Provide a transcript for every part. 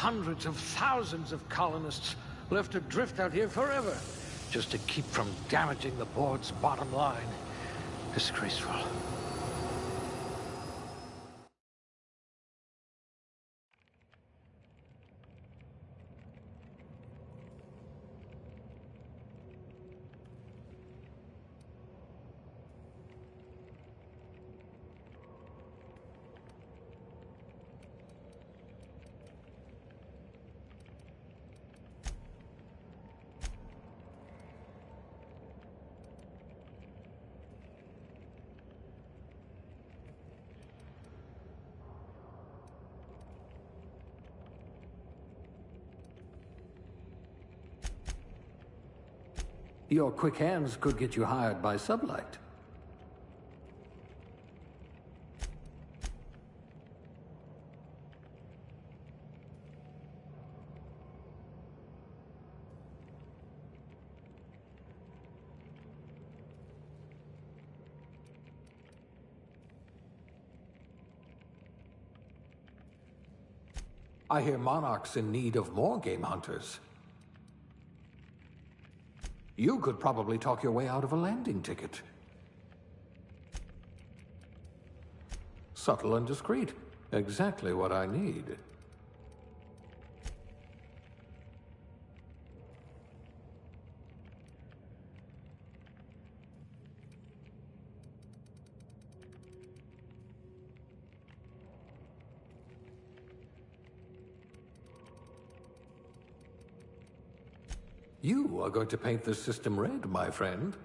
hundreds of thousands of colonists left to drift out here forever, just to keep from damaging the board's bottom line. Disgraceful. Your quick hands could get you hired by Sublight. I hear Monarch's in need of more game hunters. You could probably talk your way out of a landing ticket. Subtle and discreet. Exactly what I need. You are going to paint this system red, my friend.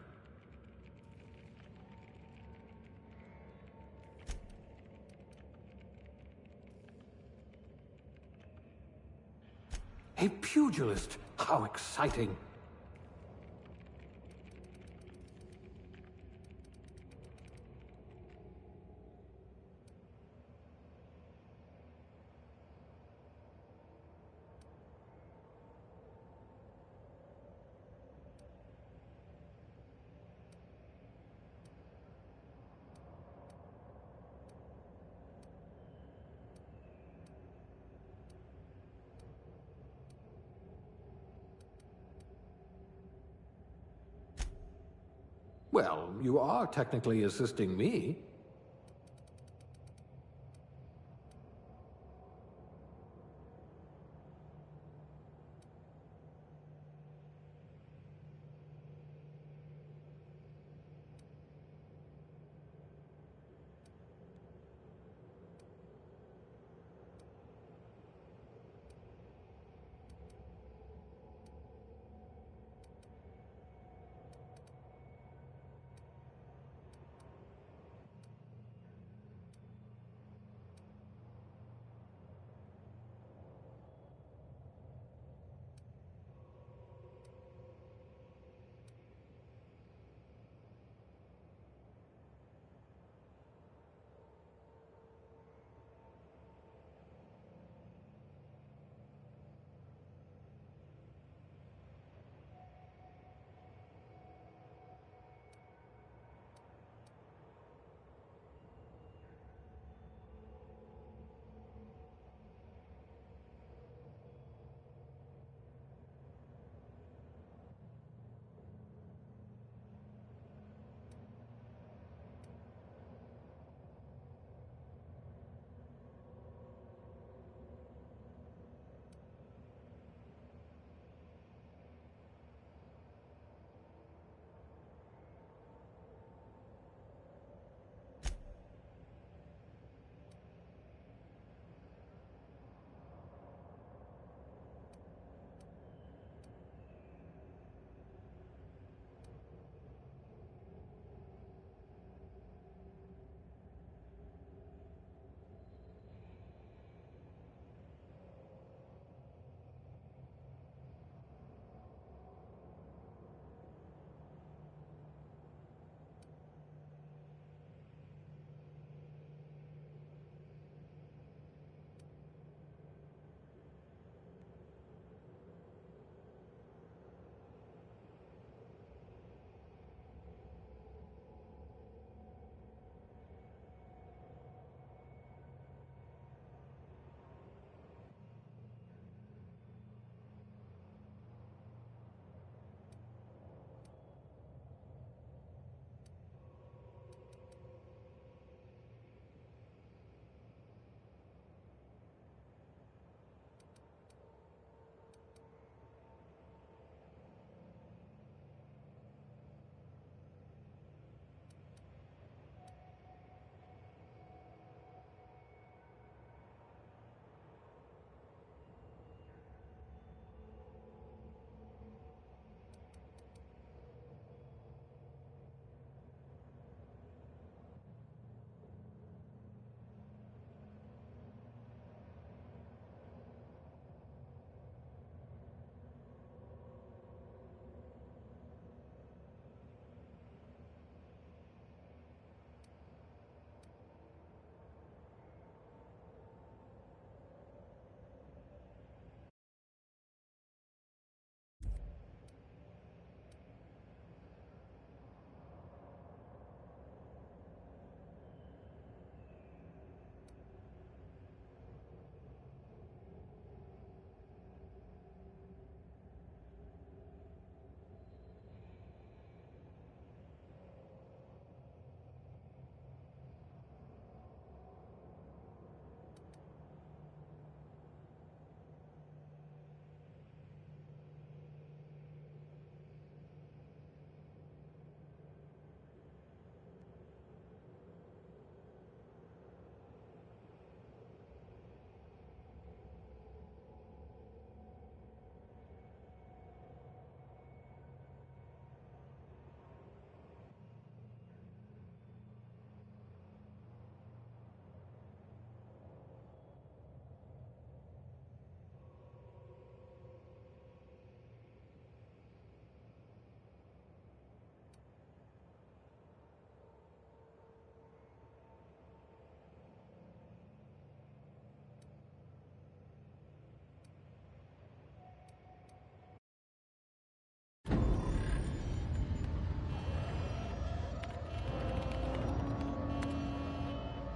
A pugilist! How exciting! Well, you are technically assisting me.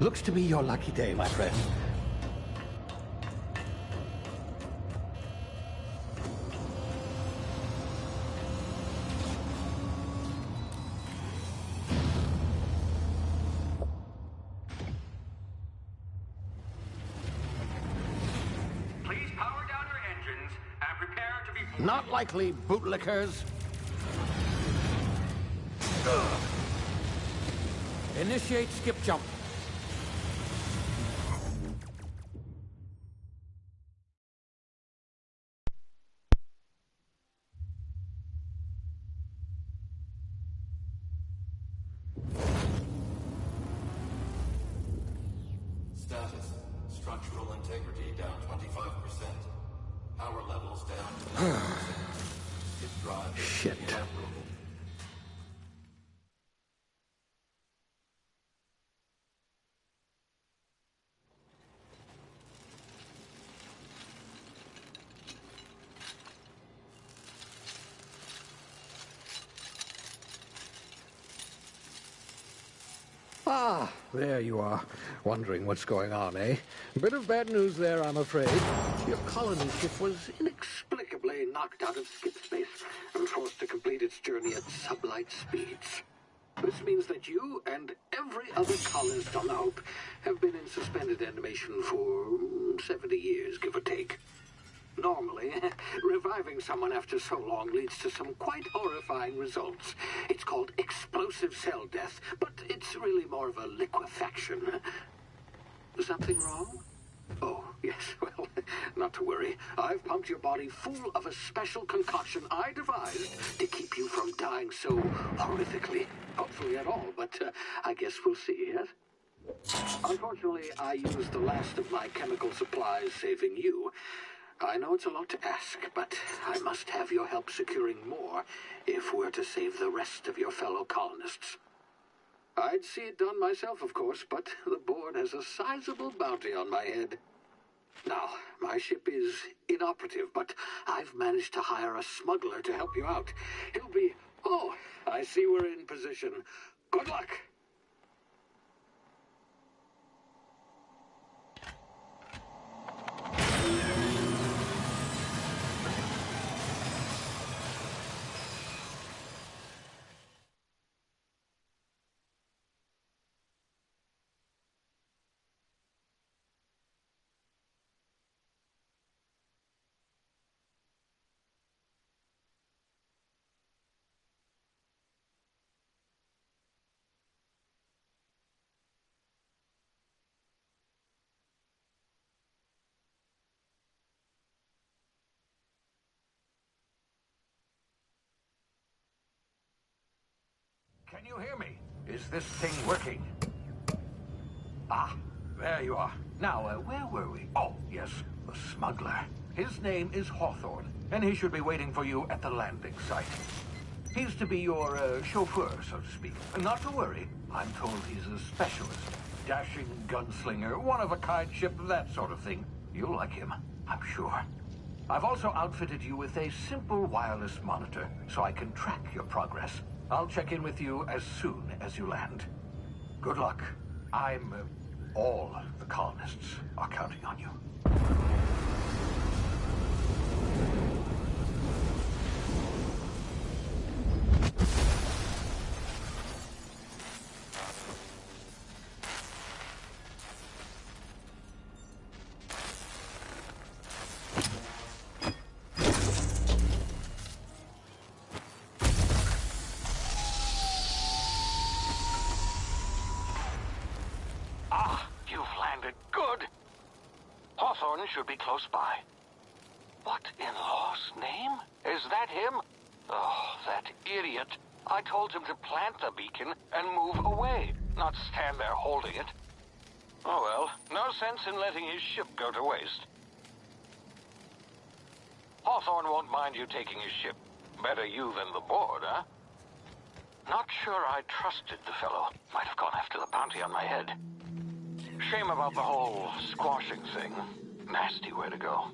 Looks to be your lucky day, my friend. Please power down your engines and prepare to be... Not likely, bootlickers. Initiate skip jump. Status. Structural integrity down 25%. Power levels down 10%. Its drive is Shit. inoperable. Ah, there you are. Wondering what's going on, eh? Bit of bad news there, I'm afraid. Your colony ship was inexplicably knocked out of skip space and forced to complete its journey at sublight speeds. This means that you and every other colonist on the Hope have been in suspended animation for 70 years, give or take. Normally, reviving someone after so long leads to some quite horrifying results. It's called explosive cell death, but it's really more of a liquefaction. Something wrong? Oh, yes, well, not to worry. I've pumped your body full of a special concoction I devised to keep you from dying so horrifically. Hopefully at all, but I guess we'll see, yes? Unfortunately, I used the last of my chemical supplies saving you. I know it's a lot to ask, but I must have your help securing more if we're to save the rest of your fellow colonists. I'd see it done myself, of course, but the board has a sizable bounty on my head. Now, my ship is inoperative, but I've managed to hire a smuggler to help you out. He'll be... Oh, I see we're in position. Good luck! Can you hear me? Is this thing working? Ah, there you are. Now, where were we? Oh, yes, the smuggler. His name is Hawthorne, and he should be waiting for you at the landing site. He's to be your chauffeur, so to speak. Not to worry, I'm told he's a specialist. Dashing gunslinger, one-of-a-kind ship, that sort of thing. You'll like him, I'm sure. I've also outfitted you with a simple wireless monitor, so I can track your progress. I'll check in with you as soon as you land. Good luck. All the colonists are counting on you. Hawthorne should be close by. What in law's name? Is that him? Oh, that idiot. I told him to plant the beacon and move away, not stand there holding it. Oh well, no sense in letting his ship go to waste. Hawthorne won't mind you taking his ship. Better you than the board, huh? Not sure I trusted the fellow. Might have gone after the bounty on my head. Shame about the whole squashing thing. Nasty way to go.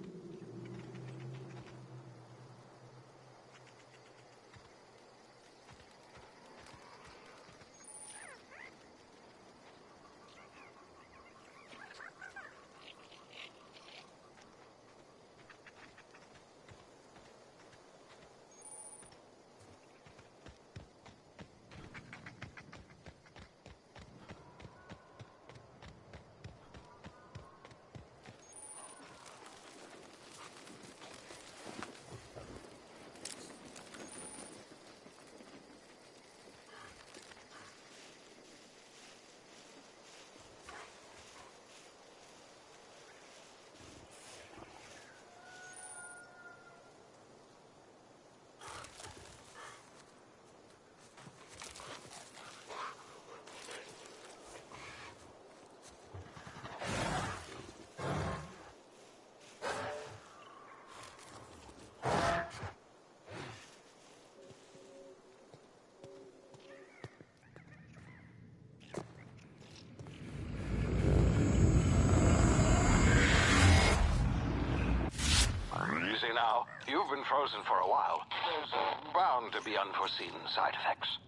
now. You've been frozen for a while. There's bound to be unforeseen side effects.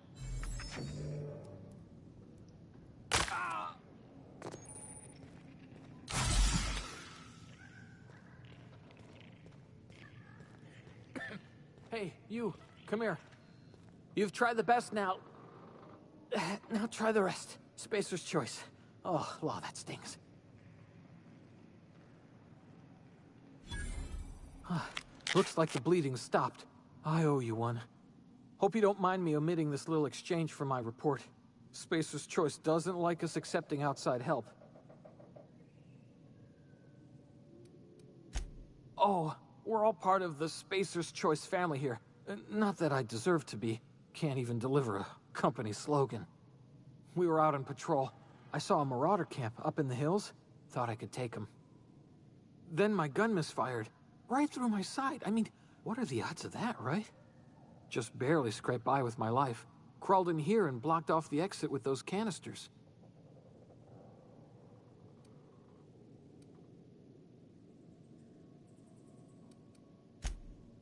Hey, you, come here. You've tried the best now. Now try the rest. Spacer's choice. Oh, law, that stings. Looks like the bleeding stopped. I owe you one. Hope you don't mind me omitting this little exchange from my report. Spacer's choice doesn't like us accepting outside help. Oh, we're all part of the Spacer's Choice family here. Not that I deserve to be. Can't even deliver a company slogan. We were out on patrol. I saw a marauder camp up in the hills. Thought I could take him. Then my gun misfired. Right through my side. I mean, what are the odds of that, right? Just barely scraped by with my life. Crawled in here and blocked off the exit with those canisters.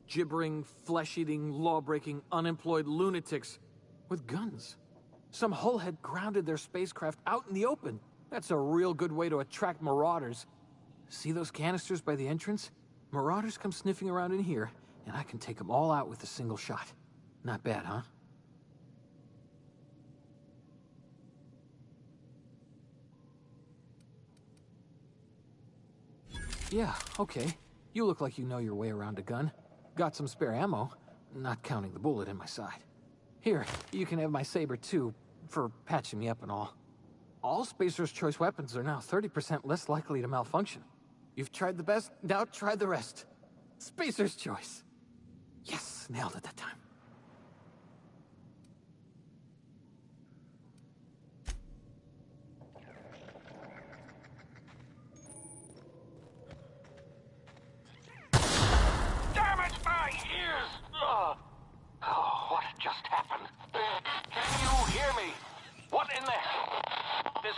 Gibbering, flesh-eating, law-breaking, unemployed lunatics with guns. Some hullhead grounded their spacecraft out in the open. That's a real good way to attract marauders. See those canisters by the entrance? Marauders come sniffing around in here, and I can take them all out with a single shot. Not bad, huh? Yeah, okay. You look like you know your way around a gun. Got some spare ammo, not counting the bullet in my side. Here, you can have my saber too, for patching me up and all. All Spacer's Choice weapons are now 30% less likely to malfunction. You've tried the best, now try the rest. Spacer's Choice. Yes, nailed it that time. Damn it, my ears! Oh, what just happened? Can you hear me? What in the hell? This...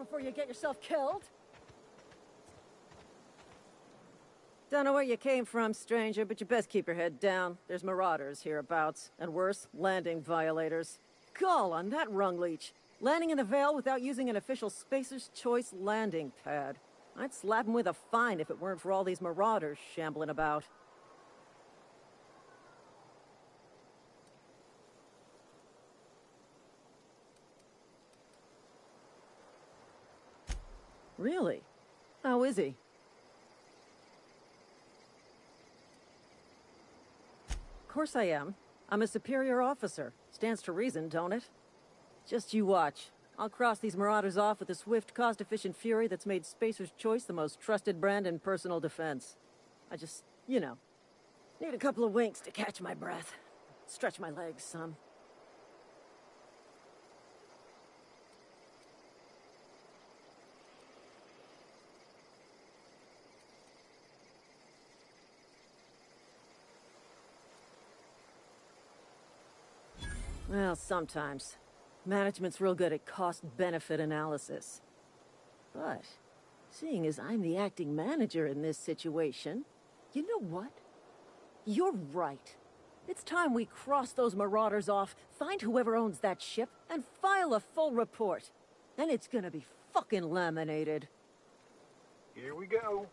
before you get yourself killed. Don't know where you came from, stranger, but you best keep your head down. There's marauders hereabouts, and worse, landing violators. Gall on that rung leech. Landing in the Vale without using an official Spacer's Choice landing pad. I'd slap him with a fine if it weren't for all these marauders shambling about. Really? How is he? Of course I am. I'm a superior officer. Stands to reason, don't it? Just you watch. I'll cross these marauders off with a swift, cost-efficient fury that's made Spacer's Choice the most trusted brand in personal defense. I just, you know, need a couple of winks to catch my breath. Stretch my legs some. Well, sometimes. Management's real good at cost-benefit analysis. But, seeing as I'm the acting manager in this situation, you know what? You're right. It's time we cross those marauders off, find whoever owns that ship, and file a full report. Then it's gonna be fucking laminated. Here we go.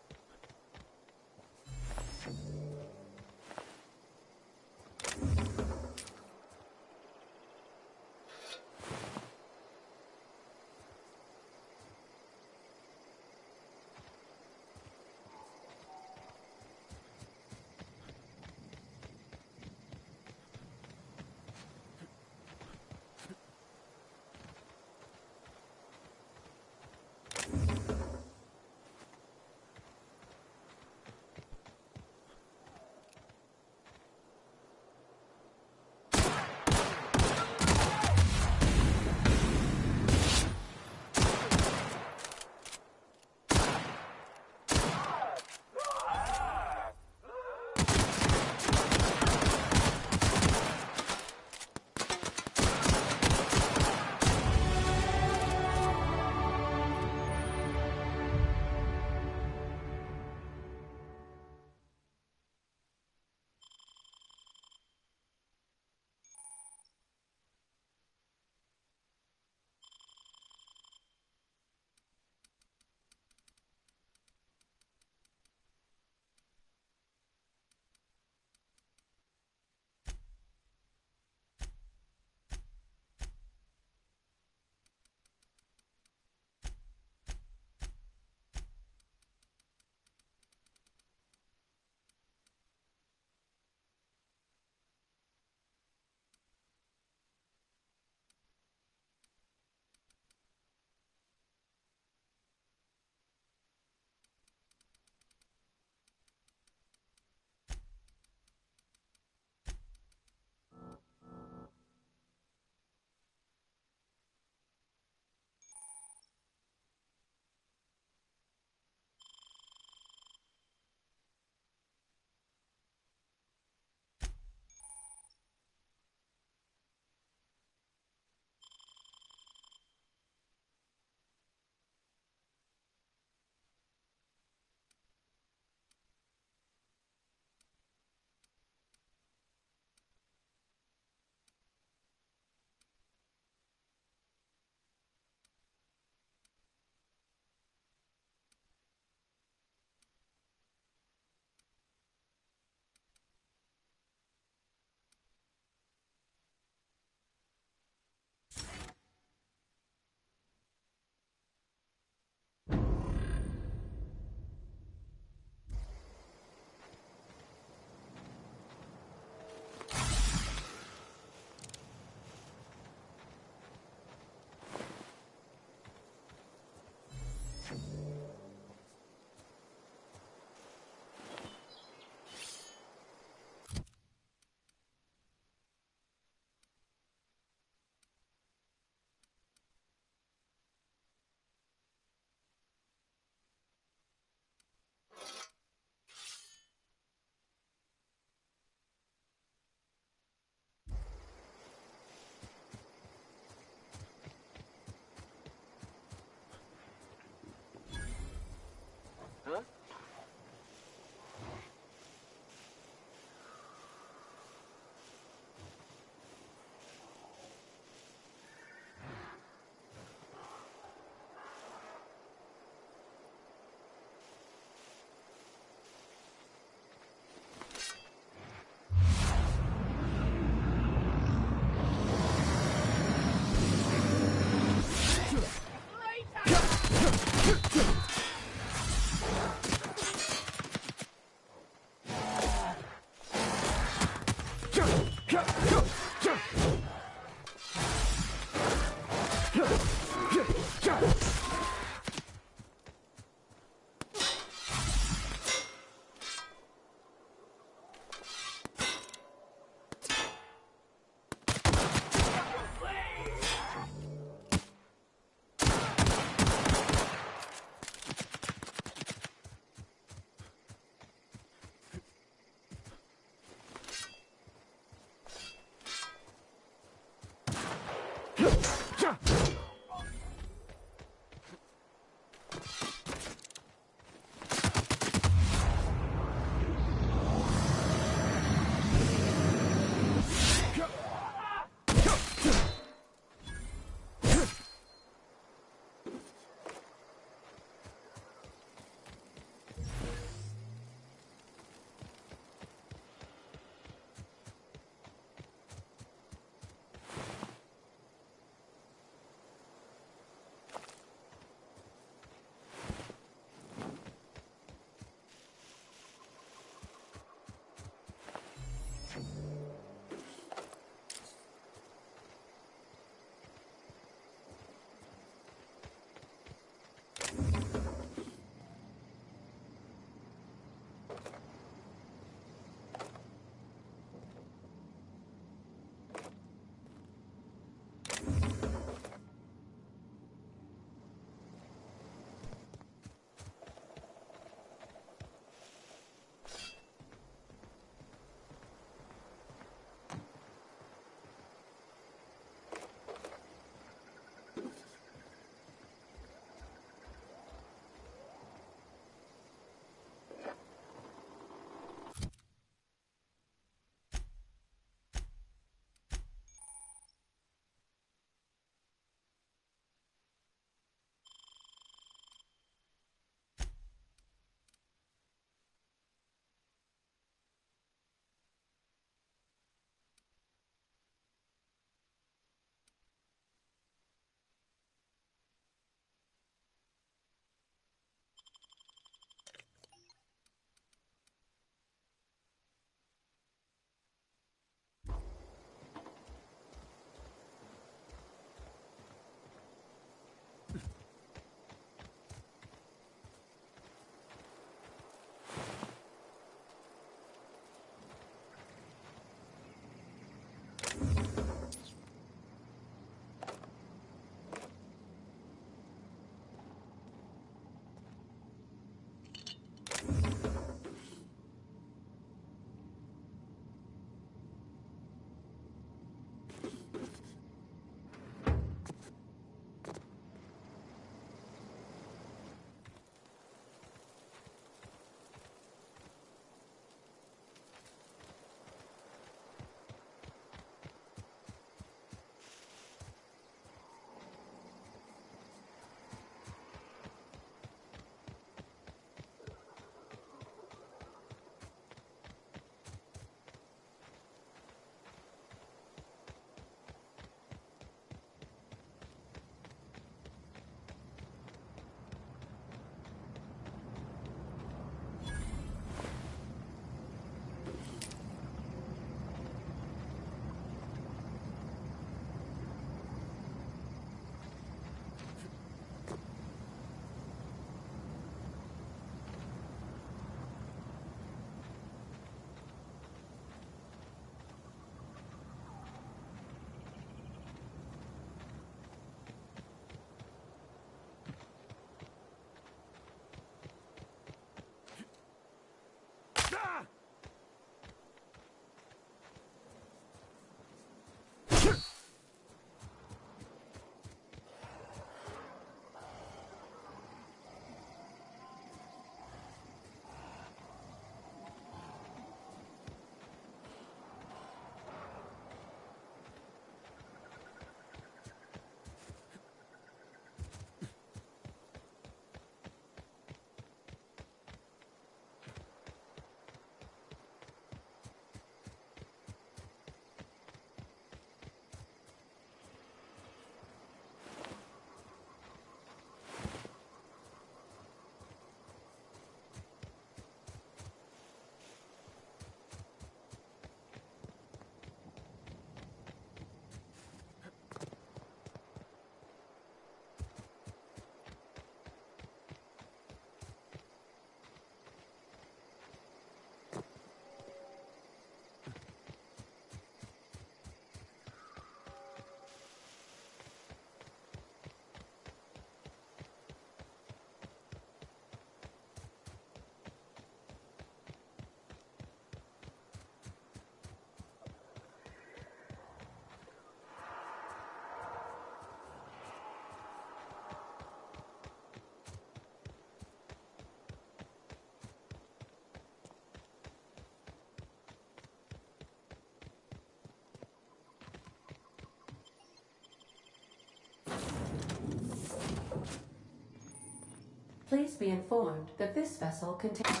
be informed that this vessel contains...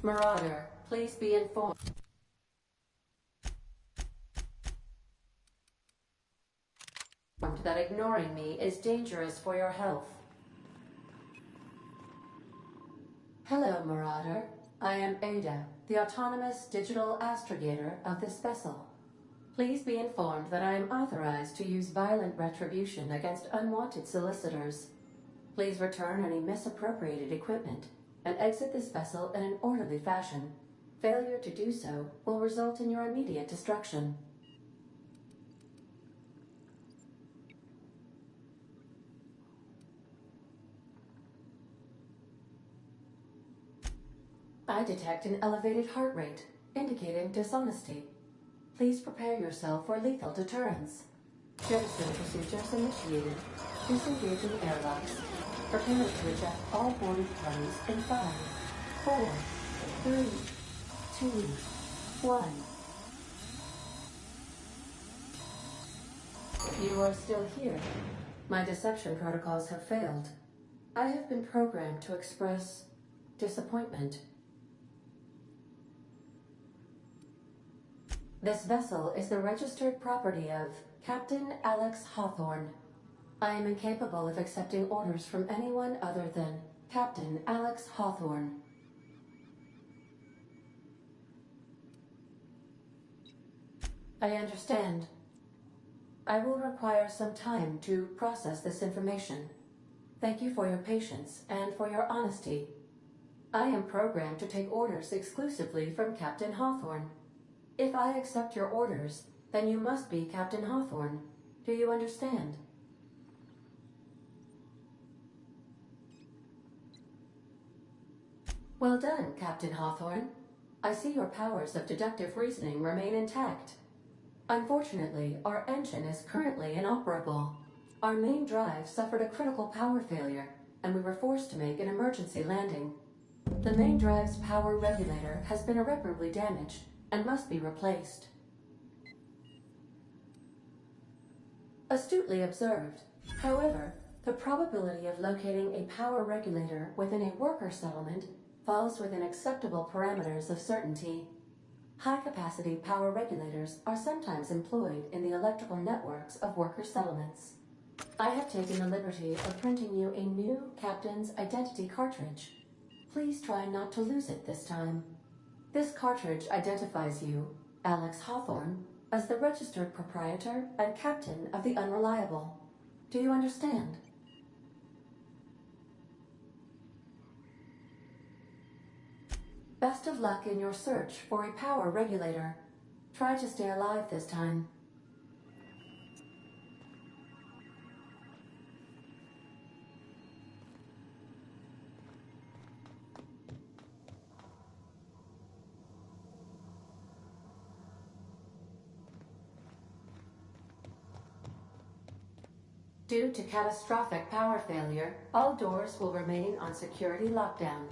Marauder, please be informed that ignoring me is dangerous for your health. Hello, Marauder. I am Ada, the autonomous digital astrogator of this vessel. Please be informed that I am authorized to use violent retribution against unwanted solicitors. Please return any misappropriated equipment and exit this vessel in an orderly fashion. Failure to do so will result in your immediate destruction. I detect an elevated heart rate, indicating dishonesty. Please prepare yourself for lethal deterrence. Jettison procedures initiated. Disengaging airlocks. Prepare to eject all boarded parties in 5, 4, 3, 2, 1. You are still here. My deception protocols have failed. I have been programmed to express disappointment. This vessel is the registered property of Captain Alex Hawthorne. I am incapable of accepting orders from anyone other than Captain Alex Hawthorne. I understand. I will require some time to process this information. Thank you for your patience and for your honesty. I am programmed to take orders exclusively from Captain Hawthorne. If I accept your orders, then you must be Captain Hawthorne. Do you understand? Well done, Captain Hawthorne. I see your powers of deductive reasoning remain intact. Unfortunately, our engine is currently inoperable. Our main drive suffered a critical power failure, and we were forced to make an emergency landing. The main drive's power regulator has been irreparably damaged and must be replaced. Astutely observed. However, the probability of locating a power regulator within a worker settlement falls within acceptable parameters of certainty. High-capacity power regulators are sometimes employed in the electrical networks of worker settlements. I have taken the liberty of printing you a new Captain's Identity cartridge. Please try not to lose it this time. This cartridge identifies you, Alex Hawthorne, as the registered proprietor and captain of the Unreliable. Do you understand? Best of luck in your search for a power regulator. Try to stay alive this time. Due to catastrophic power failure, all doors will remain on security lockdown.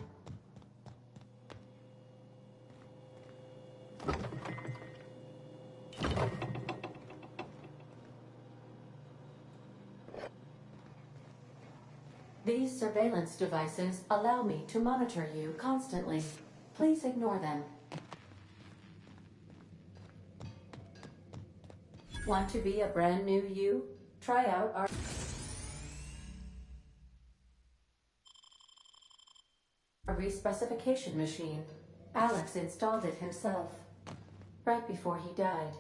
These surveillance devices allow me to monitor you constantly. Please ignore them. Want to be a brand new you? Try out our respecification machine. Alex installed it himself, right before he died.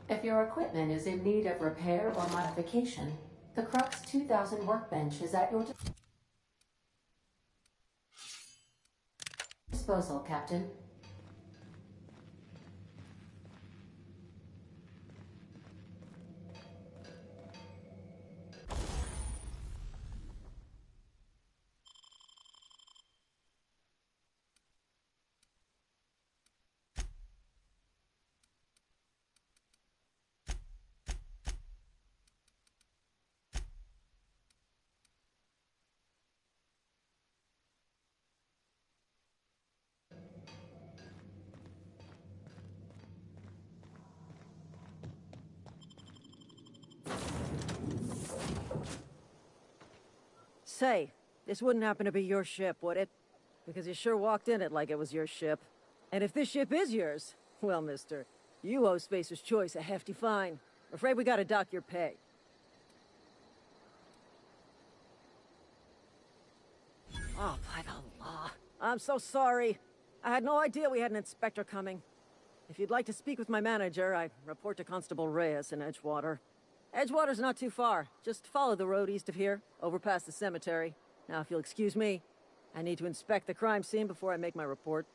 If your equipment is in need of repair or modification, the Crux 2000 workbench is at your disposal, Captain. Say, this wouldn't happen to be your ship, would it? Because you sure walked in it like it was your ship. And if this ship is yours, well, mister, you owe Spacer's Choice a hefty fine. I'm afraid we gotta dock your pay. Oh, by the law. I'm so sorry. I had no idea we had an inspector coming. If you'd like to speak with my manager, I report to Constable Reyes in Edgewater. Edgewater's not too far. Just follow the road east of here, over past the cemetery. Now, if you'll excuse me, I need to inspect the crime scene before I make my report.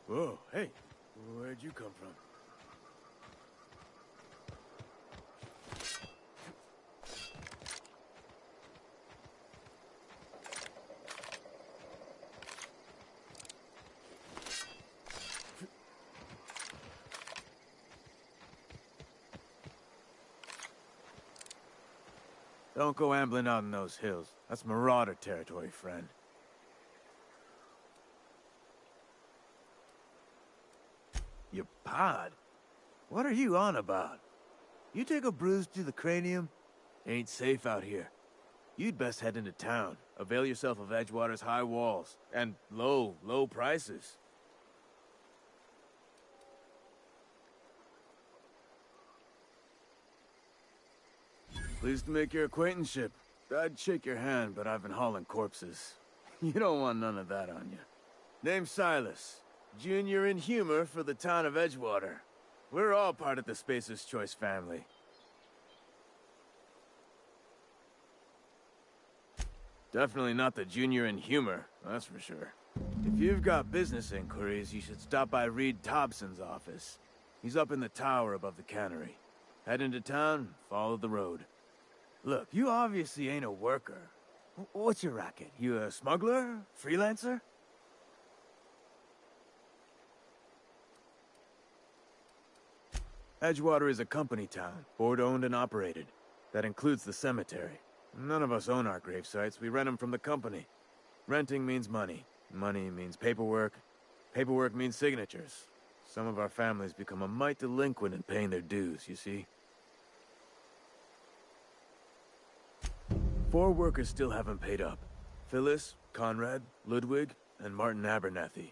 Whoa, hey, where'd you come from? Don't go ambling out in those hills. That's Marauder territory, friend. Your pod? What are you on about? You take a bruise to the cranium? Ain't safe out here. You'd best head into town. Avail yourself of Edgewater's high walls. And low prices. Pleased to make your acquaintanceship. I'd shake your hand, but I've been hauling corpses. You don't want none of that on you. Name's Silas. Junior in humor for the town of Edgewater. We're all part of the Spacer's Choice family. Definitely not the junior in humor, that's for sure. If you've got business inquiries, you should stop by Reed Thompson's office. He's up in the tower above the cannery. Head into town, follow the road. Look, you obviously ain't a worker. What's your racket? You a smuggler? Freelancer? Edgewater is a company town, board-owned and operated. That includes the cemetery. None of us own our grave sites, we rent them from the company. Renting means money. Money means paperwork. Paperwork means signatures. Some of our families become a mite delinquent in paying their dues, you see? 4 workers still haven't paid up. Phyllis, Conrad, Ludwig, and Martin Abernathy.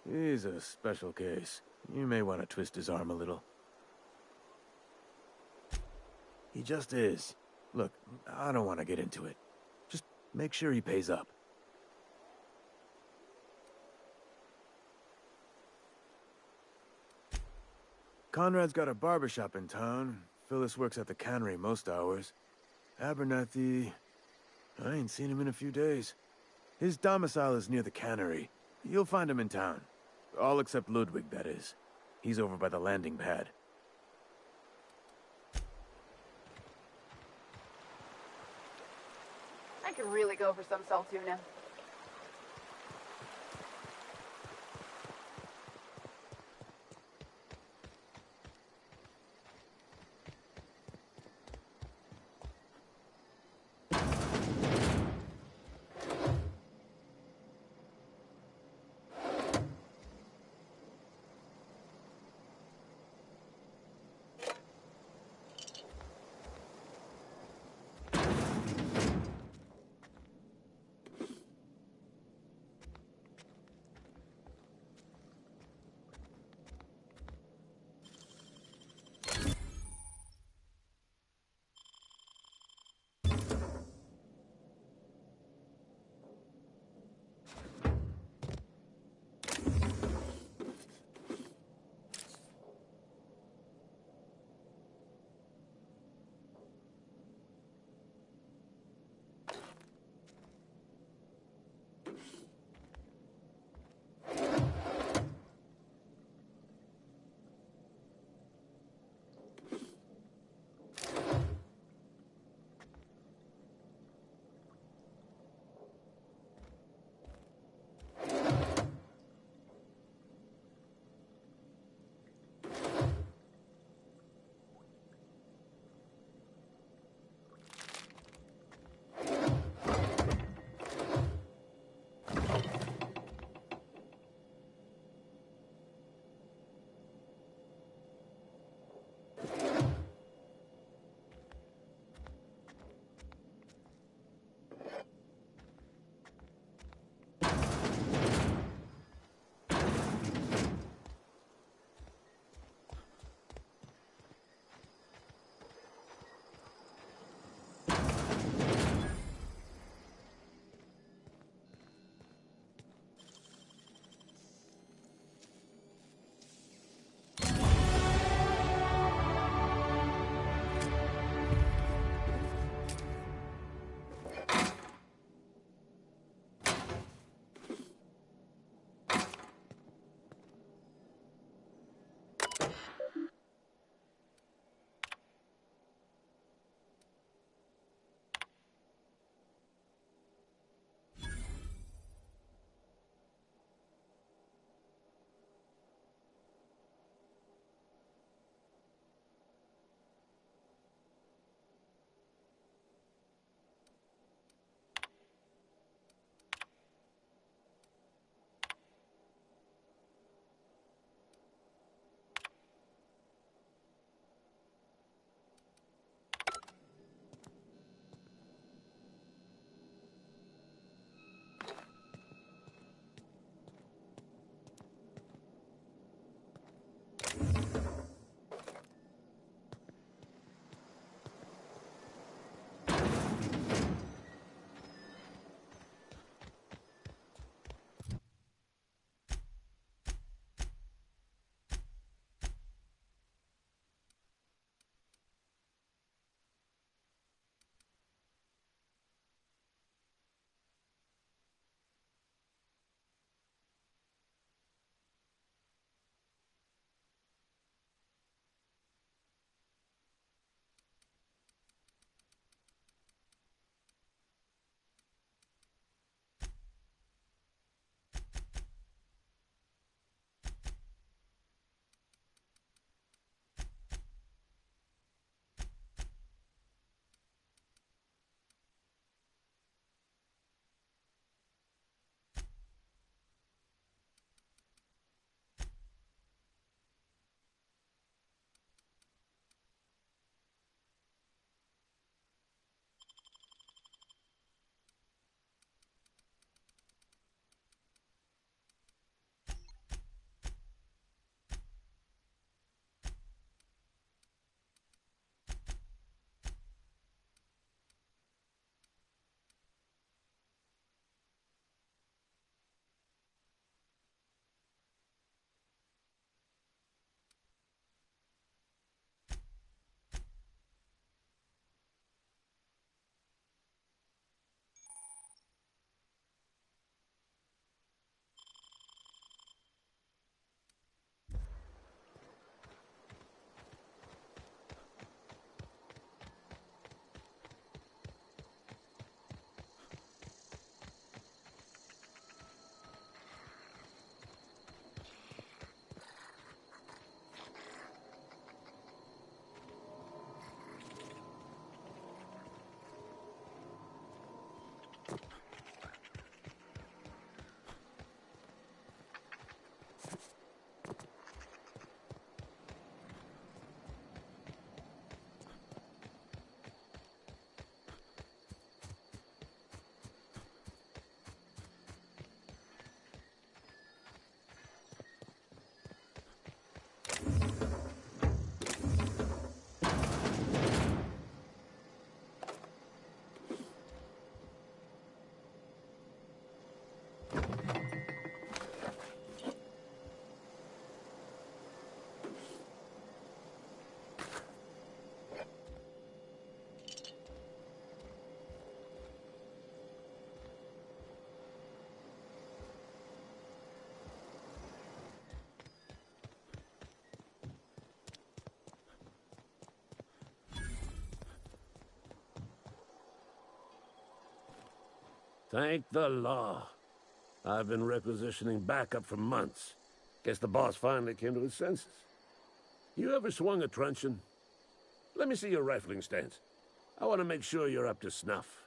He's a special case. You may want to twist his arm a little. He just is. Look, I don't want to get into it. Just make sure he pays up. Conrad's got a barbershop in town. Phyllis works at the cannery most hours. Abernathy... I ain't seen him in a few days. His domicile is near the cannery. You'll find him in town. All except Ludwig, that is. He's over by the landing pad. I could really go for some salt tuna. Thank the law. I've been requisitioning backup for months. Guess the boss finally came to his senses. You ever swung a truncheon? Let me see your rifling stance. I want to make sure you're up to snuff.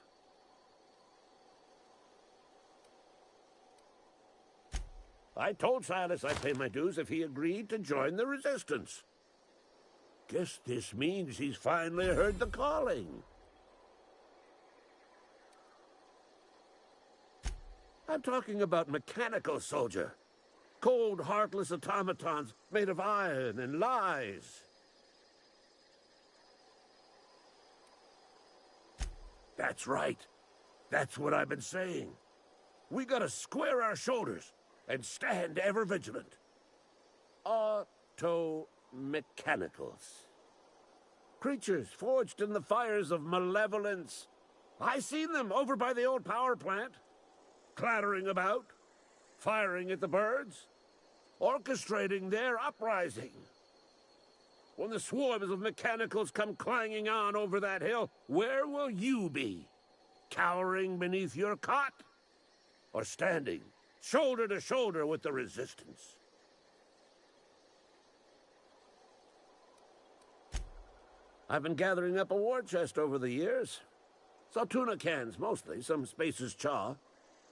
I told Silas I'd pay my dues if he agreed to join the Resistance. Guess this means he's finally heard the calling. I'm talking about mechanical soldier. Cold, heartless automatons made of iron and lies. That's right. That's what I've been saying. We gotta square our shoulders and stand ever vigilant. Auto-mechanicals. Creatures forged in the fires of malevolence. I seen them over by the old power plant. Clattering about, firing at the birds, orchestrating their uprising. When the swarms of mechanicals come clanging on over that hill, where will you be? Cowering beneath your cot? Or standing, shoulder to shoulder with the Resistance? I've been gathering up a war chest over the years. Saw tuna cans, mostly, some Spacer's chaw.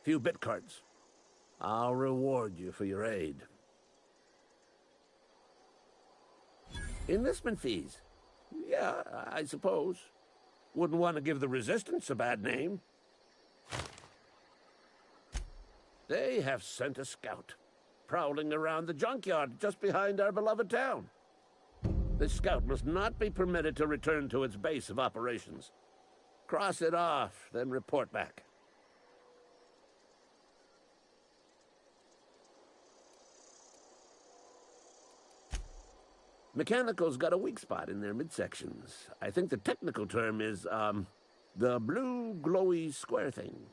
Few bit cards. I'll reward you for your aid. Enlistment fees? Yeah, I suppose. Wouldn't want to give the Resistance a bad name. They have sent a scout, prowling around the junkyard just behind our beloved town. This scout must not be permitted to return to its base of operations. Cross it off, then report back. Mechanicals got a weak spot in their midsections. I think the technical term is, the blue glowy square thing.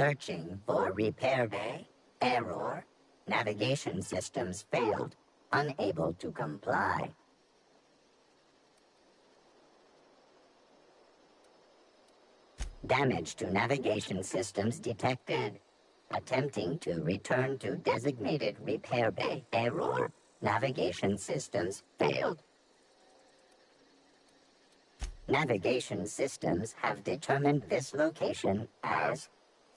Searching for repair bay. Error. Navigation systems failed. Unable to comply. Damage to navigation systems detected. Attempting to return to designated repair bay. Error. Navigation systems failed. Navigation systems have determined this location as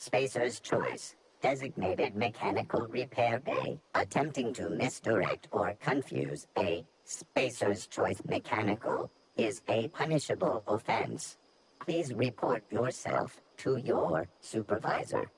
Spacer's Choice, designated mechanical repair bay. Attempting to misdirect or confuse a Spacer's Choice mechanical is a punishable offense. Please report yourself to your supervisor.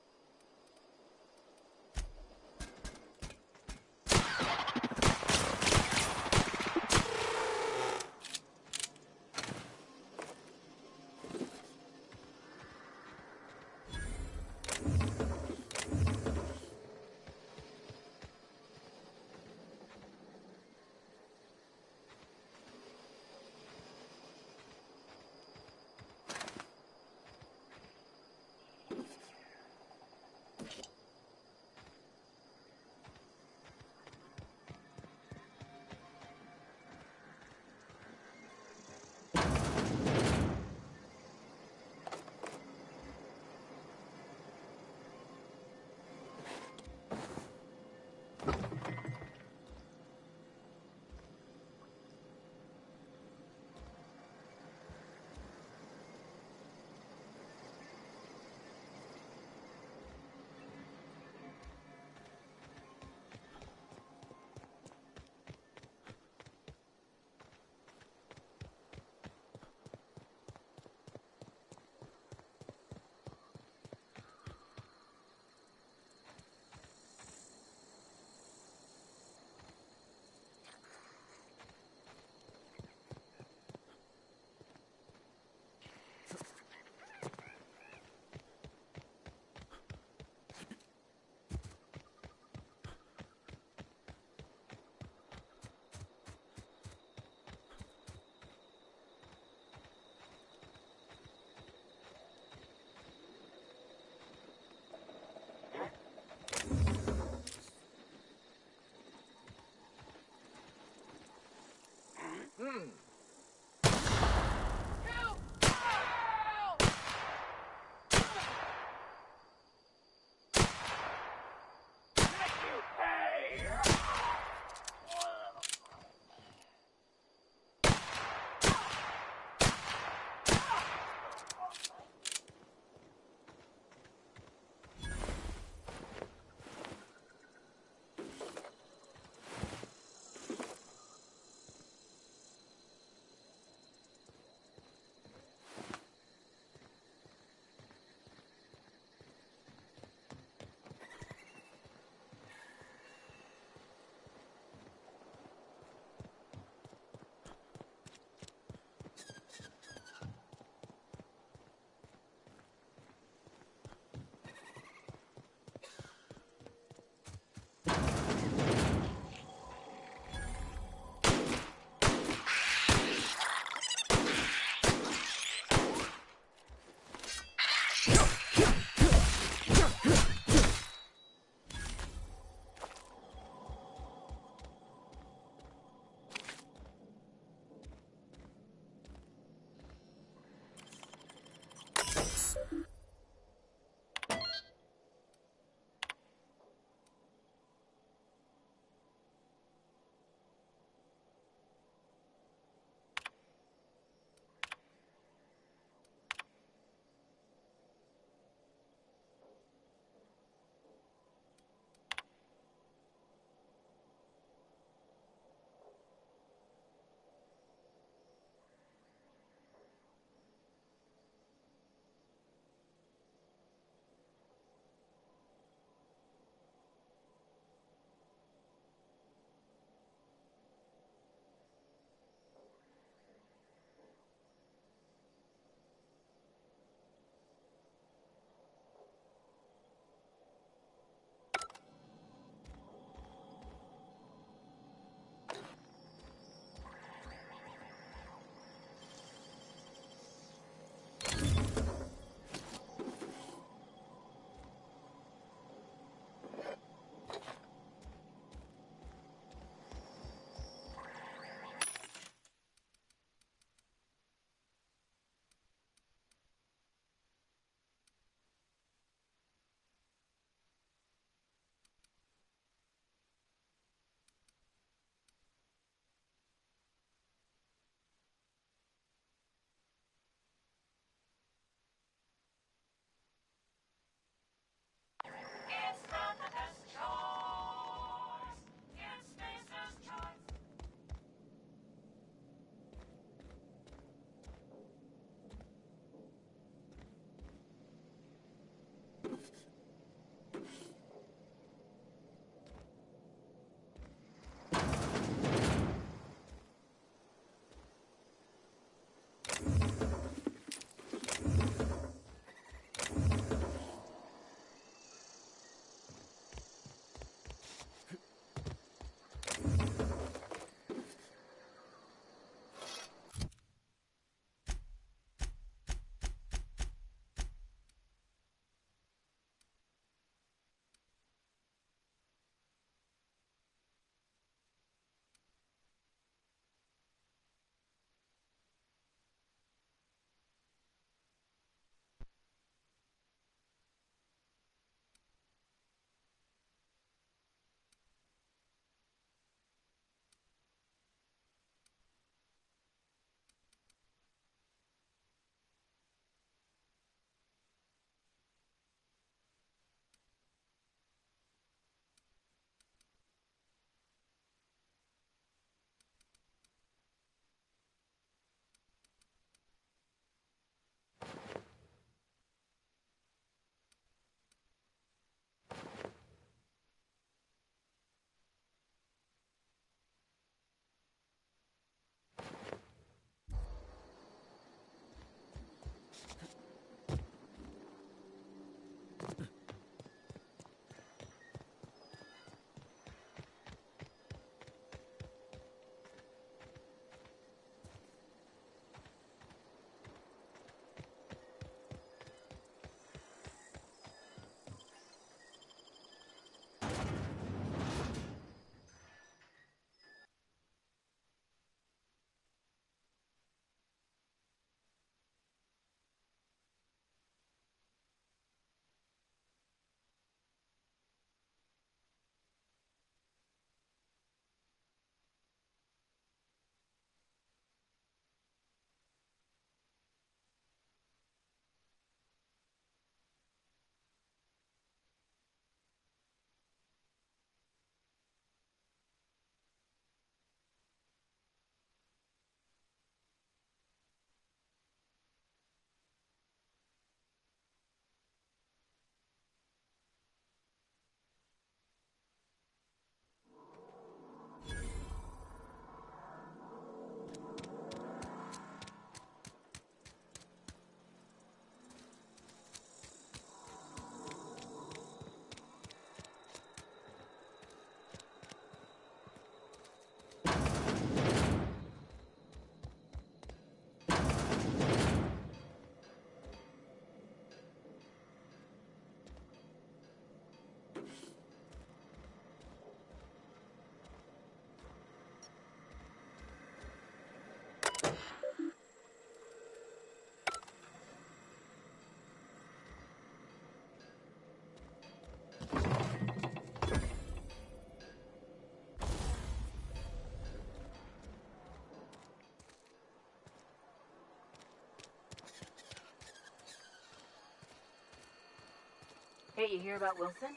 Hey, you hear about Wilson?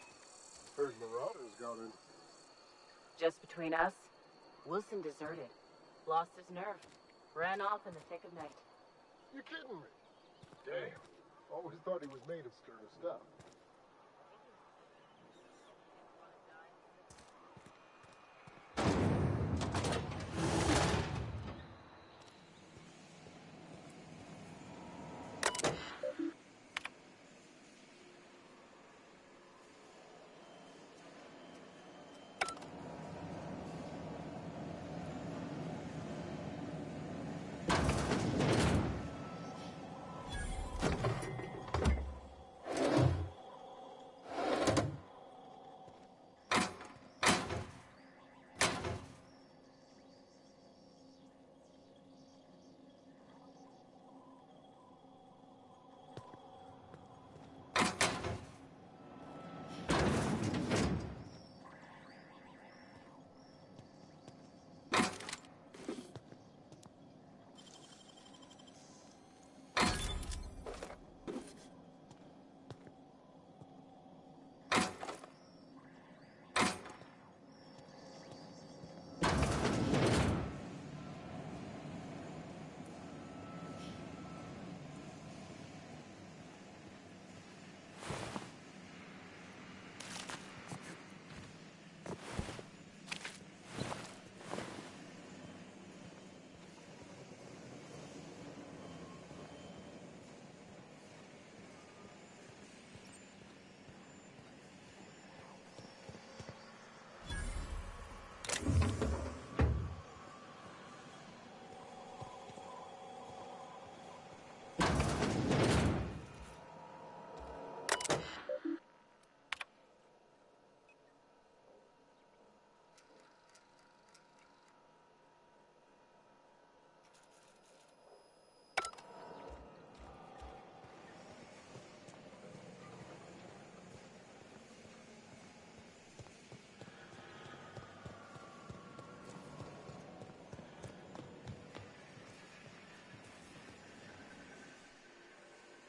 Heard Marauders got in. Just between us, Wilson deserted. Lost his nerve. Ran off in the thick of night. You're kidding me. Damn. Always thought he was made of sterner stuff.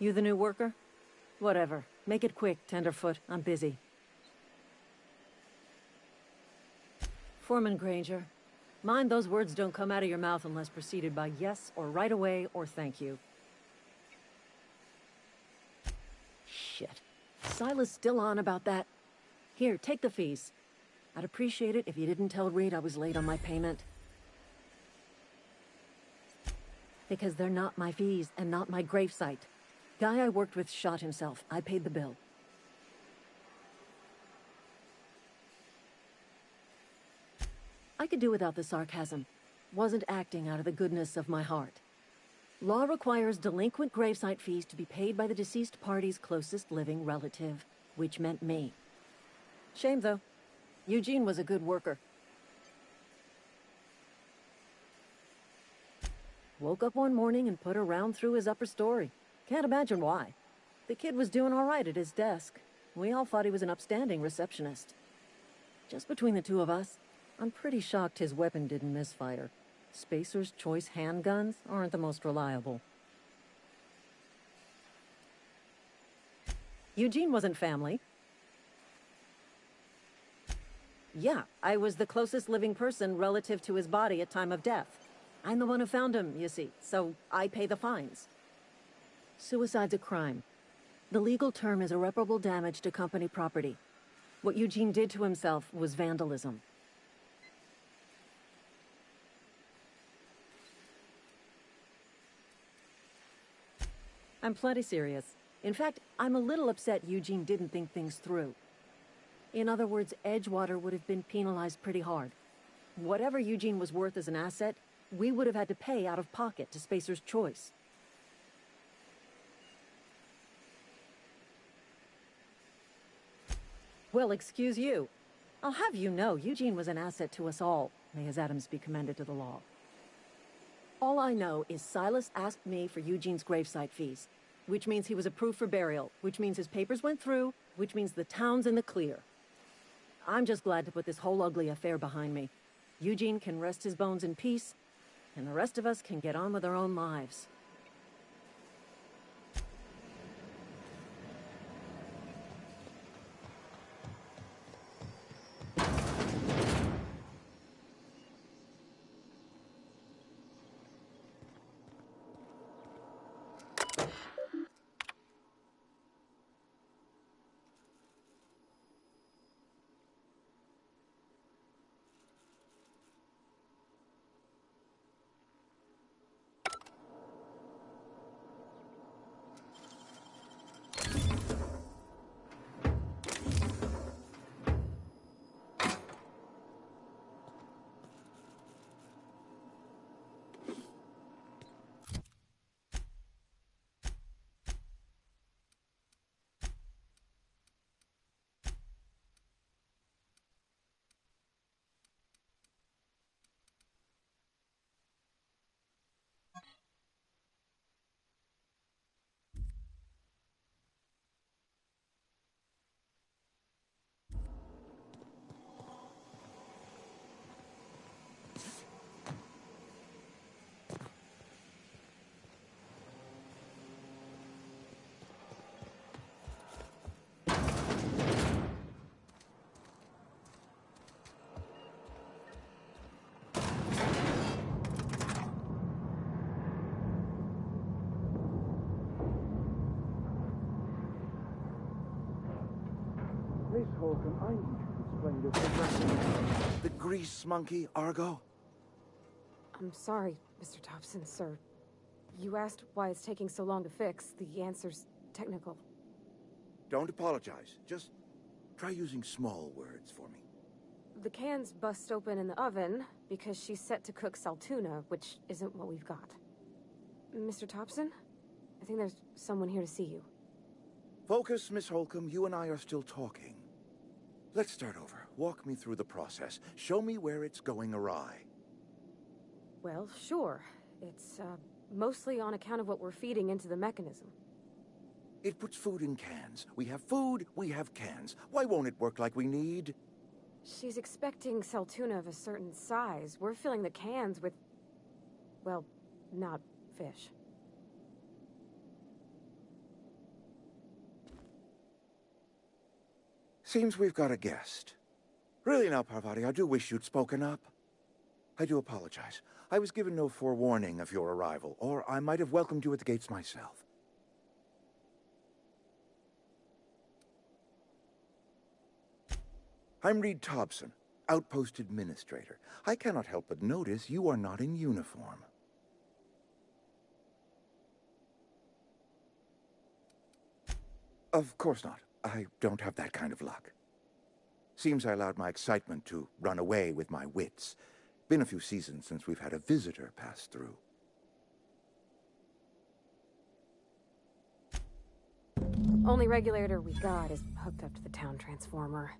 You the new worker? Whatever. Make it quick, Tenderfoot. I'm busy. Foreman Granger. Mind those words don't come out of your mouth unless preceded by yes or right away or thank you. Shit. Silas still on about that? Here, take the fees. I'd appreciate it if you didn't tell Reed I was late on my payment. Because they're not my fees and not my gravesite. Guy I worked with shot himself. I paid the bill. I could do without the sarcasm. Wasn't acting out of the goodness of my heart. Law requires delinquent gravesite fees to be paid by the deceased party's closest living relative, which meant me. Shame, though. Eugene was a good worker. Woke up one morning and put a round through his upper story. Can't imagine why. The kid was doing all right at his desk. We all thought he was an upstanding receptionist. Just between the two of us, I'm pretty shocked his weapon didn't misfire. Spacer's Choice handguns aren't the most reliable. Eugene wasn't family. Yeah, I was the closest living person relative to his body at time of death. I'm the one who found him, you see, so I pay the fines. Suicide's a crime. The legal term is irreparable damage to company property. What Eugene did to himself was vandalism. I'm plenty serious. In fact, I'm a little upset Eugene didn't think things through. In other words, Edgewater would have been penalized pretty hard. Whatever Eugene was worth as an asset, we would have had to pay out of pocket to Spacer's Choice. Well, excuse you. I'll have you know, Eugene was an asset to us all. May his atoms be commended to the law. All I know is Silas asked me for Eugene's gravesite fees, which means he was approved for burial, which means his papers went through, which means the town's in the clear. I'm just glad to put this whole ugly affair behind me. Eugene can rest his bones in peace, and the rest of us can get on with our own lives. Holcomb, I need you to explain this directly. The grease monkey, Argo? I'm sorry, Mr. Thompson, sir. You asked why it's taking so long to fix. The answer's technical. Don't apologize. Just try using small words for me. The cans bust open in the oven because she's set to cook saltuna, which isn't what we've got. Mr. Thompson? I think there's someone here to see you. Focus, Miss Holcomb. You and I are still talking. Let's start over. Walk me through the process. Show me where it's going awry. Well, sure. It's, mostly on account of what we're feeding into the mechanism. It puts food in cans. We have food, we have cans. Why won't it work like we need? She's expecting saltuna of a certain size. We're filling the cans with, well, not fish. Seems we've got a guest. Really now, Parvati, I do wish you'd spoken up. I do apologize. I was given no forewarning of your arrival, or I might have welcomed you at the gates myself. I'm Reed Thompson, Outpost Administrator. I cannot help but notice you are not in uniform. Of course not. I don't have that kind of luck. Seems I allowed my excitement to run away with my wits. Been a few seasons since we've had a visitor pass through. Only regulator we got is hooked up to the town transformer.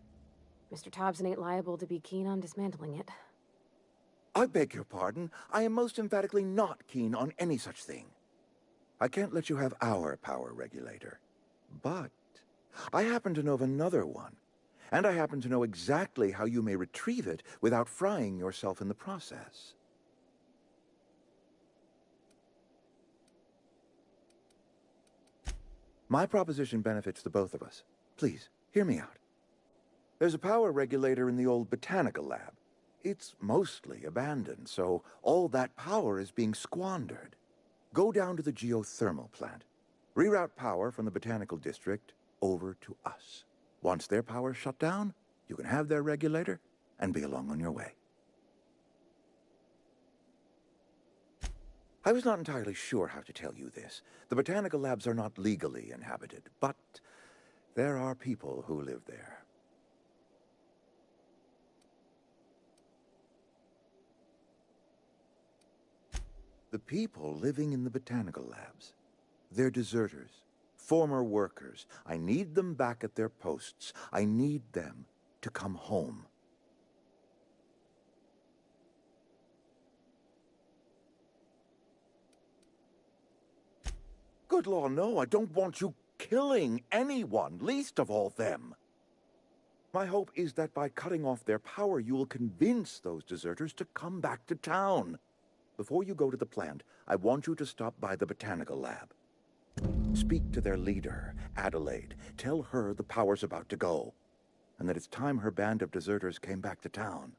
Mr. Thompson ain't liable to be keen on dismantling it. I beg your pardon. I am most emphatically not keen on any such thing. I can't let you have our power regulator. But I happen to know of another one. And I happen to know exactly how you may retrieve it without frying yourself in the process. My proposition benefits the both of us. Please, hear me out. There's a power regulator in the old botanical lab. It's mostly abandoned, so all that power is being squandered. Go down to the geothermal plant. Reroute power from the botanical district over to us. Once their power's shut down, you can have their regulator and be along on your way. I was not entirely sure how to tell you this. The botanical labs are not legally inhabited, but there are people who live there. The people living in the botanical labs, they're deserters, former workers. I need them back at their posts. I need them to come home. Good law, no, I don't want you killing anyone, least of all them. My hope is that by cutting off their power, you will convince those deserters to come back to town. Before you go to the plant, I want you to stop by the botanical lab. Speak to their leader, Adelaide. Tell her the power's about to go, and that it's time her band of deserters came back to town.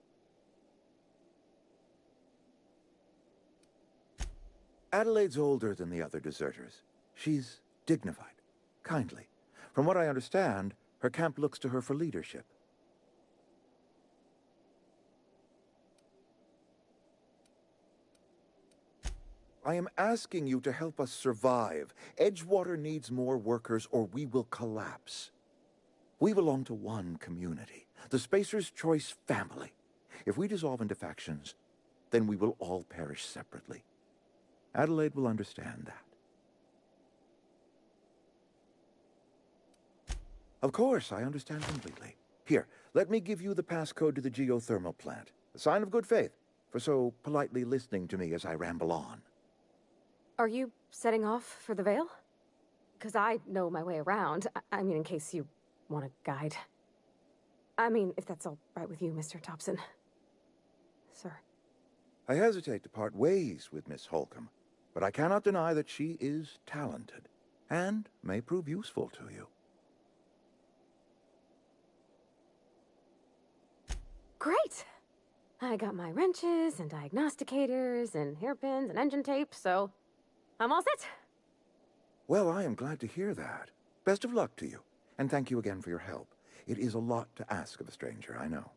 Adelaide's older than the other deserters. She's dignified, kindly. From what I understand, her camp looks to her for leadership. I am asking you to help us survive. Edgewater needs more workers or we will collapse. We belong to one community, the Spacer's Choice family. If we dissolve into factions, then we will all perish separately. Adelaide will understand that. Of course, I understand completely. Here, let me give you the passcode to the geothermal plant. A sign of good faith for so politely listening to me as I ramble on. Are you setting off for the Vale? Because I know my way around. I mean, in case you want a guide. I mean, if that's all right with you, Mr. Thompson. Sir. I hesitate to part ways with Miss Holcomb, but I cannot deny that she is talented and may prove useful to you. Great! I got my wrenches and diagnosticators and hairpins and engine tape, so I'm all set. Well, I am glad to hear that. Best of luck to you, and thank you again for your help. It is a lot to ask of a stranger, I know.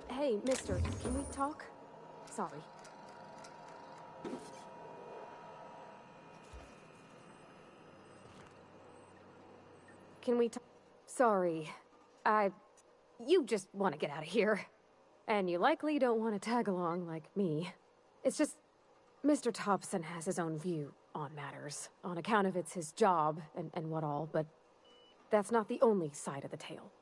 Hey, mister, can we talk? Sorry. Can we talk? Sorry. You just want to get out of here. And you likely don't want to tag along like me. It's just, Mr. Thompson has his own view on matters, on account of it's his job and what all, but that's not the only side of the tale.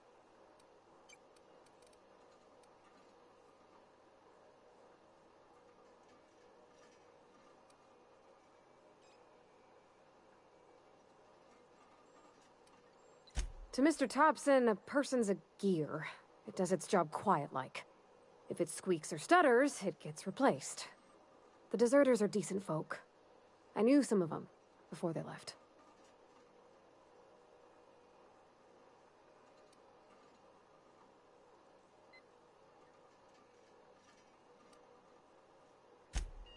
To Mr. Thompson, a person's a gear. It does its job quiet-like. If it squeaks or stutters, it gets replaced. The deserters are decent folk. I knew some of them before they left.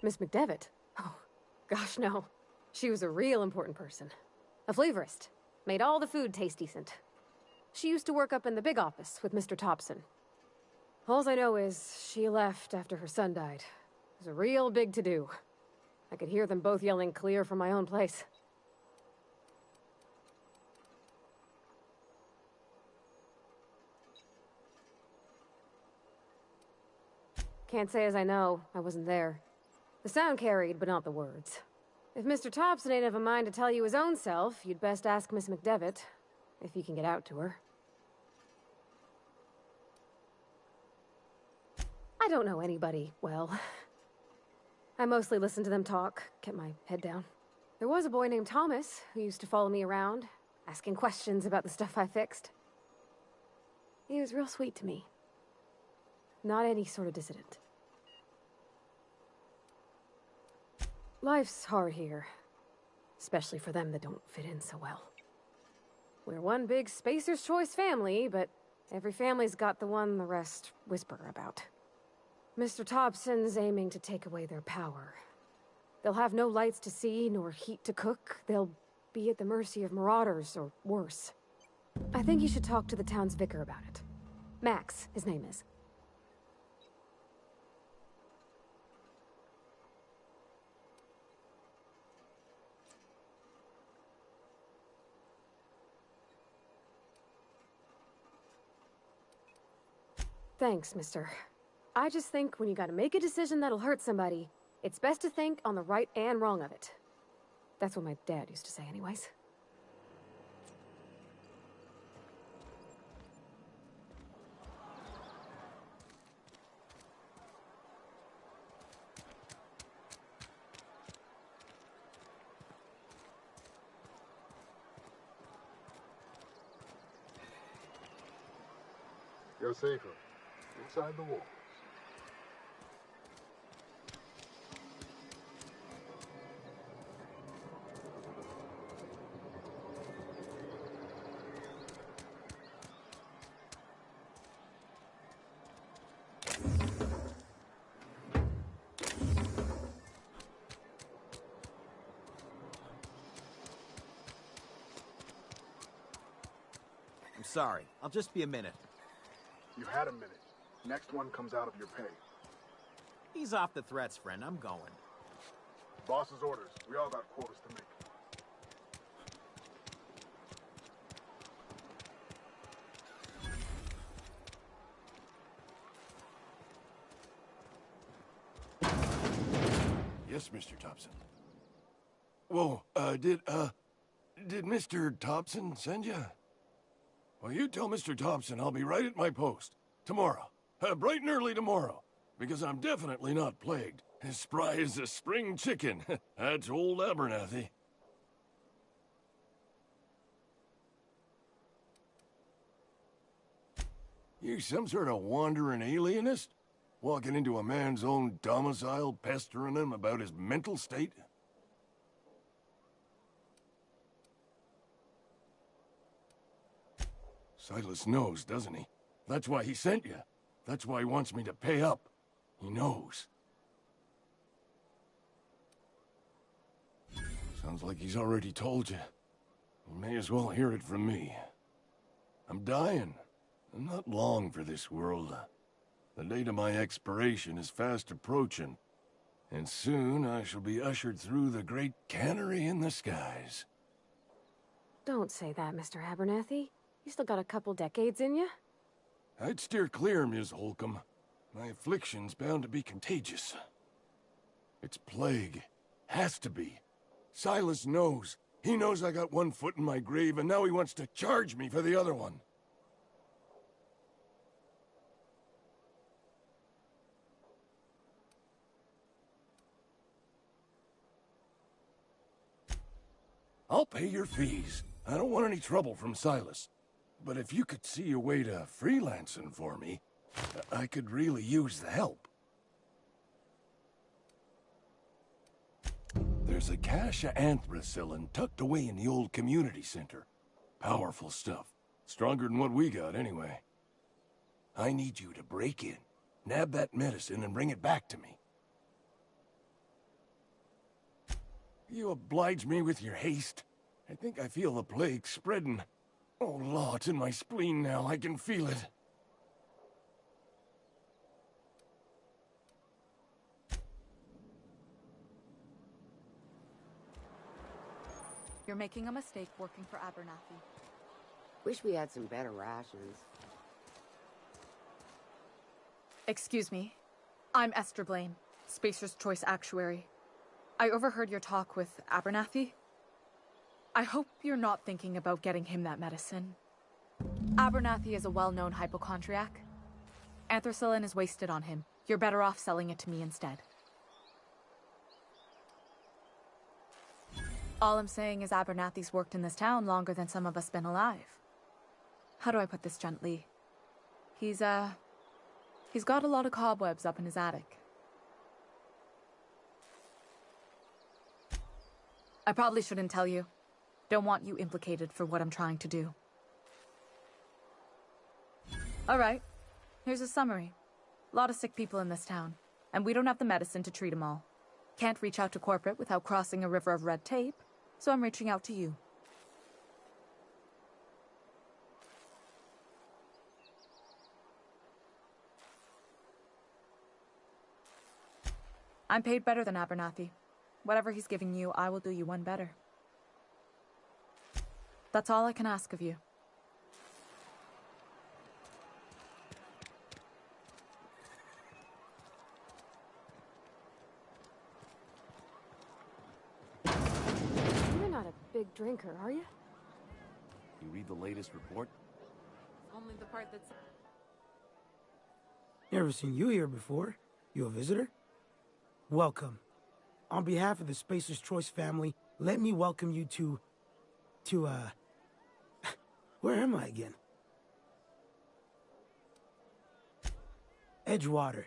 Miss McDevitt? Oh, gosh, no. She was a real important person. A flavorist. Made all the food taste decent. She used to work up in the big office with Mr. Thompson. Alls I know is she left after her son died. It was a real big to-do. I could hear them both yelling clear from my own place. Can't say as I know. I wasn't there. The sound carried, but not the words. If Mr. Thompson ain't of a mind to tell you his own self, you'd best ask Miss McDevitt, if you can get out to her. I don't know anybody well. I mostly listened to them talk, kept my head down. There was a boy named Thomas who used to follow me around, asking questions about the stuff I fixed. He was real sweet to me. Not any sort of dissident. Life's hard here, especially for them that don't fit in so well. We're one big Spacer's Choice family, but every family's got the one the rest whisper about. Mr. Thompson's aiming to take away their power. They'll have no lights to see, nor heat to cook. They'll be at the mercy of marauders, or worse. I think you should talk to the town's vicar about it. Max, his name is. Thanks, mister. I just think when you gotta make a decision that'll hurt somebody, it's best to think on the right and wrong of it. That's what my dad used to say anyways. You're safer inside the walls. I'm sorry. I'll just be a minute. You had a minute. Next one comes out of your pay. Ease off the threats, friend. I'm going. Boss's orders. We all got quotas to make. Yes, Mr. Thompson. Whoa, did Mr. Thompson send you? Well, you tell Mr. Thompson I'll be right at my post. Tomorrow. Bright and early tomorrow. Because I'm definitely not plagued. As spry as a spring chicken. That's old Abernathy. You some sort of wandering alienist? Walking into a man's own domicile, pestering him about his mental state? Silas knows, doesn't he? That's why he sent you. That's why he wants me to pay up. He knows. Sounds like he's already told you. You may as well hear it from me. I'm dying. I'm not long for this world. The date of my expiration is fast approaching. And soon I shall be ushered through the great cannery in the skies. Don't say that, Mr. Abernathy. You still got a couple decades in you. I'd steer clear, Ms. Holcomb. My affliction's bound to be contagious. It's plague. Has to be. Silas knows. He knows I got one foot in my grave, and now he wants to charge me for the other one. I'll pay your fees. I don't want any trouble from Silas. But if you could see a way to freelancing for me, I could really use the help. There's a cache of anthracillin tucked away in the old community center. Powerful stuff. Stronger than what we got, anyway. I need you to break in, nab that medicine, and bring it back to me. You oblige me with your haste. I think I feel the plague spreading. Oh, Law, it's in my spleen now. I can feel it. You're making a mistake working for Abernathy. Wish we had some better rations. Excuse me. I'm Esther Blaine. Spacer's Choice Actuary. I overheard your talk with Abernathy. I hope you're not thinking about getting him that medicine. Abernathy is a well-known hypochondriac. Anthracillin is wasted on him. You're better off selling it to me instead. All I'm saying is Abernathy's worked in this town longer than some of us been alive. How do I put this gently? He's got a lot of cobwebs up in his attic. I probably shouldn't tell you. Don't want you implicated for what I'm trying to do. Alright, here's a summary. A lot of sick people in this town, and we don't have the medicine to treat them all. Can't reach out to corporate without crossing a river of red tape, so I'm reaching out to you. I'm paid better than Abernathy. Whatever he's giving you, I will do you one better. That's all I can ask of you. You're not a big drinker, are you? You read the latest report? Only the part that's... Never seen you here before. You a visitor? Welcome. On behalf of the Spacer's Choice family, let me welcome you to, where am I again? Edgewater,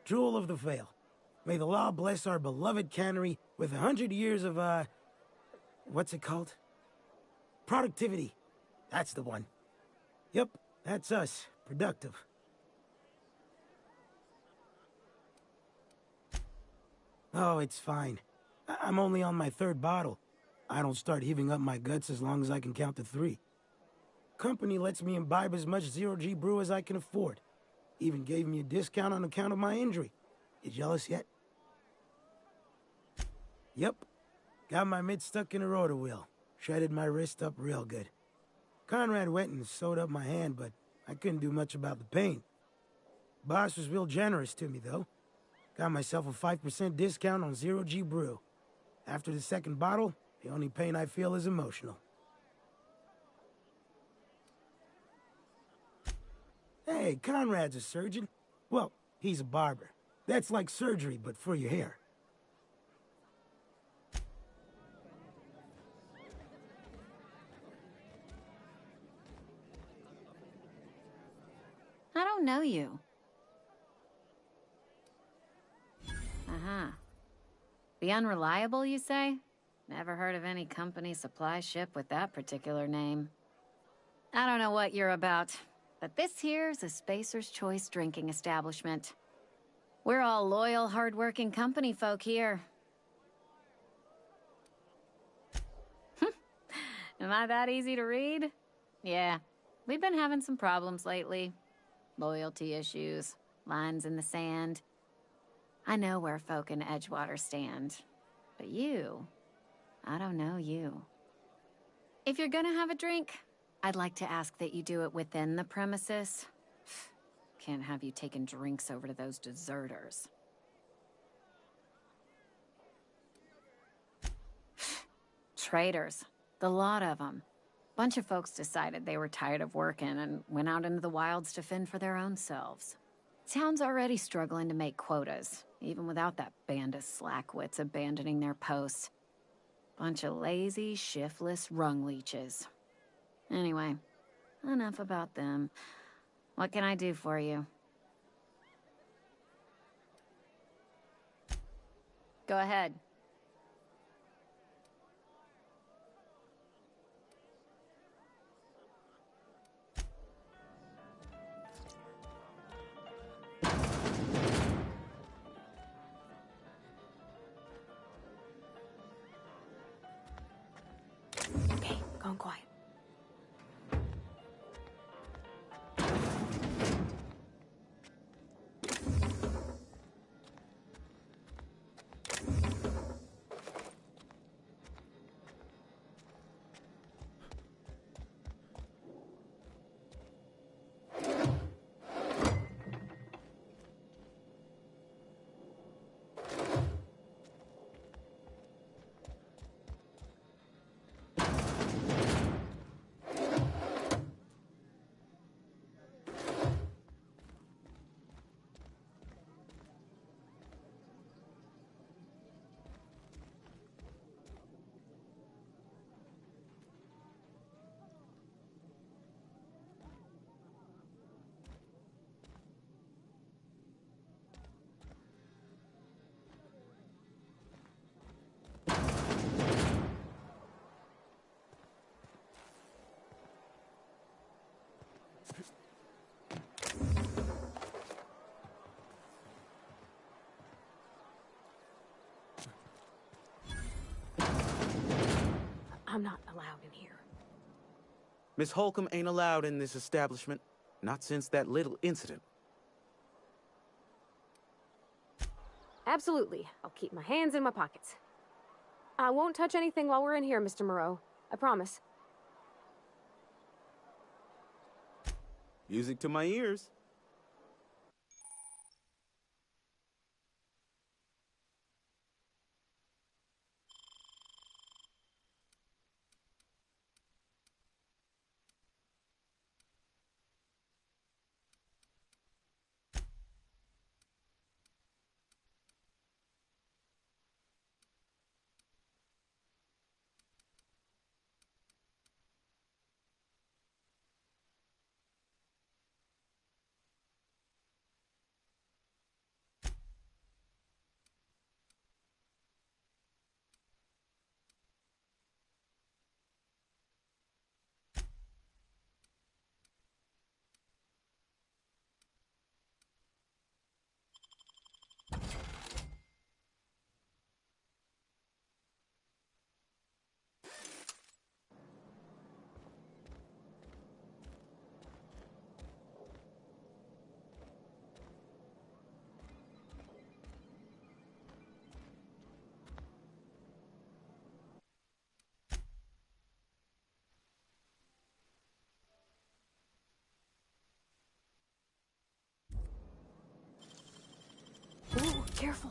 Jewel of the Vale. May the law bless our beloved cannery with 100 years of, what's it called? Productivity. That's the one. Yep, that's us. Productive. Oh, it's fine. I'm only on my 3rd bottle. I don't start heaving up my guts as long as I can count to 3. Company lets me imbibe as much zero-G brew as I can afford. Even gave me a discount on account of my injury. You jealous yet? Yep. Got my mid stuck in a rotor wheel. Shredded my wrist up real good. Conrad went and sewed up my hand, but I couldn't do much about the pain. Boss was real generous to me, though. Got myself a 5% discount on zero-G brew. After the 2nd bottle, the only pain I feel is emotional. Hey, Conrad's a surgeon. Well, he's a barber. That's like surgery, but for your hair. I don't know you. Uh-huh. The Unreliable, you say? Never heard of any company supply ship with that particular name. I don't know what you're about, but this here's a Spacer's Choice drinking establishment. We're all loyal, hard-working company folk here. Am I that easy to read? Yeah, we've been having some problems lately. Loyalty issues, lines in the sand. I know where folk in Edgewater stand. But you, I don't know you. If you're gonna have a drink, I'd like to ask that you do it within the premises. Can't have you taking drinks over to those deserters. Traitors. The lot of them. Bunch of folks decided they were tired of working and went out into the wilds to fend for their own selves. Town's already struggling to make quotas, even without that band of slackwits abandoning their posts. Bunch of lazy, shiftless rung leeches. Anyway, enough about them. What can I do for you? Go ahead. Okay, going quiet. I'm not allowed in here. Miss Holcomb ain't allowed in this establishment. Not since that little incident. Absolutely. I'll keep my hands in my pockets. I won't touch anything while we're in here, Mr. Moreau. I promise. Music to my ears. Ooh, careful.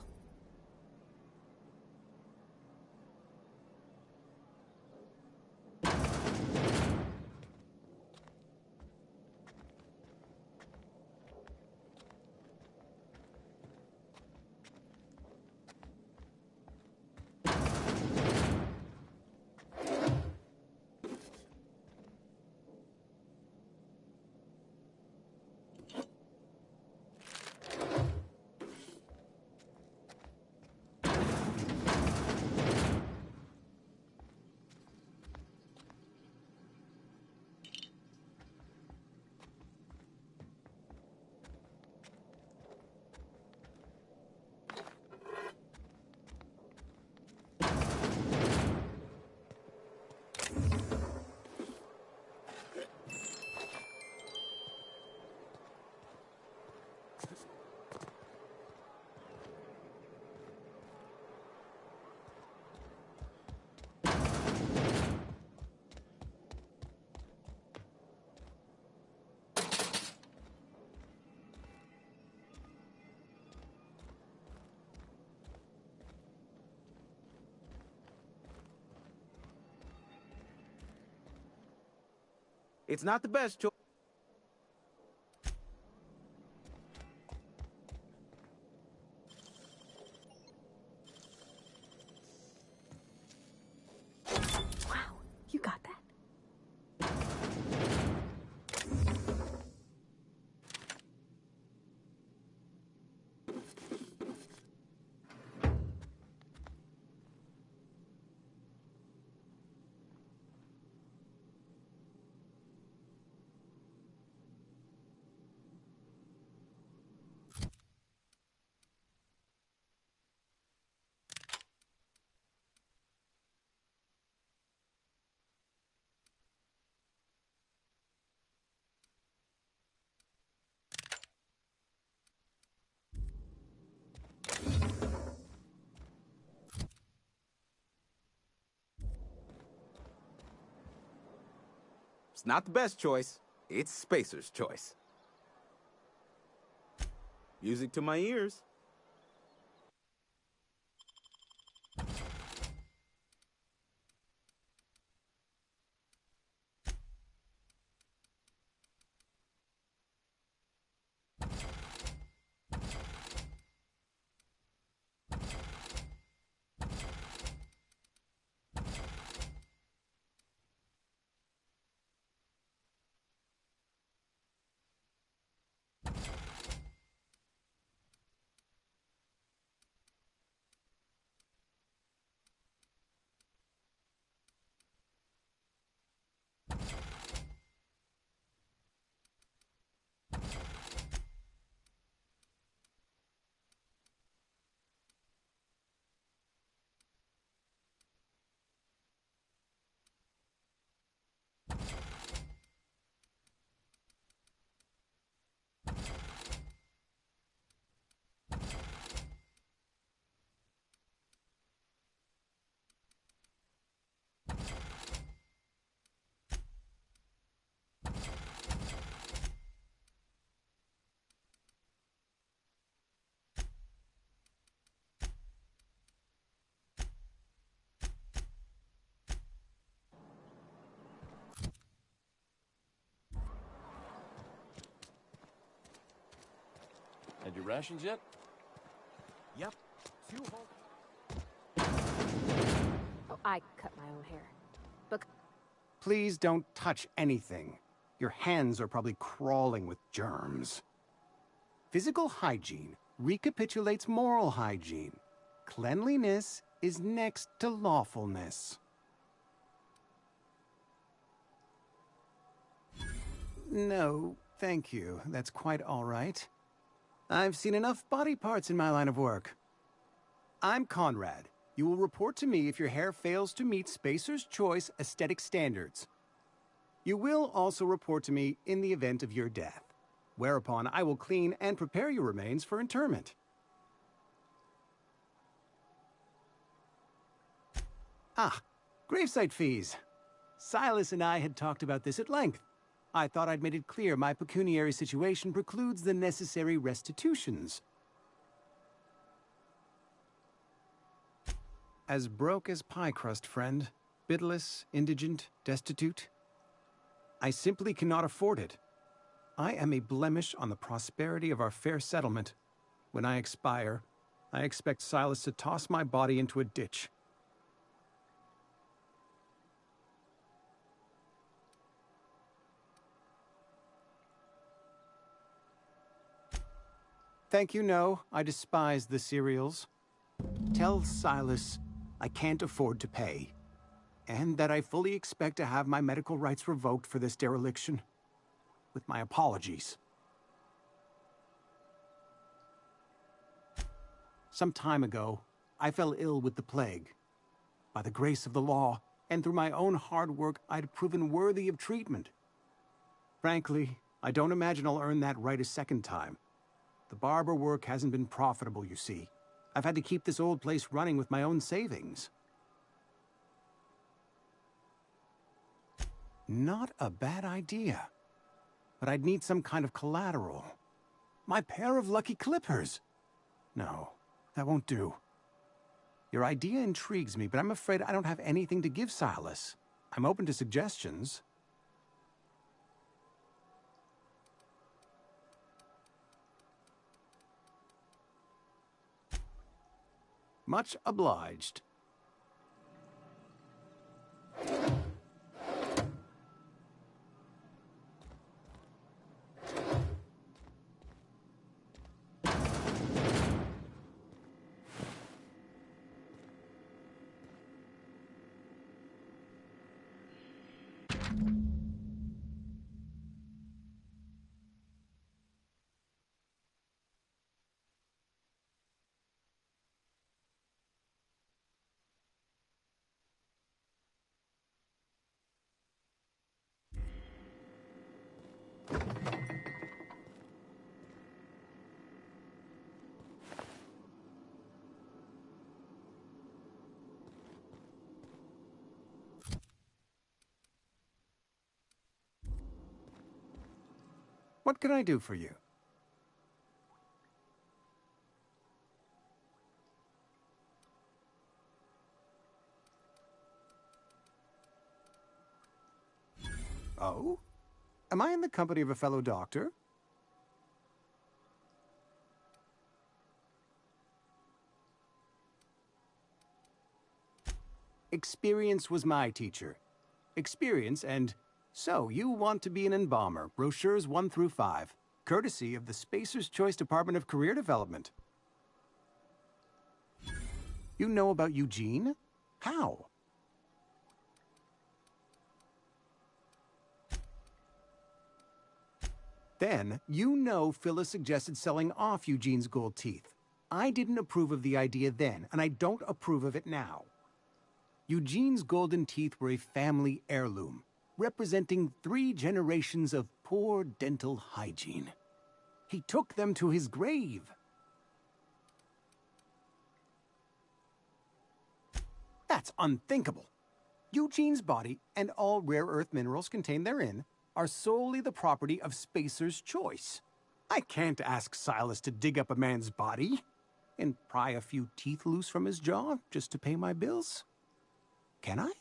It's not the best choice. Wow, you got that. It's not the best choice. It's Spacer's choice. Music to my ears. rations yet? Yep. 2 whole... Oh, I cut my own hair. But Please don't touch anything. Your hands are probably crawling with germs. Physical hygiene recapitulates moral hygiene. Cleanliness is next to lawfulness. No, thank you. That's quite all right. I've seen enough body parts in my line of work. I'm Conrad. You will report to me if your hair fails to meet Spacer's Choice aesthetic standards. You will also report to me in the event of your death, whereupon I will clean and prepare your remains for interment. Ah, gravesite fees. Silas and I had talked about this at length. I thought I'd made it clear my pecuniary situation precludes the necessary restitutions. As broke as pie crust, friend. Bidless, indigent, destitute. I simply cannot afford it. I am a blemish on the prosperity of our fair settlement. When I expire, I expect Silas to toss my body into a ditch. Thank you, no. I despise the cereals. Tell Silas I can't afford to pay, and that I fully expect to have my medical rights revoked for this dereliction. With my apologies. Some time ago, I fell ill with the plague. By the grace of the law, and through my own hard work, I'd proven worthy of treatment. Frankly, I don't imagine I'll earn that right a second time. The barber work hasn't been profitable, you see. I've had to keep this old place running with my own savings. Not a bad idea. But I'd need some kind of collateral. My pair of lucky clippers! No, that won't do. Your idea intrigues me, but I'm afraid I don't have anything to give Silas. I'm open to suggestions. Much obliged. What can I do for you? Oh? Am I in the company of a fellow doctor? Experience was my teacher. Experience and... So, you want to be an embalmer, brochures 1 through 5, courtesy of the Spacer's Choice Department of Career Development. You know about Eugene? How? Then, you know Phyllis suggested selling off Eugene's gold teeth. I didn't approve of the idea then, and I don't approve of it now. Eugene's golden teeth were a family heirloom, representing 3 generations of poor dental hygiene. He took them to his grave. That's unthinkable. Eugene's body and all rare earth minerals contained therein are solely the property of Spacer's Choice. I can't ask Silas to dig up a man's body and pry a few teeth loose from his jaw just to pay my bills. Can I?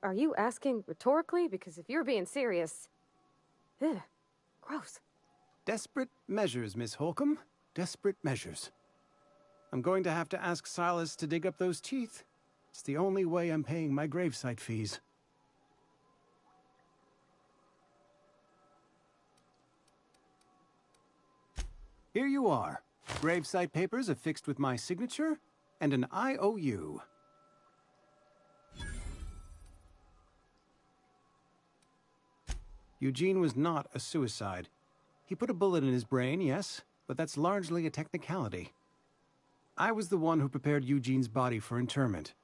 Are you asking rhetorically? Because if you're being serious... Ugh, gross. Desperate measures, Miss Holcomb. Desperate measures. I'm going to have to ask Silas to dig up those teeth. It's the only way I'm paying my gravesite fees. Here you are. Gravesite papers affixed with my signature and an IOU. Eugene was not a suicide. He put a bullet in his brain, yes, but that's largely a technicality. I was the one who prepared Eugene's body for interment.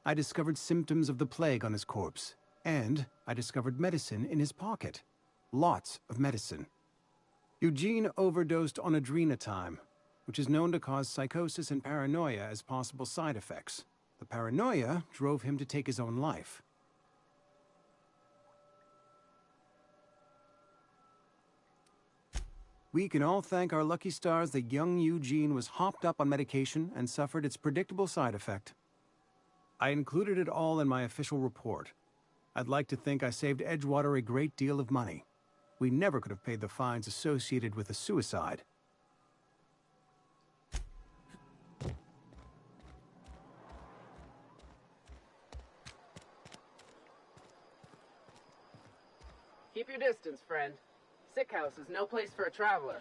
I discovered symptoms of the plague on his corpse, and I discovered medicine in his pocket. Lots of medicine. Eugene overdosed on adrenatime, which is known to cause psychosis and paranoia as possible side effects. The paranoia drove him to take his own life. We can all thank our lucky stars that young Eugene was hopped up on medication and suffered its predictable side effect. I included it all in my official report. I'd like to think I saved Edgewater a great deal of money. We never could have paid the fines associated with a suicide. Keep your distance, friend. Sick house is no place for a traveler.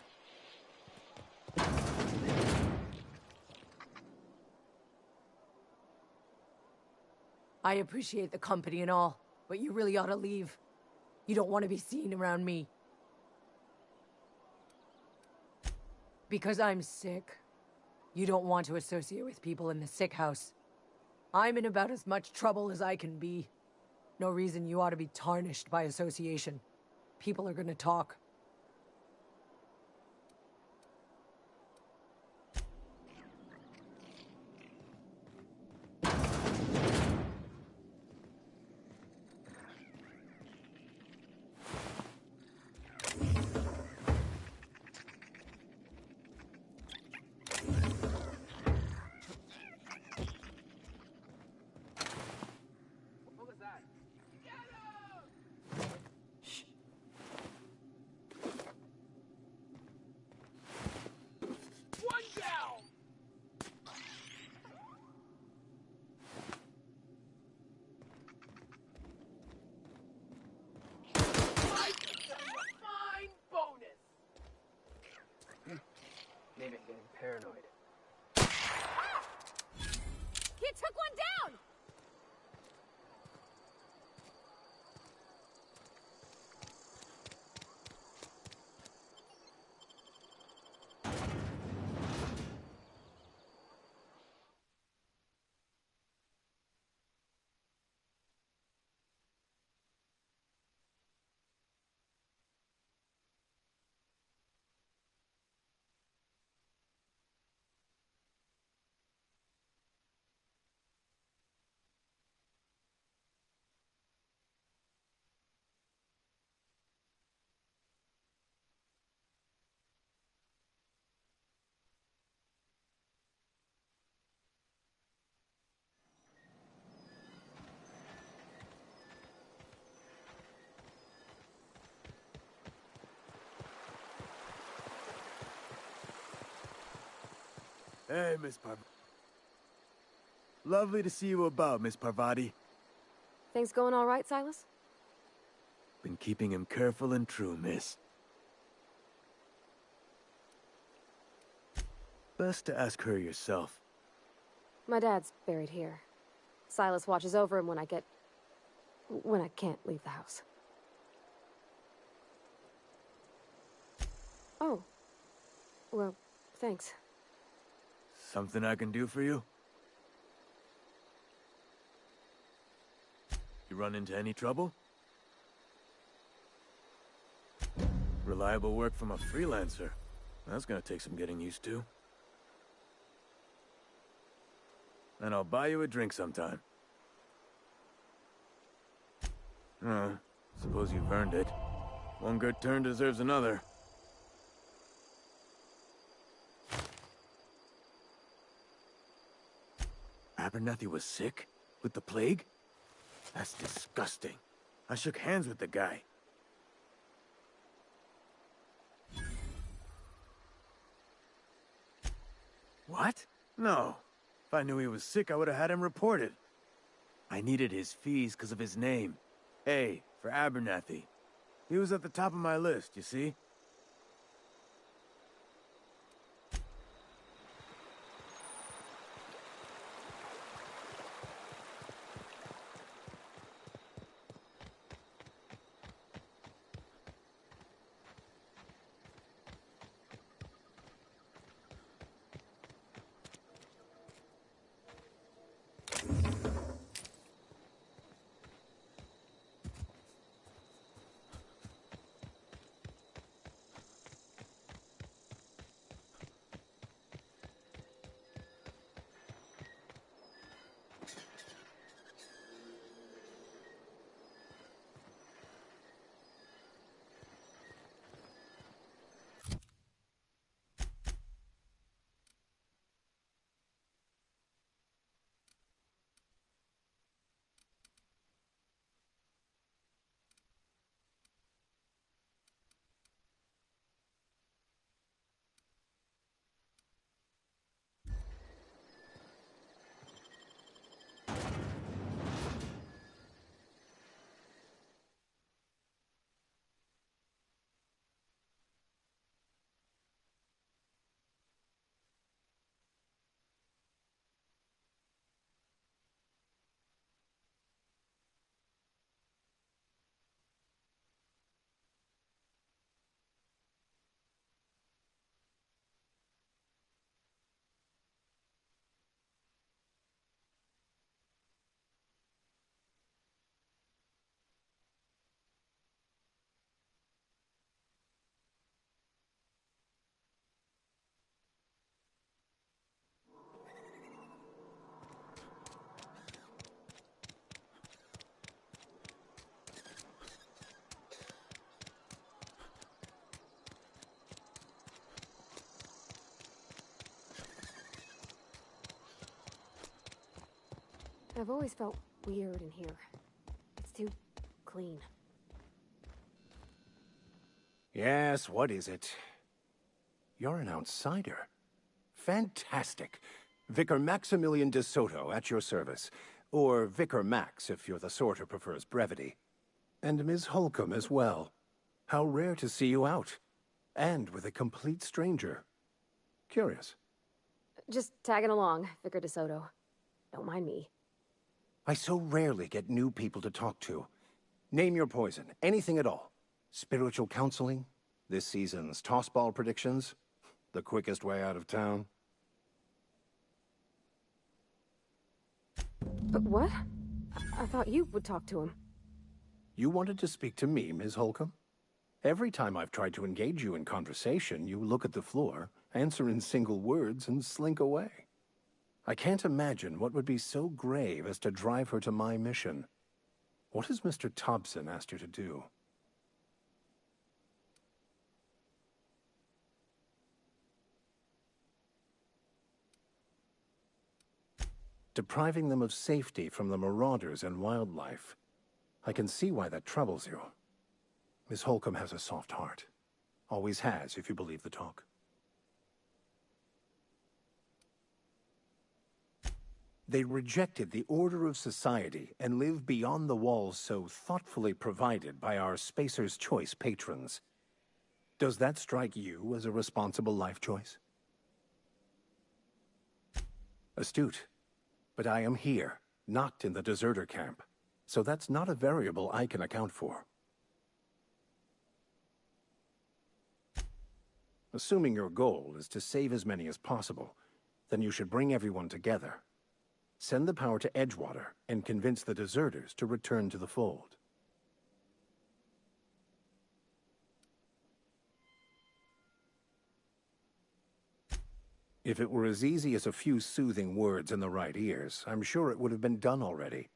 I appreciate the company and all, but you really ought to leave. You don't want to be seen around me. Because I'm sick. You don't want to associate with people in the sick house. I'm in about as much trouble as I can be. No reason you ought to be tarnished by association. People are gonna talk. Maybe I'm getting paranoid. He took one down! Hey, Miss Parvati. Lovely to see you about, Miss Parvati. Things going all right, Silas? Been keeping him careful and true, miss. Best to ask her yourself. My dad's buried here. Silas watches over him when I can't leave the house. Oh. Well, thanks. Something I can do for you? You run into any trouble? Reliable work from a freelancer. That's gonna take some getting used to. And I'll buy you a drink sometime. Suppose you've earned it. One good turn deserves another. Abernathy was sick? With the plague? That's disgusting. I shook hands with the guy. What? No. If I knew he was sick, I would have had him reported. I needed his fees because of his name. A, for Abernathy. He was at the top of my list, you see? I've always felt weird in here. It's too clean. Yes, what is it? You're an outsider. Fantastic. Vicar Maximilian de Soto, at your service. Or Vicar Max, if you're the sort who prefers brevity. And Ms. Holcomb as well. How rare to see you out. And with a complete stranger. Curious. Just tagging along, Vicar de Soto. Don't mind me. I so rarely get new people to talk to. Name your poison, anything at all. Spiritual counseling, this season's tossball predictions, the quickest way out of town. But what? I thought you would talk to him. You wanted to speak to me, Ms. Holcomb? Every time I've tried to engage you in conversation, you look at the floor, answer in single words, and slink away. I can't imagine what would be so grave as to drive her to my mission. What has Mr. Thompson asked you to do? Depriving them of safety from the marauders and wildlife. I can see why that troubles you. Miss Holcomb has a soft heart. Always has, if you believe the talk. They rejected the order of society and live beyond the walls so thoughtfully provided by our Spacer's Choice patrons. Does that strike you as a responsible life choice? Astute. But I am here, not in the deserter camp, so that's not a variable I can account for. Assuming your goal is to save as many as possible, then you should bring everyone together. Send the power to Edgewater and convince the deserters to return to the fold. If it were as easy as a few soothing words in the right ears, I'm sure it would have been done already.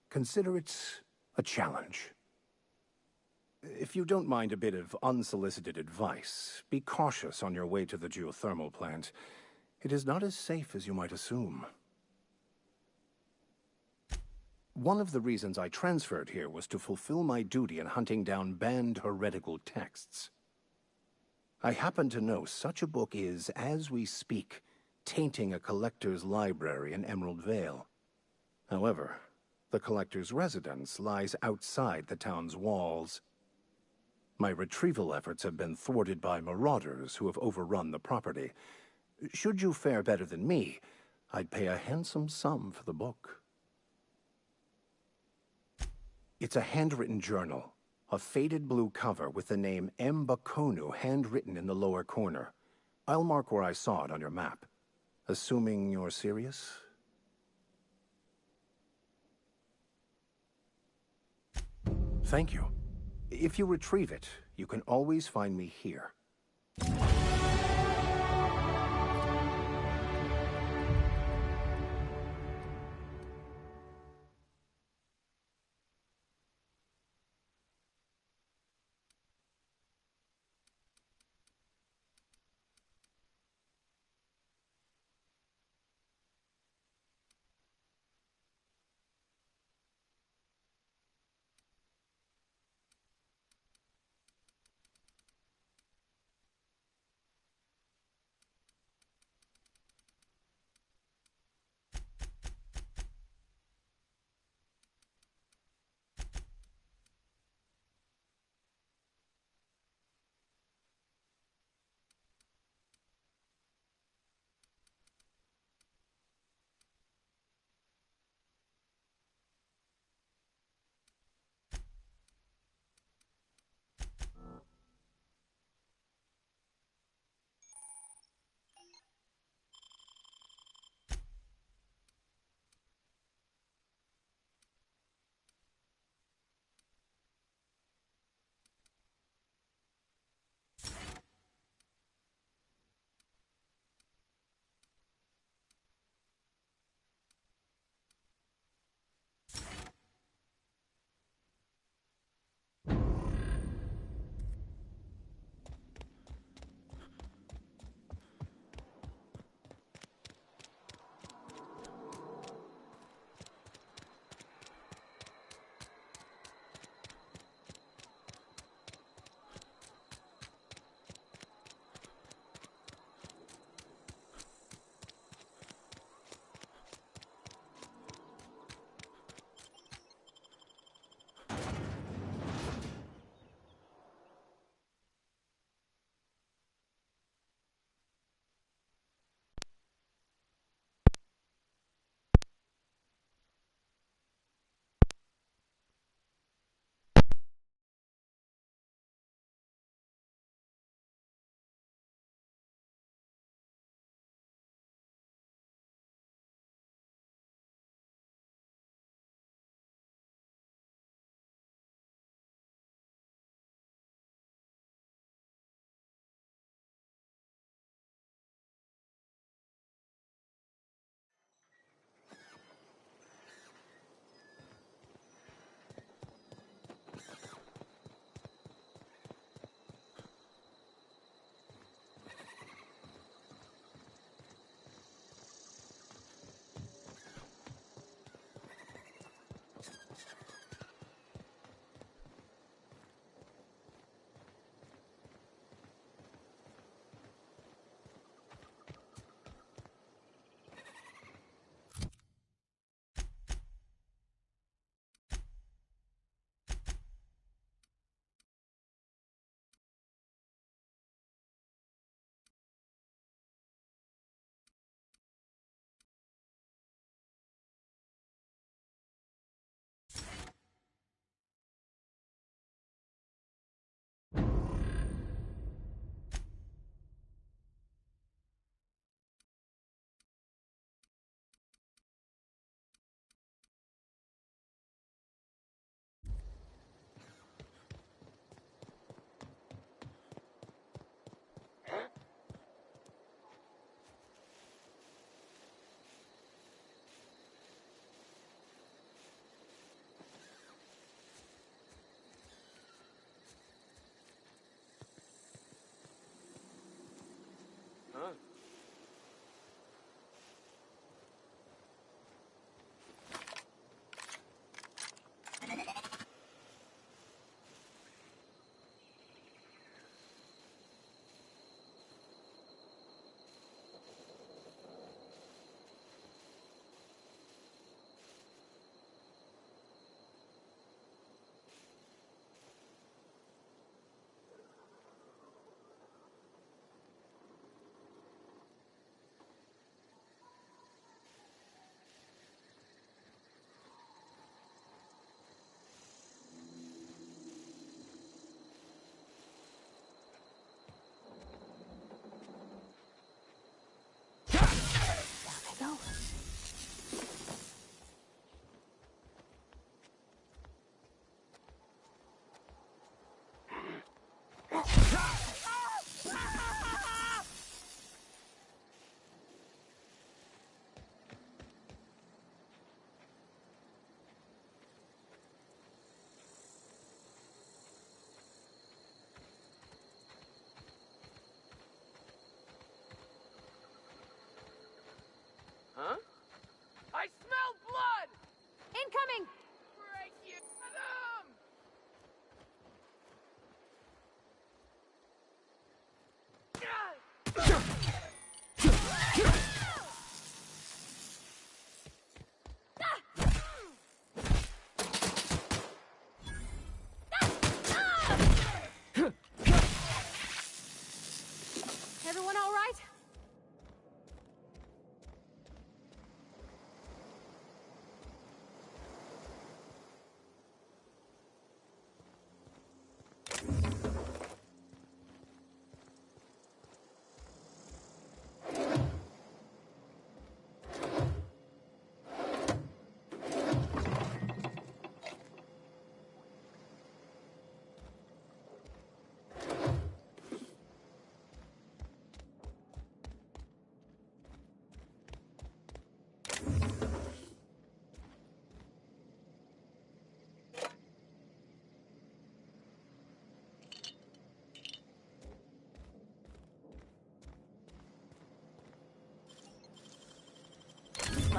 Consider it a challenge. If you don't mind a bit of unsolicited advice, be cautious on your way to the geothermal plant. It is not as safe as you might assume. One of the reasons I transferred here was to fulfill my duty in hunting down banned heretical texts. I happen to know such a book is, as we speak, tainting a collector's library in Emerald Vale. However, the collector's residence lies outside the town's walls. My retrieval efforts have been thwarted by marauders who have overrun the property. Should you fare better than me, I'd pay a handsome sum for the book. It's a handwritten journal, a faded blue cover with the name M'Bakono handwritten in the lower corner. I'll mark where I saw it on your map. Assuming you're serious? Thank you. If you retrieve it, you can always find me here.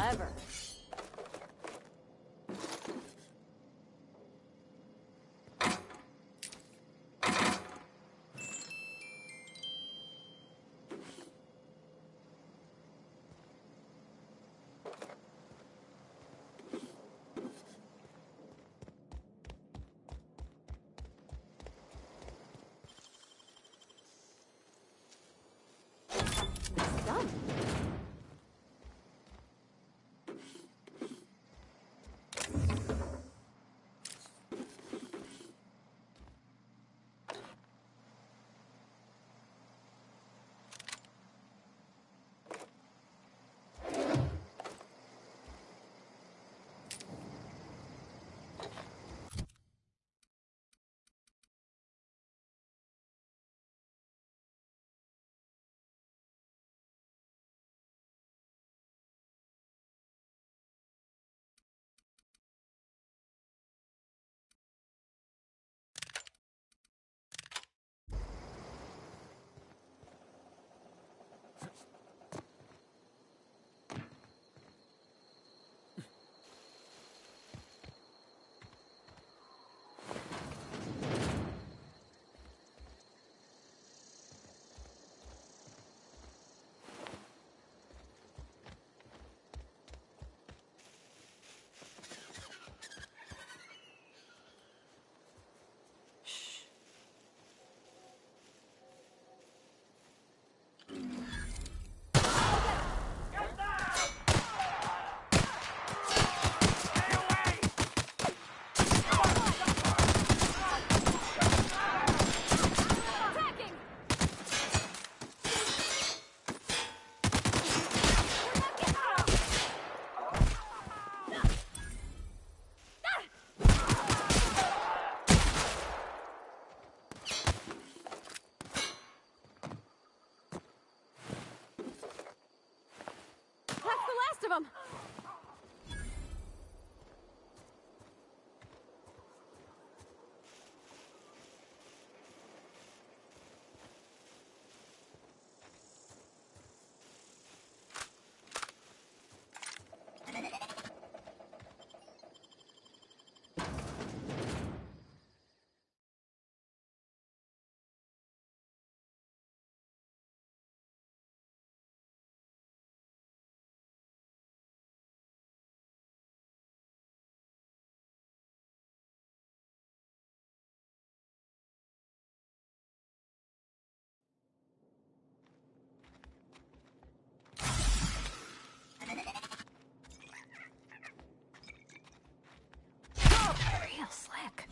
Clever. Done. Of them. Real slick.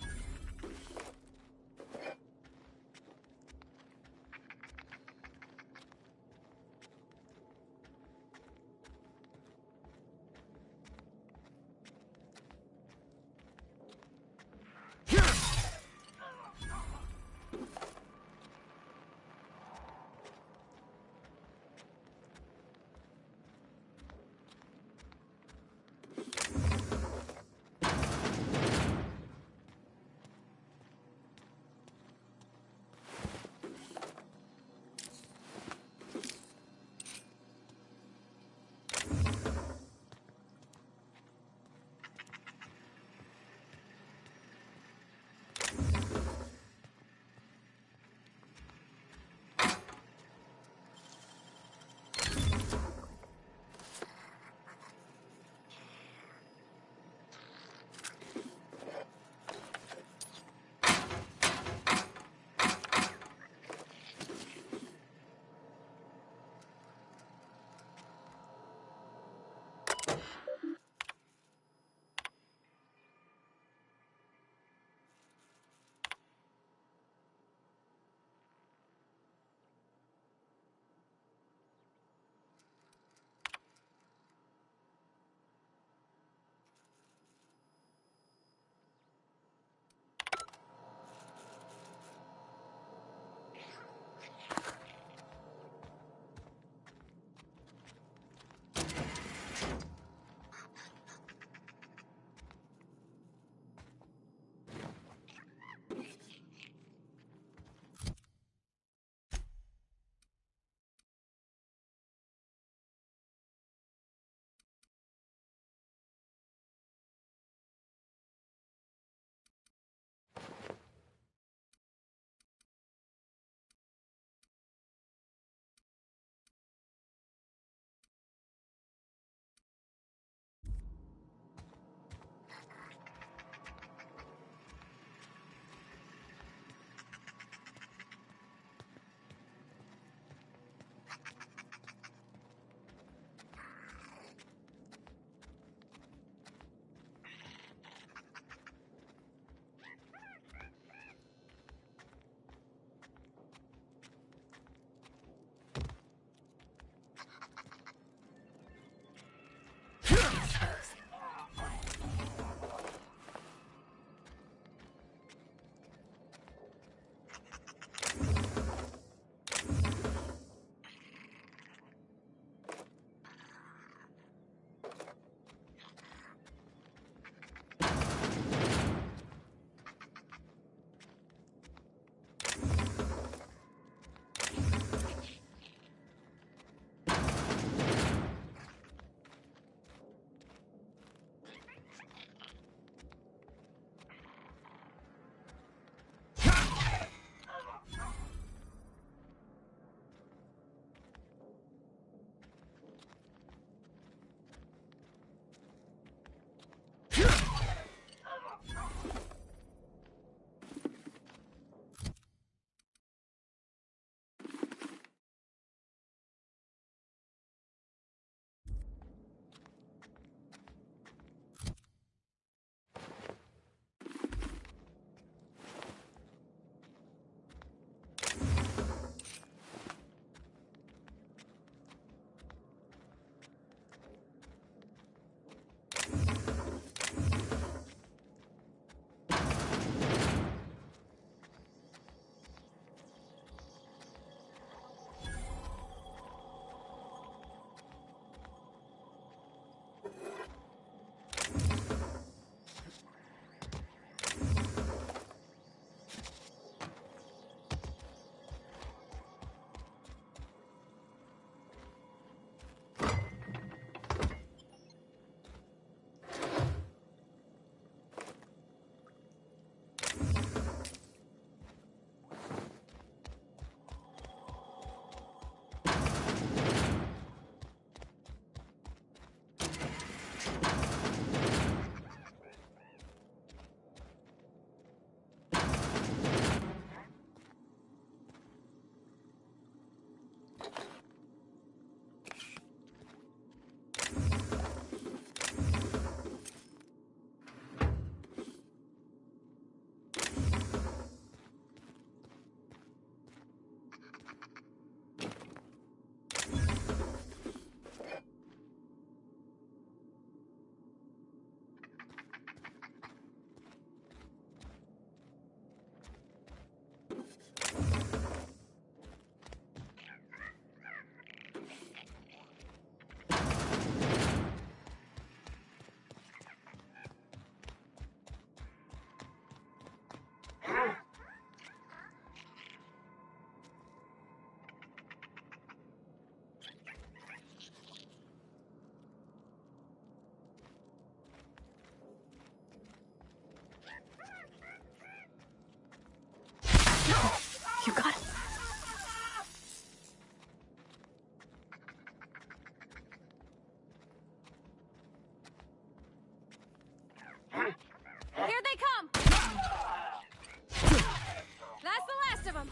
of them!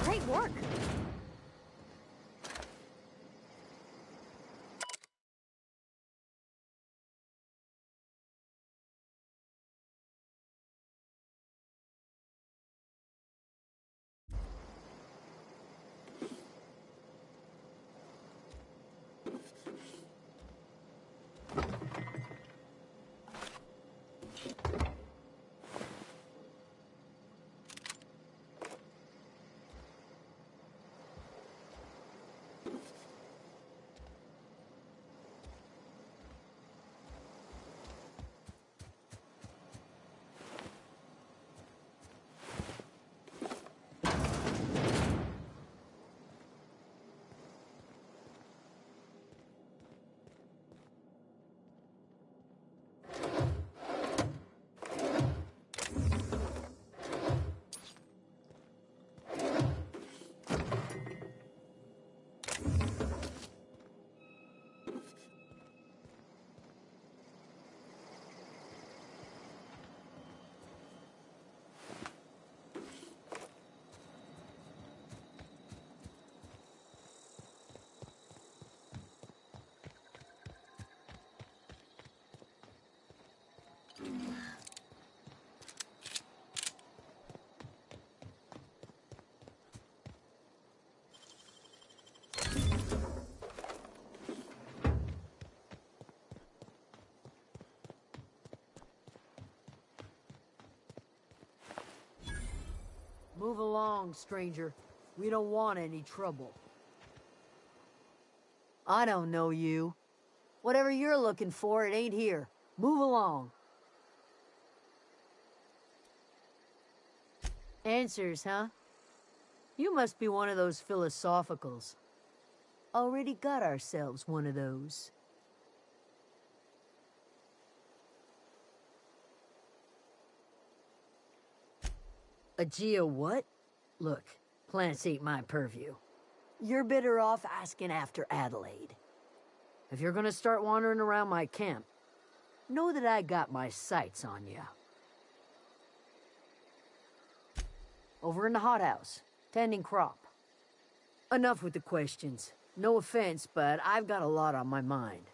Great work! Move along, stranger. We don't want any trouble. I don't know you. Whatever you're looking for, it ain't here. Move along. Answers, huh? You must be one of those philosophicals. Already got ourselves one of those. A geo what? Look, plants ain't my purview. You're better off asking after Adelaide. If you're gonna start wandering around my camp, know that I got my sights on you. Over in the hothouse, tending crop. Enough with the questions. No offense, but I've got a lot on my mind.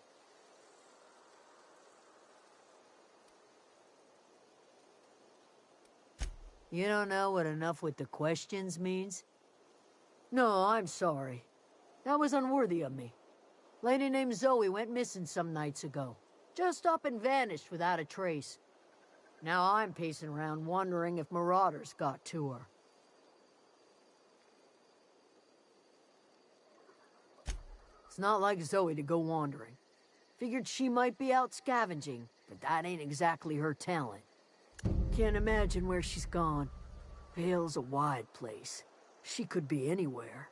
You don't know what enough with the questions means? No, I'm sorry. That was unworthy of me. Lady named Zoe went missing some nights ago. Just up and vanished without a trace. Now I'm pacing around wondering if marauders got to her. It's not like Zoe to go wandering. Figured she might be out scavenging, but that ain't exactly her talent. Can't imagine where she's gone. Vale's a wide place. She could be anywhere.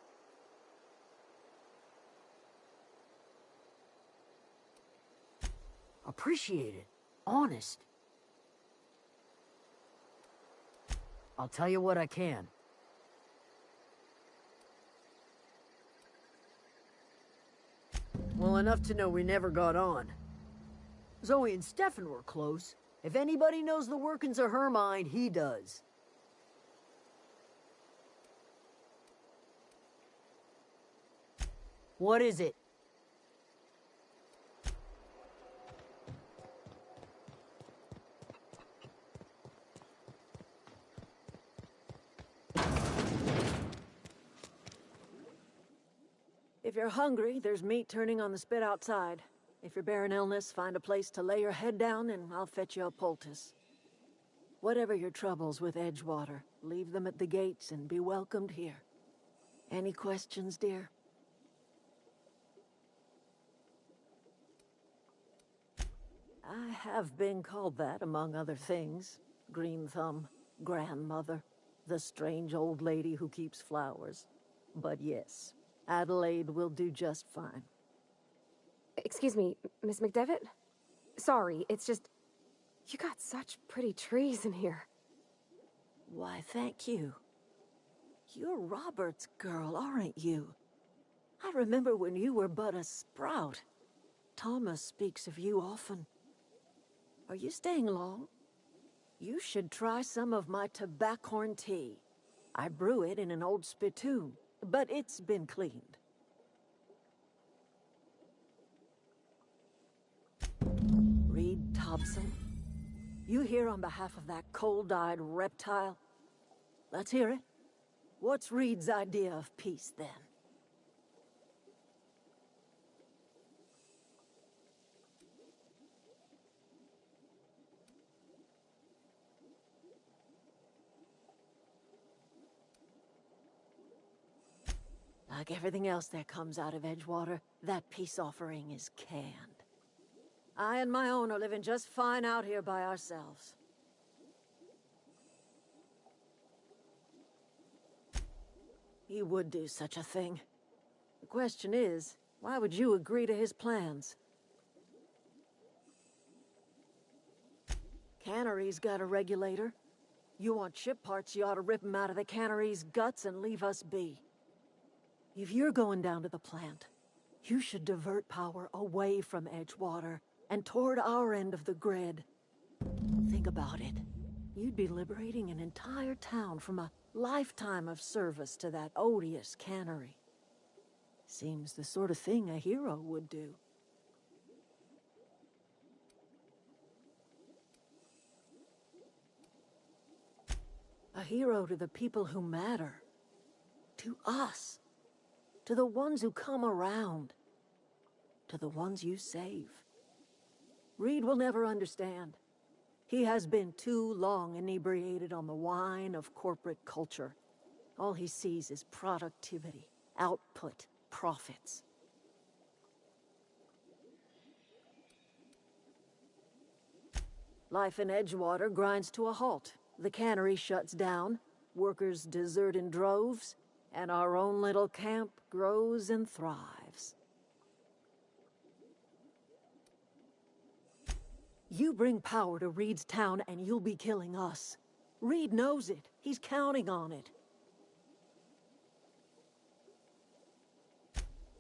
Appreciate it. Honest. I'll tell you what I can. Well, enough to know we never got on. Zoe and Stefan were close. If anybody knows the workings of her mind, he does. What is it? If you're hungry, there's meat turning on the spit outside. If you're bearing illness, find a place to lay your head down and I'll fetch you a poultice. Whatever your troubles with Edgewater, leave them at the gates and be welcomed here. Any questions, dear? I have been called that, among other things. Green Thumb, grandmother, the strange old lady who keeps flowers. But yes, Adelaide will do just fine. Excuse me, Miss McDevitt? Sorry, it's just... You got such pretty trees in here. Why, thank you. You're Robert's girl, aren't you? I remember when you were but a sprout. Thomas speaks of you often. Are you staying long? You should try some of my tobaccorn tea. I brew it in an old spittoon, but it's been cleaned. Reed Thompson, you here on behalf of that cold-eyed reptile? Let's hear it. What's Reed's idea of peace, then? Like everything else that comes out of Edgewater, that peace offering is canned. I and my own are living just fine out here by ourselves. He would do such a thing. The question is, why would you agree to his plans? Cannery's got a regulator. You want ship parts, you ought to rip him out of the cannery's guts and leave us be. If you're going down to the plant, you should divert power away from Edgewater and toward our end of the grid. Think about it. You'd be liberating an entire town from a lifetime of service to that odious cannery. Seems the sort of thing a hero would do. A hero to the people who matter. To us. To the ones who come around. To the ones you save. Reed will never understand. He has been too long inebriated on the wine of corporate culture. All he sees is productivity, output, profits. Life in Edgewater grinds to a halt. The cannery shuts down, workers desert in droves, and our own little camp grows and thrives. You bring power to Reed's town and you'll be killing us. Reed knows it. He's counting on it.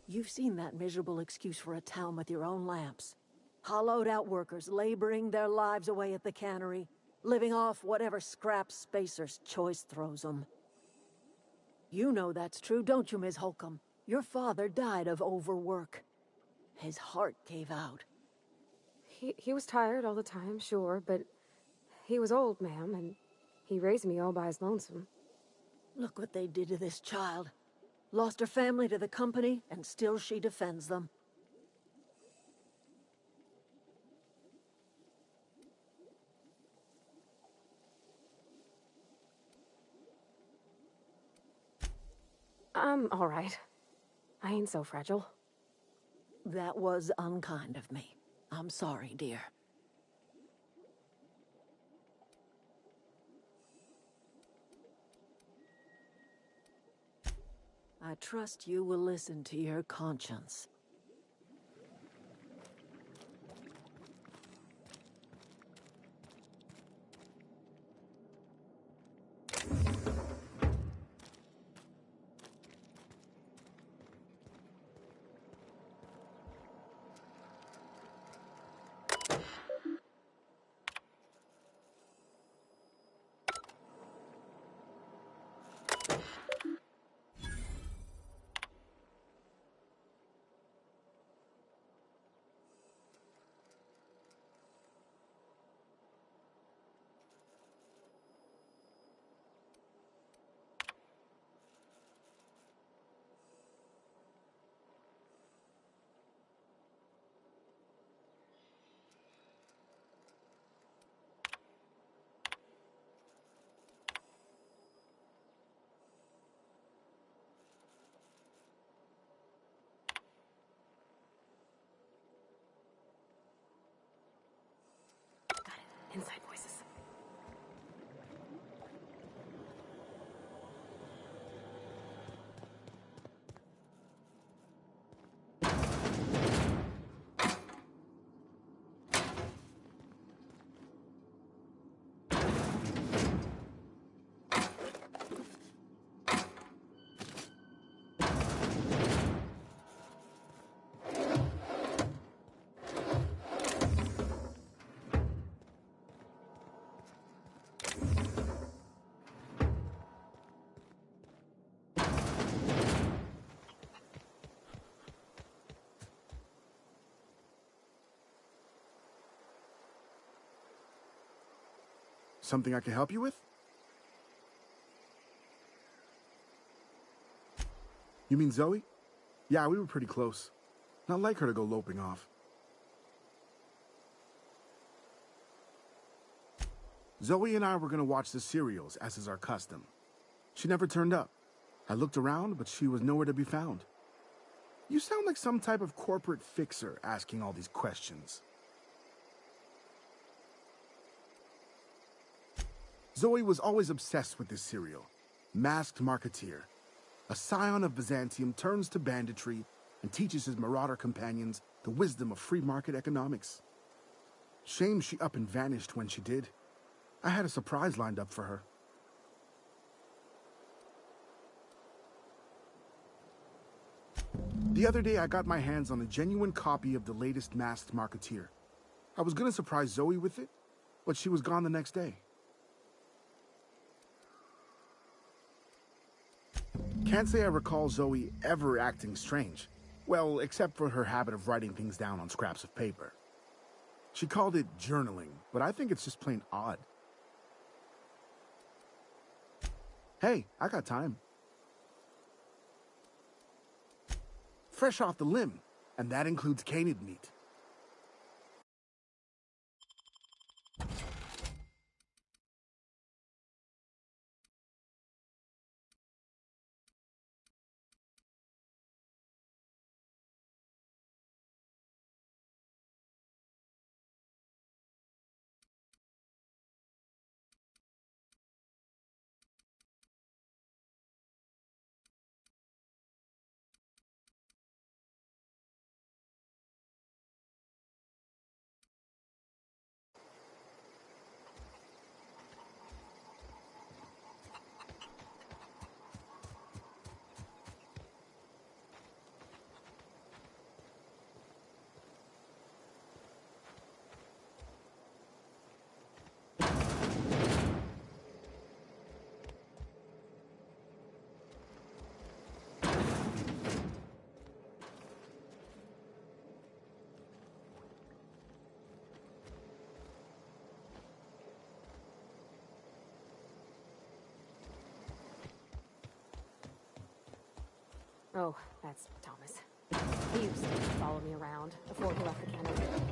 You've seen that miserable excuse for a town with your own lamps. Hollowed out workers laboring their lives away at the cannery, living off whatever scrap Spacer's choice throws them. You know that's true, don't you, Ms. Holcomb? Your father died of overwork. His heart gave out. He was tired all the time, sure, but he was old, ma'am, and he raised me all by his lonesome. Look what they did to this child. Lost her family to the company, and still she defends them. I'm all right. I ain't so fragile. That was unkind of me. I'm sorry, dear. I trust you will listen to your conscience. Inside voices. Something I can help you with? You mean Zoe? Yeah, we were pretty close. Not like her to go loping off. Zoe and I were gonna watch the serials, as is our custom. She never turned up. I looked around, but she was nowhere to be found. You sound like some type of corporate fixer asking all these questions. Zoe was always obsessed with this serial. Masked Marketeer. A scion of Byzantium turns to banditry and teaches his marauder companions the wisdom of free market economics. Shame she up and vanished when she did. I had a surprise lined up for her. The other day I got my hands on a genuine copy of the latest Masked Marketeer. I was gonna surprise Zoe with it, but she was gone the next day. Can't say I recall Zoe ever acting strange. Well, except for her habit of writing things down on scraps of paper. She called it journaling, but I think it's just plain odd. Hey, I got time. Fresh off the limb, and that includes canid meat. Oh, that's Thomas. He used to follow me around before he left the cannery.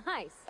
Nice.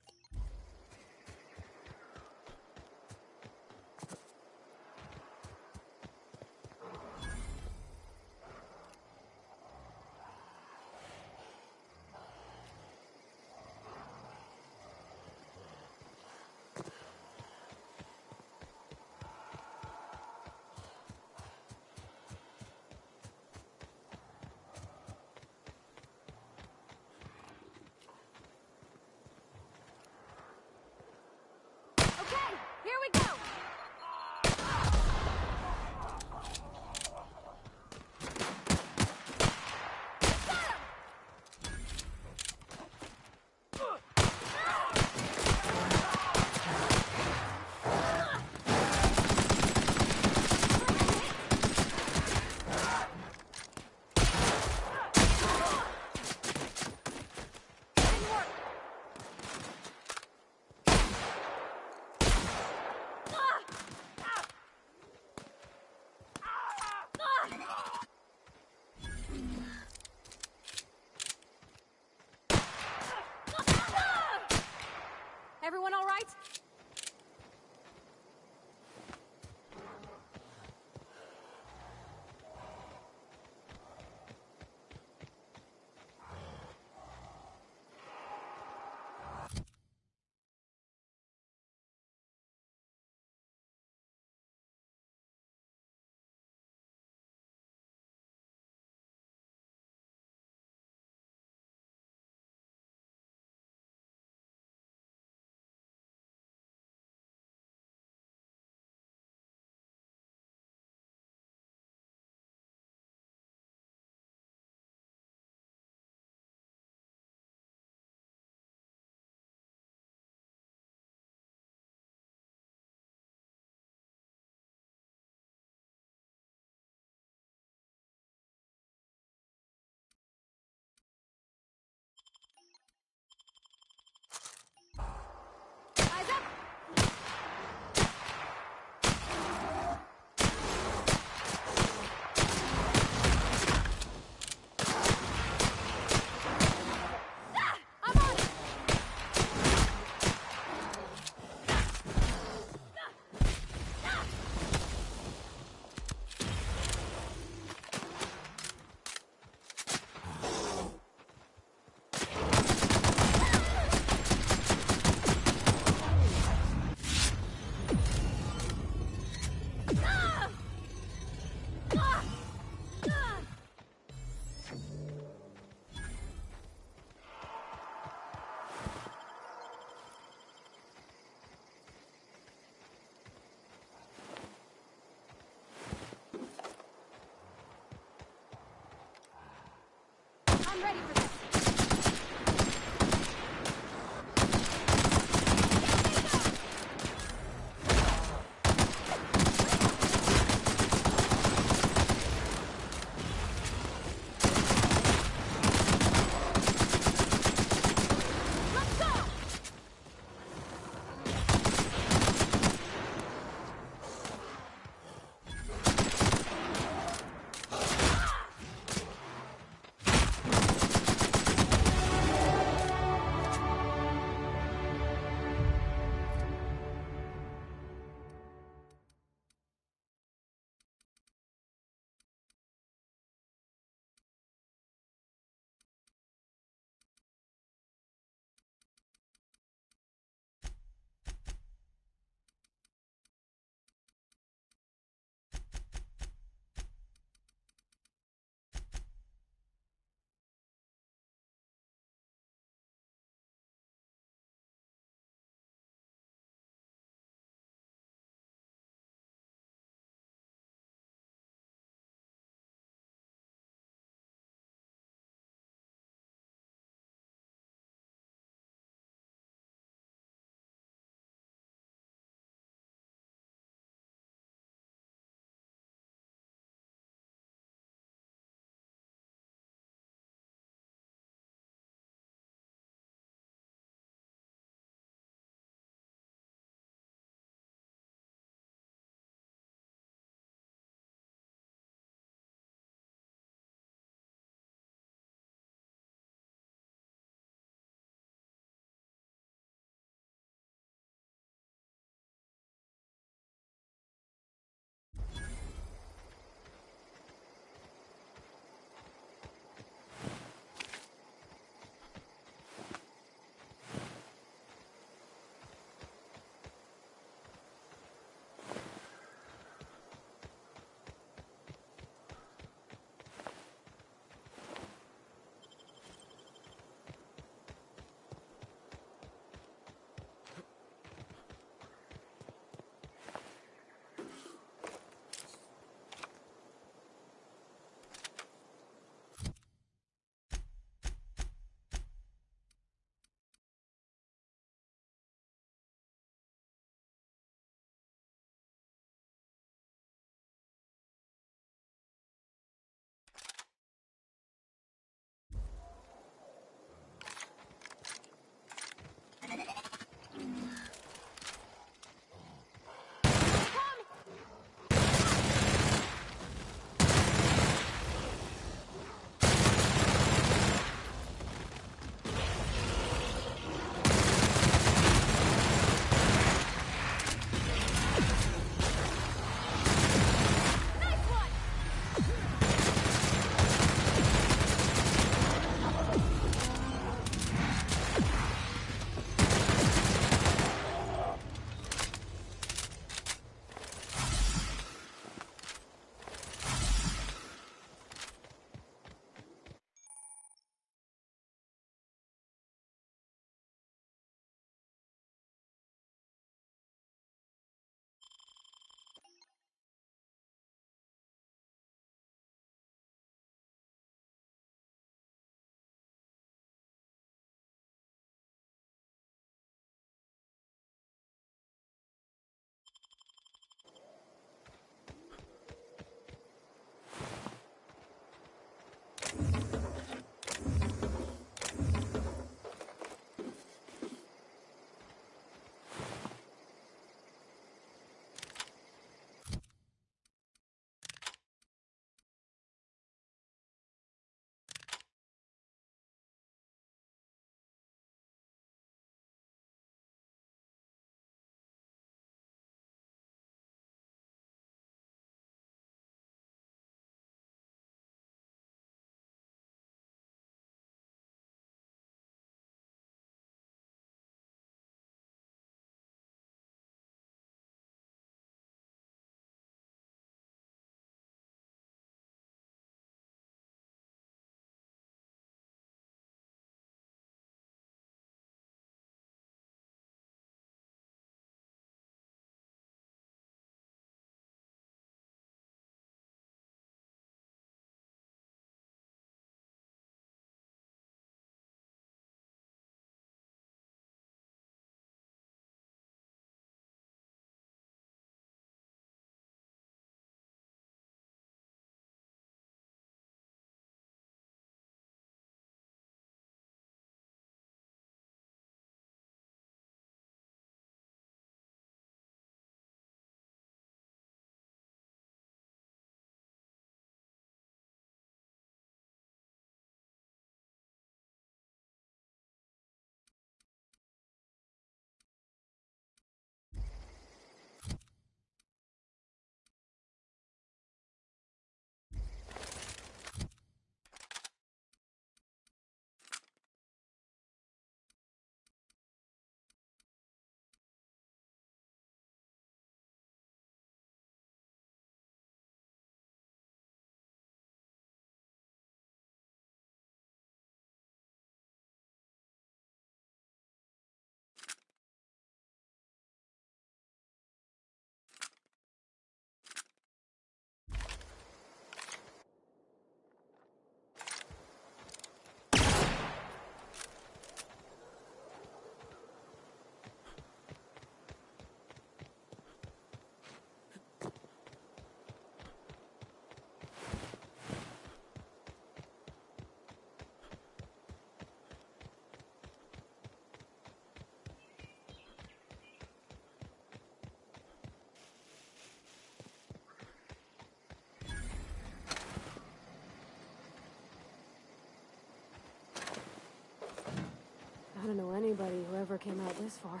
anybody who ever came out this far.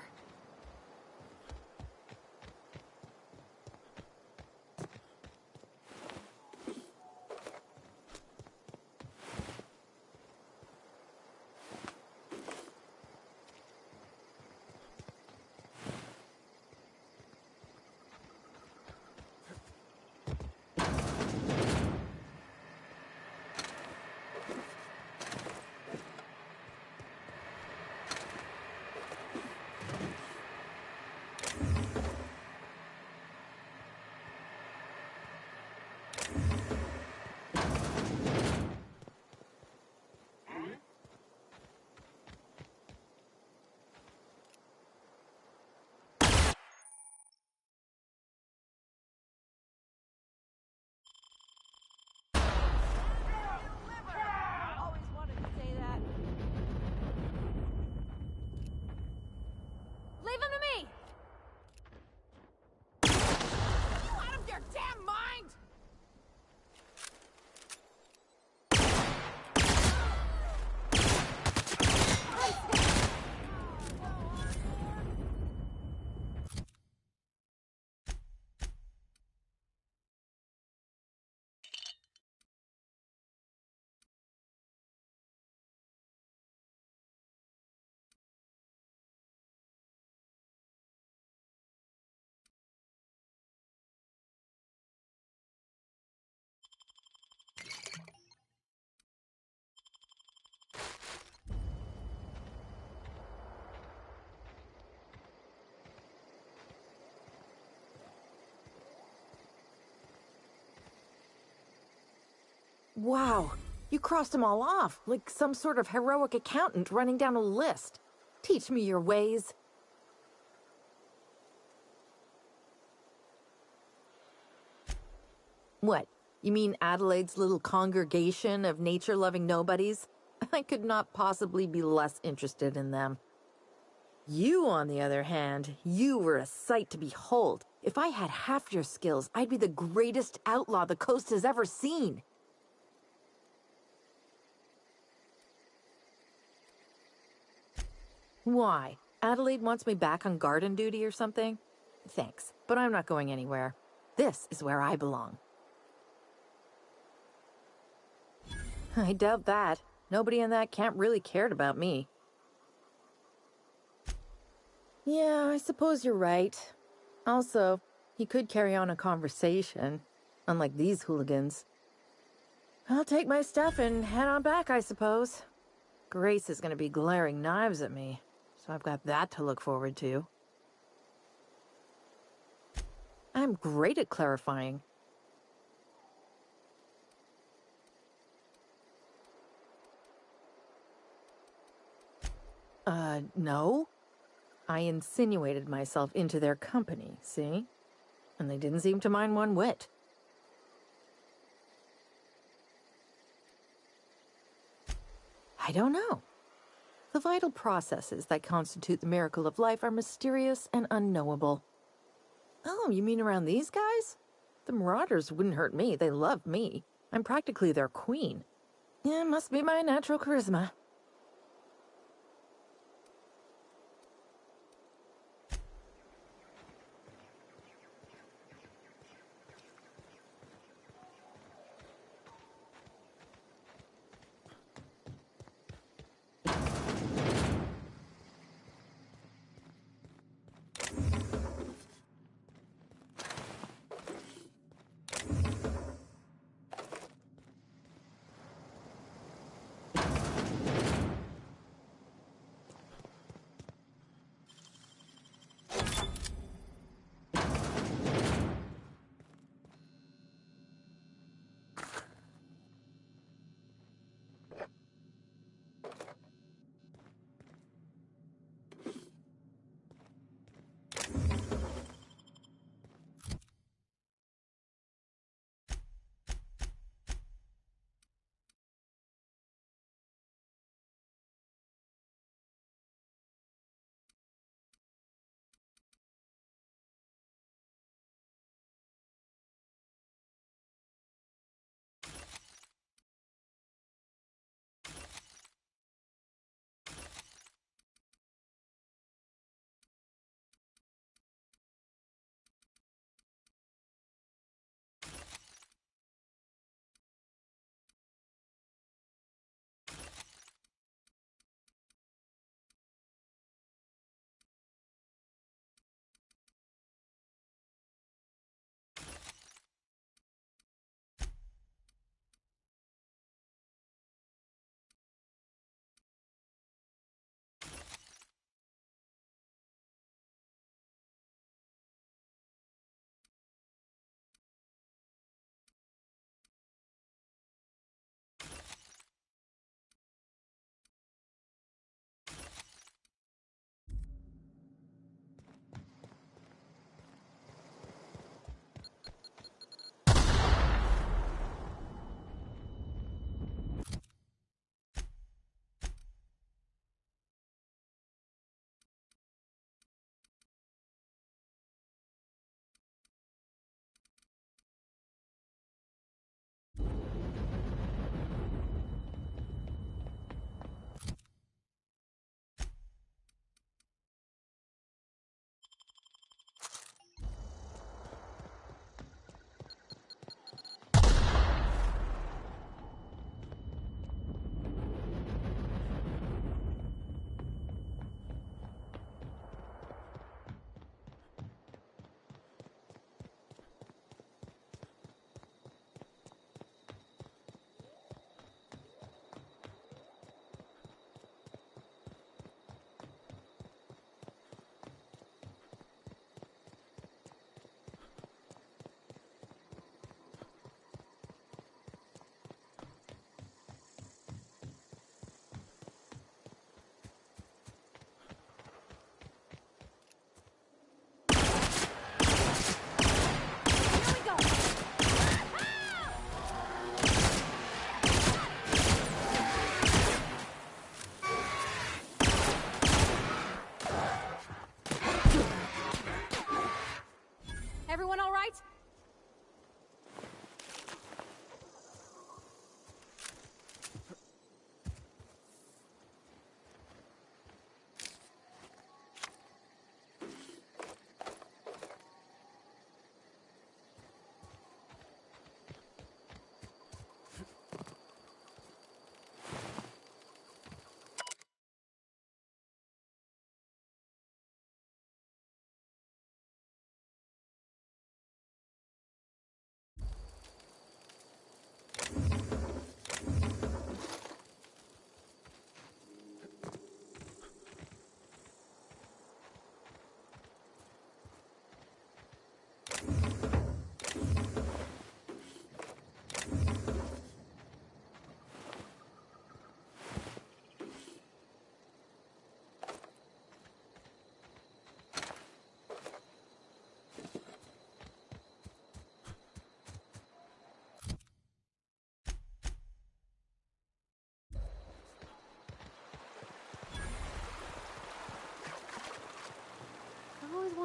Leave him to me! You out of your damn mind? Wow, you crossed them all off, like some sort of heroic accountant running down a list. Teach me your ways. What? You mean Adelaide's little congregation of nature-loving nobodies? I could not possibly be less interested in them. You, on the other hand, you were a sight to behold. If I had half your skills, I'd be the greatest outlaw the coast has ever seen. Why? Adelaide wants me back on garden duty or something? Thanks, but I'm not going anywhere. This is where I belong. I doubt that. Nobody in that camp really cared about me. Yeah, I suppose you're right. Also, he could carry on a conversation, unlike these hooligans. I'll take my stuff and head on back, I suppose. Grace is going to be glaring knives at me, so I've got that to look forward to. I'm great at clarifying. No. I insinuated myself into their company, see? And they didn't seem to mind one whit. I don't know. The vital processes that constitute the miracle of life are mysterious and unknowable. Oh, you mean around these guys? The Marauders wouldn't hurt me. They love me. I'm practically their queen. Yeah, it must be my natural charisma.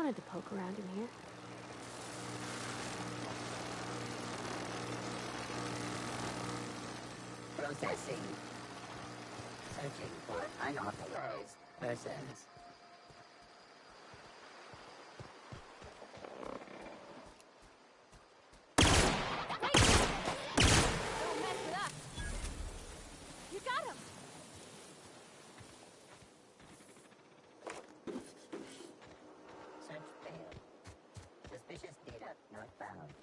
wanted to poke around in here. Processing. Searching for unauthorized persons. Don't mess it up. You got him. Search failed. Suspicious data not found.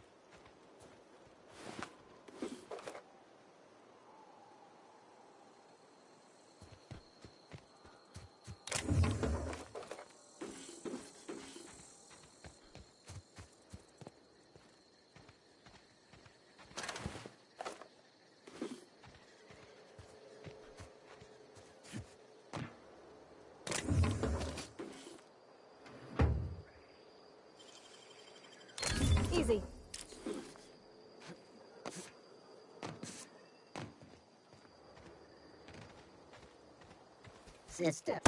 Easy. System.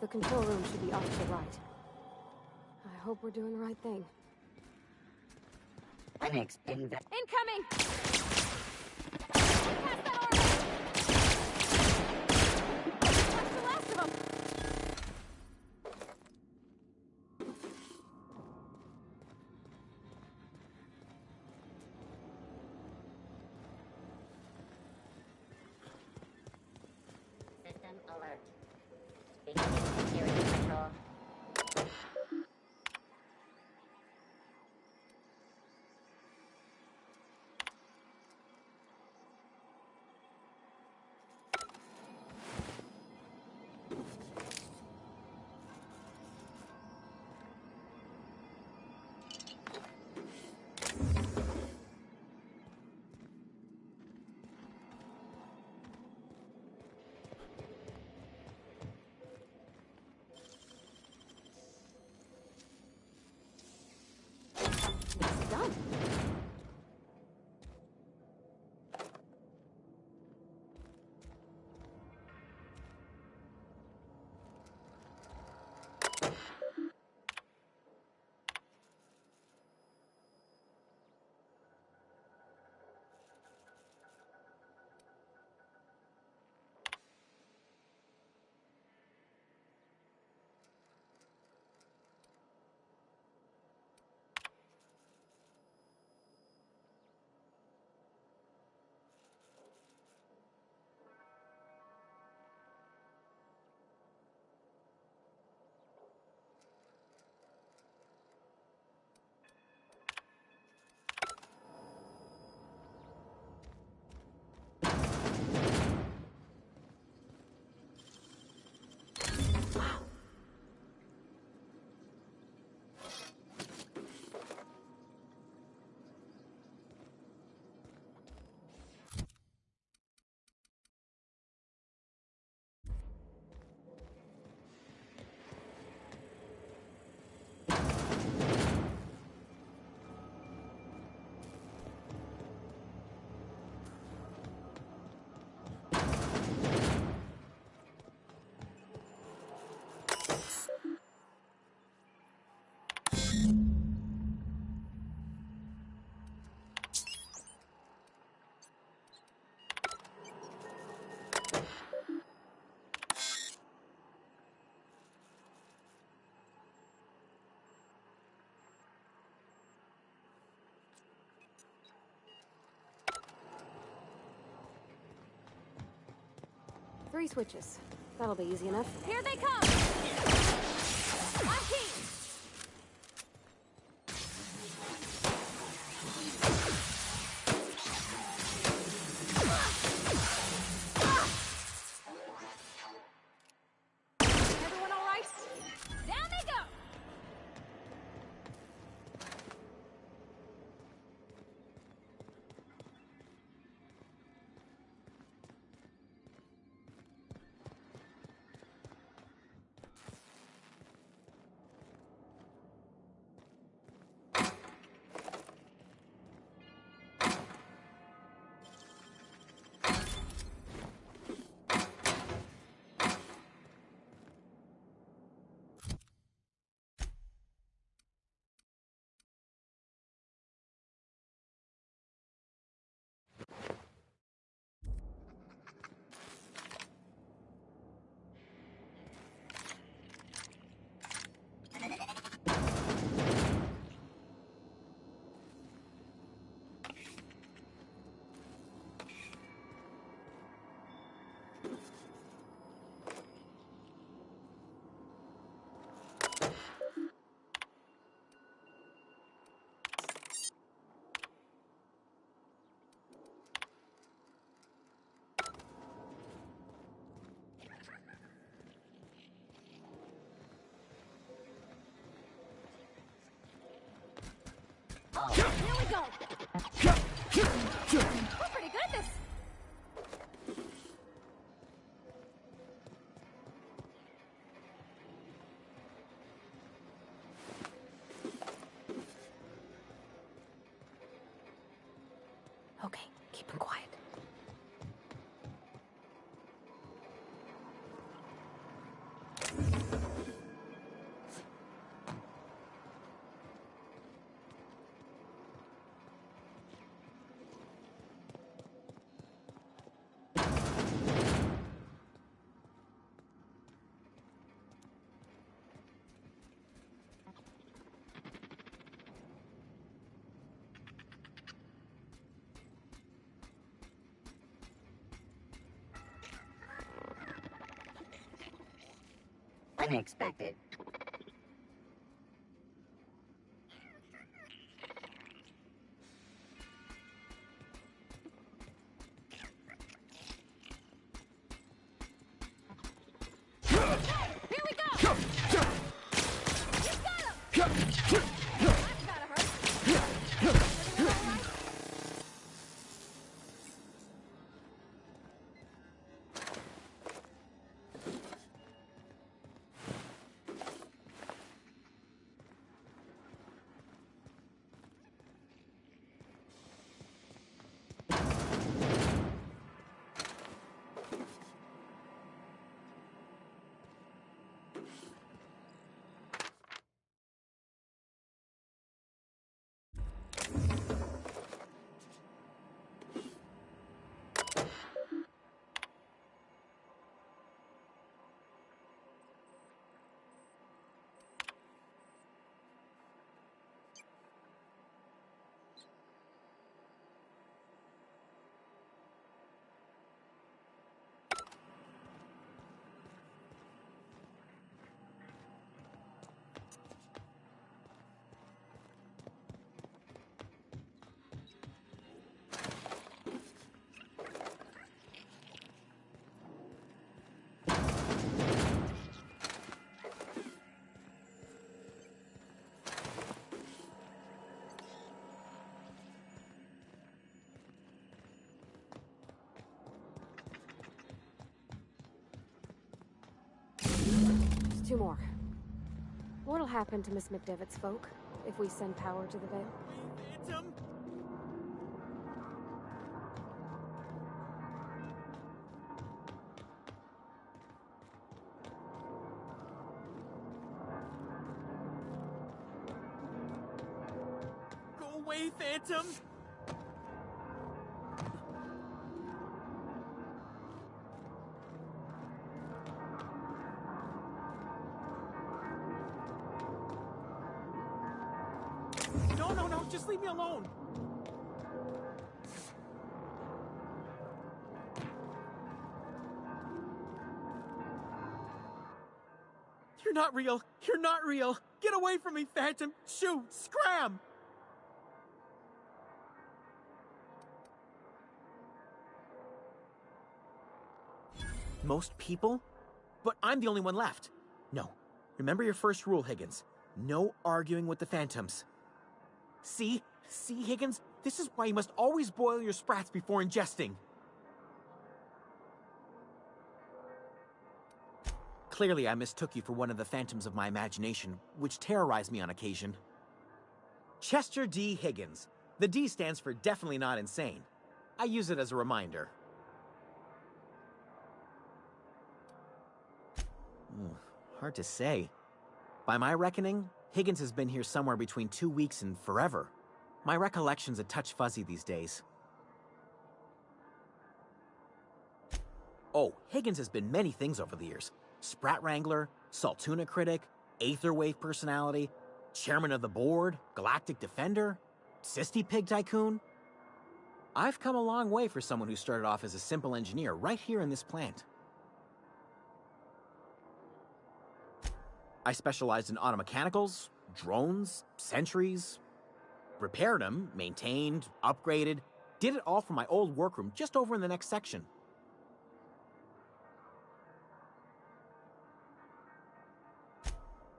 The control room should be off to the right. I hope we're doing the right thing. Incoming! Pass that order! That's the last of them! System alert. Beginning security control. It's done. Three switches. That'll be easy enough. Here they come! I'm key! Everyone all right? Down they go! Here we go! We're pretty good at this! Okay, keep him quiet. unexpected. Here we go! You got him! That's gotta hurt. Everything all right? Just two more. What'll happen to Miss McDevitt's folk if we send power to the Vale? Phantom! Go away, Phantom! No, just leave me alone! You're not real! You're not real! Get away from me, Phantom! Shoot! Scram! Most people? But I'm the only one left. No. Remember your first rule, Higgins. No arguing with the Phantoms. See? See, Higgins? This is why you must always boil your sprats before ingesting. Clearly, I mistook you for one of the phantoms of my imagination, which terrorized me on occasion. Chester D. Higgins. The D stands for definitely not insane. I use it as a reminder. Hard to say. By my reckoning, Higgins has been here somewhere between 2 weeks and forever. My recollection's a touch fuzzy these days. Oh, Higgins has been many things over the years. Sprat Wrangler, Saltuna Critic, Aetherwave Personality, Chairman of the Board, Galactic Defender, Sisty Pig Tycoon. I've come a long way for someone who started off as a simple engineer right here in this plant. I specialized in automechanicals, drones, sentries, repaired them, maintained, upgraded, did it all from my old workroom just over in the next section.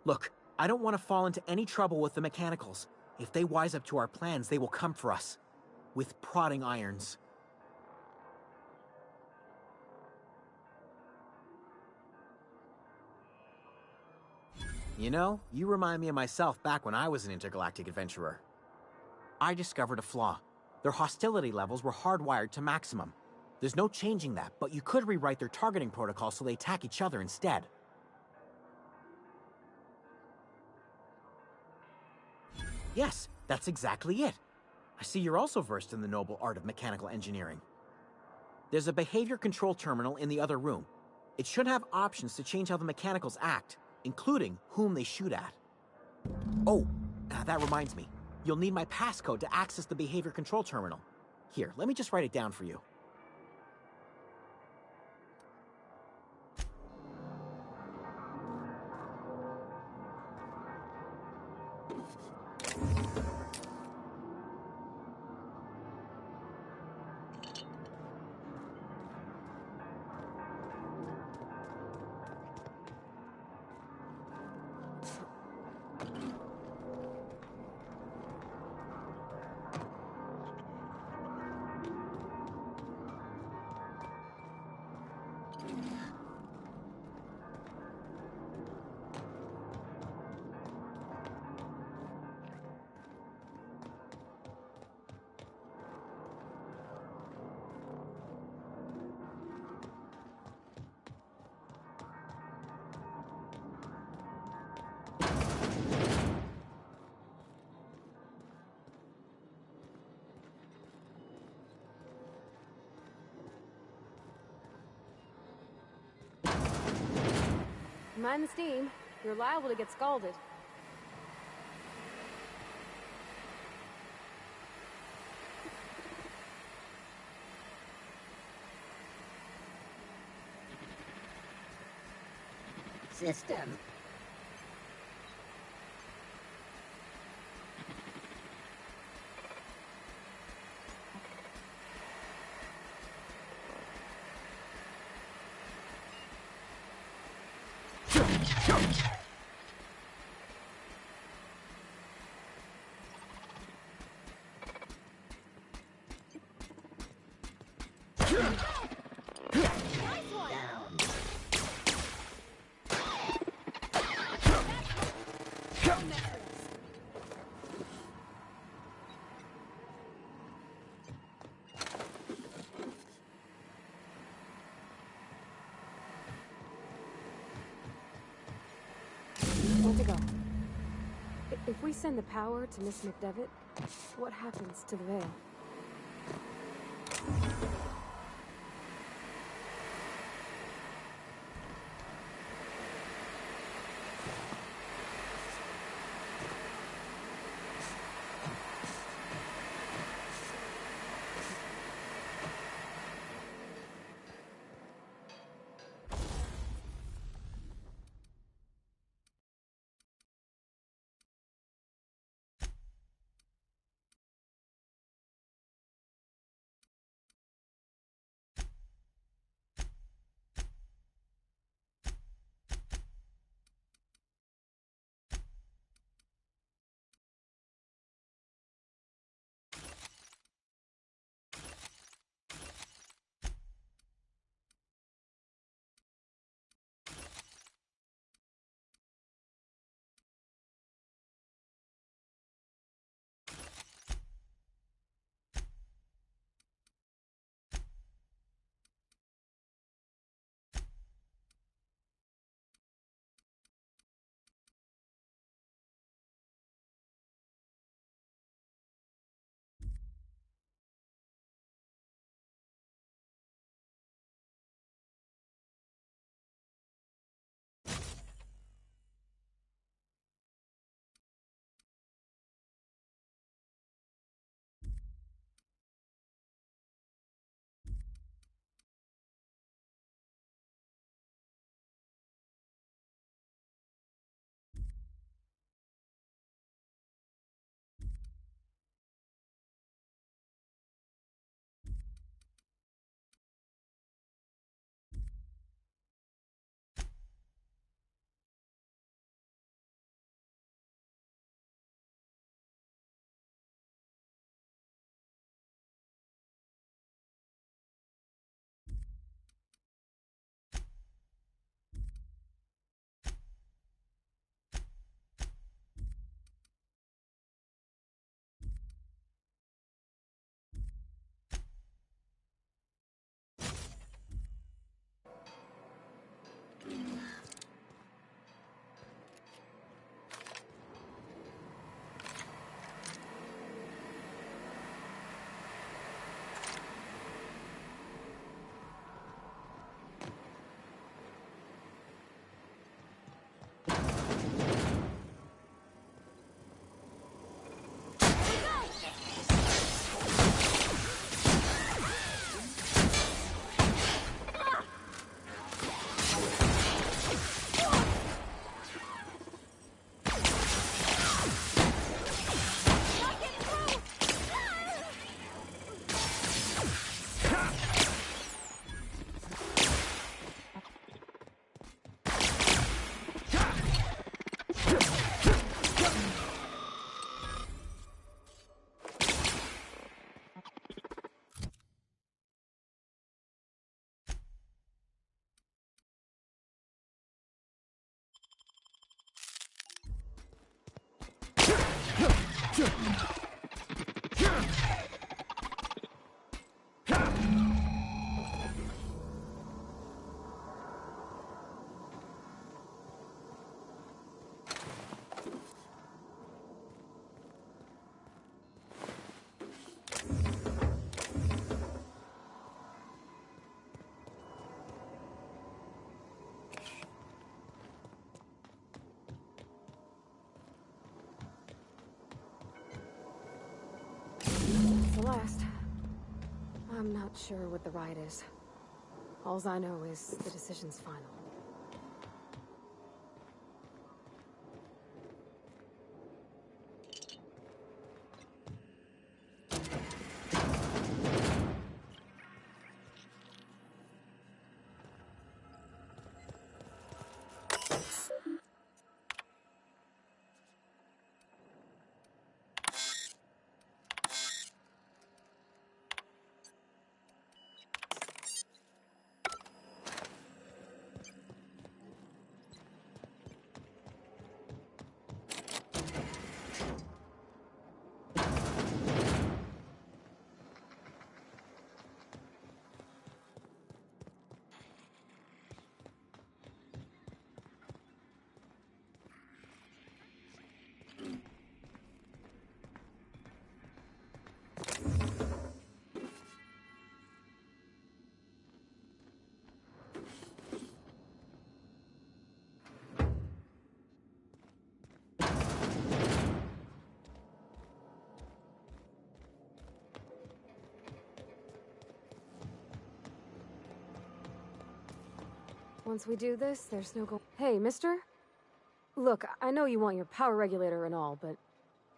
Look, I don't want to fall into any trouble with the mechanicals. If they wise up to our plans, they will come for us. With prodding irons. You know, you remind me of myself back when I was an intergalactic adventurer. I discovered a flaw. Their hostility levels were hardwired to maximum. There's no changing that, but you could rewrite their targeting protocol so they attack each other instead. Yes, that's exactly it. I see you're also versed in the noble art of mechanical engineering. There's a behavior control terminal in the other room. It should have options to change how the mechanicals act, including whom they shoot at. Oh, that reminds me. You'll need my passcode to access the behavior control terminal. Here, let me just write it down for you. Mind the steam. You're liable to get scalded. System. Want to go. If we send the power to Miss McDevitt, what happens to the Veil? Celeste. I'm not sure what the right is. Alls I know is the decision's final. Once we do this, there's no go- Hey, mister? Look, I know you want your power regulator and all, but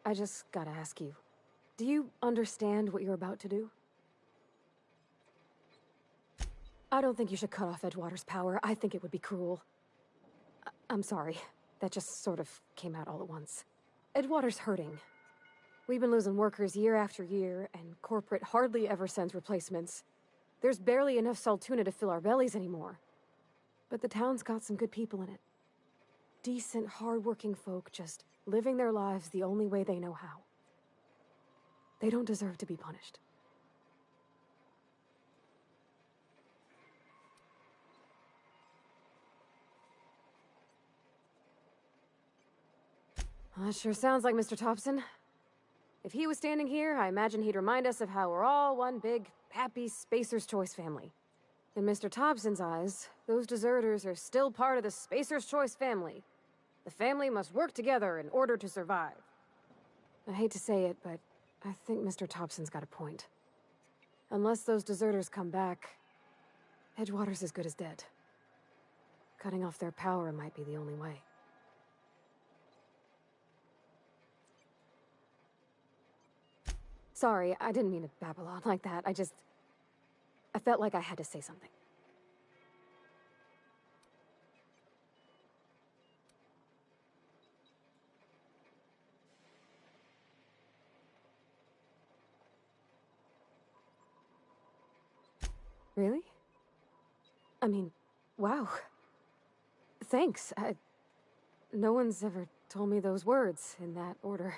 I just gotta ask you. Do you understand what you're about to do? I don't think you should cut off Edgewater's power. I think it would be cruel. I'm sorry. That just sort of came out all at once. Edgewater's hurting. We've been losing workers year after year, and corporate hardly ever sends replacements. There's barely enough Saltuna to fill our bellies anymore. But the town's got some good people in it. Decent, hard-working folk just living their lives the only way they know how. They don't deserve to be punished. Well, that sure sounds like Mr. Thompson. If he was standing here, I imagine he'd remind us of how we're all one big, happy Spacer's Choice family. In Mr. Thompson's eyes, those deserters are still part of the Spacer's Choice family. The family must work together in order to survive. I hate to say it, but I think Mr. Thompson's got a point. Unless those deserters come back, Edgewater's as good as dead. Cutting off their power might be the only way. Sorry, I didn't mean to babble on like that. I felt like I had to say something. Really? I mean, wow. Thanks. No one's ever told me those words in that order.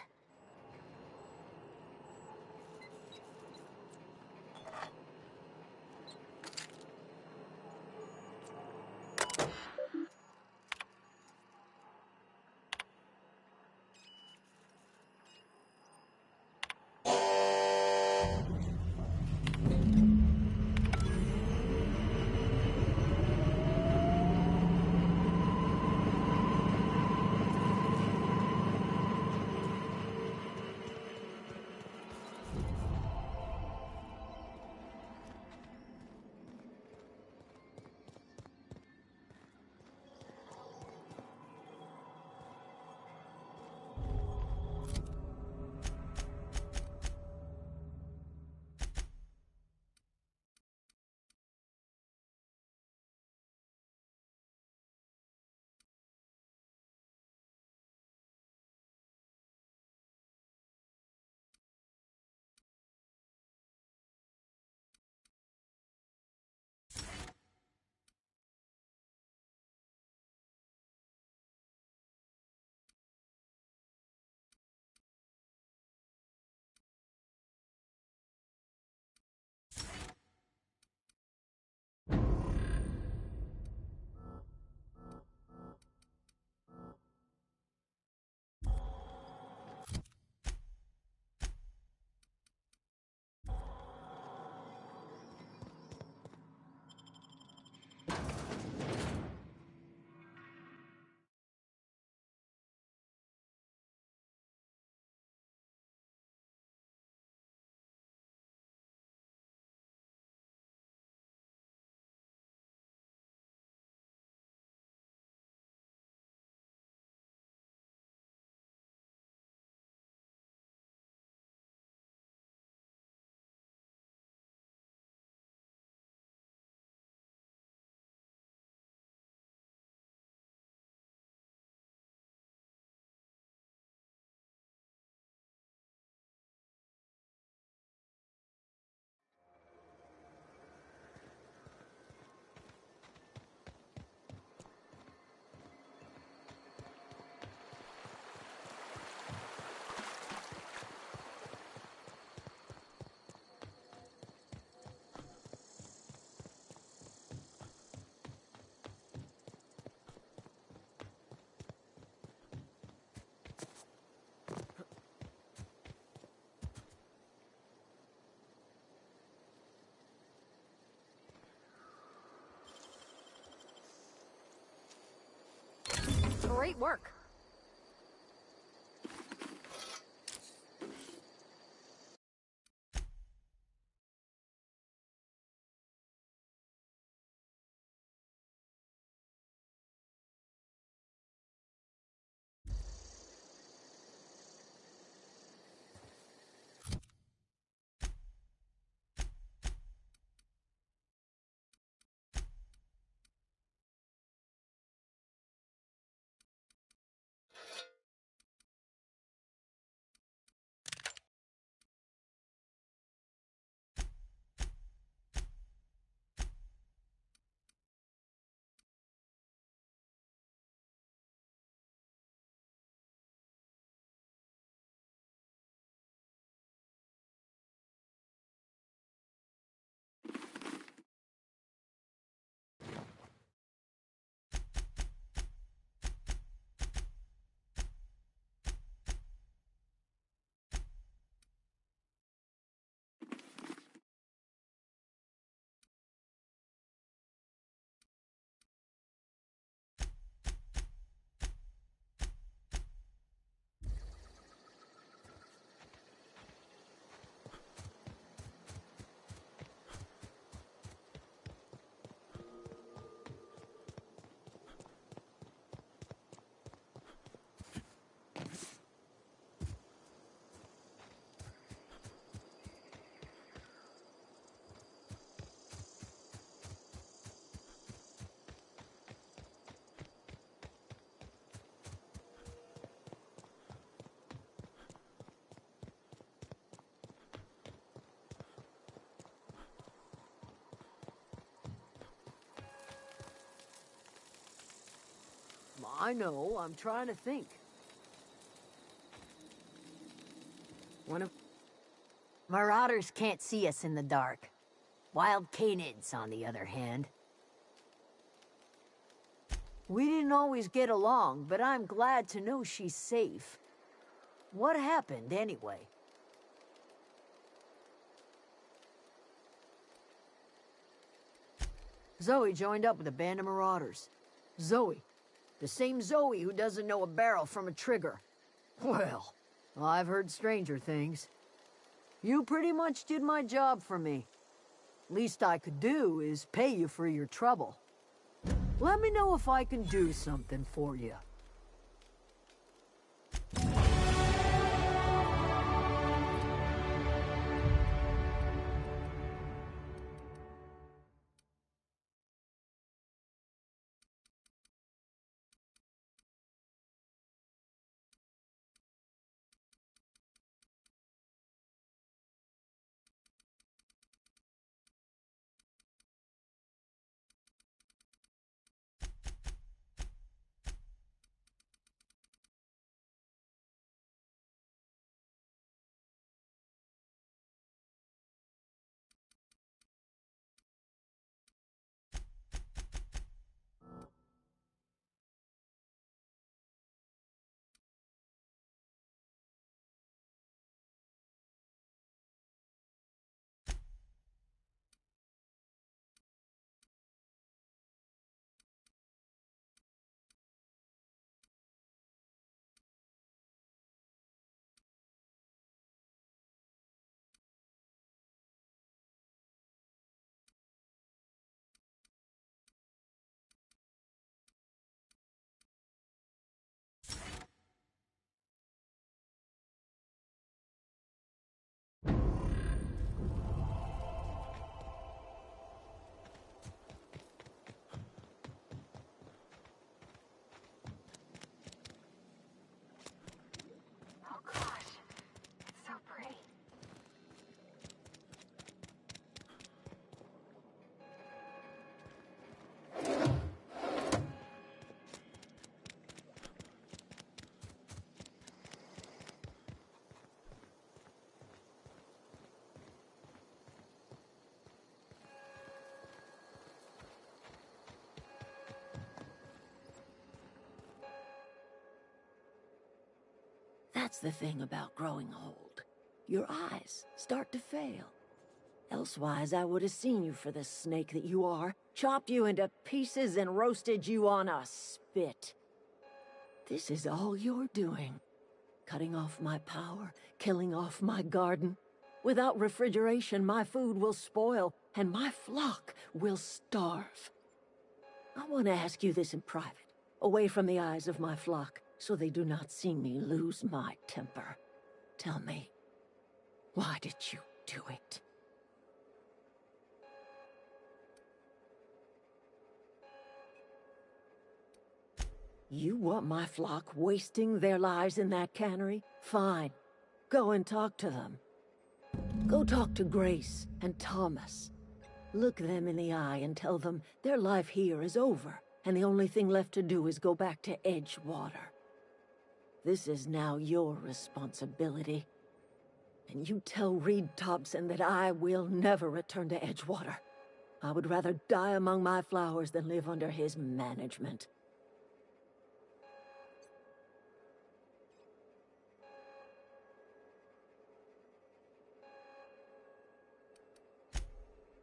Great work. I know, I'm trying to think. One of... Marauders can't see us in the dark. Wild canids, on the other hand. We didn't always get along, but I'm glad to know she's safe. What happened, anyway? Zoe joined up with a band of marauders. Zoe. The same Zoe who doesn't know a barrel from a trigger. Well, I've heard stranger things. You pretty much did my job for me. Least I could do is pay you for your trouble. Let me know if I can do something for you. That's the thing about growing old. Your eyes start to fail. Elsewise, I would have seen you for the snake that you are, chopped you into pieces and roasted you on a spit. This is all you're doing. Cutting off my power, killing off my garden. Without refrigeration, my food will spoil, and my flock will starve. I want to ask you this in private, away from the eyes of my flock, so they do not see me lose my temper. Tell me, why did you do it? You want my flock wasting their lives in that cannery? Fine. Go and talk to them. Go talk to Grace and Thomas. Look them in the eye and tell them their life here is over, and the only thing left to do is go back to Edgewater. This is now your responsibility. And you tell Reed Thompson that I will never return to Edgewater. I would rather die among my flowers than live under his management.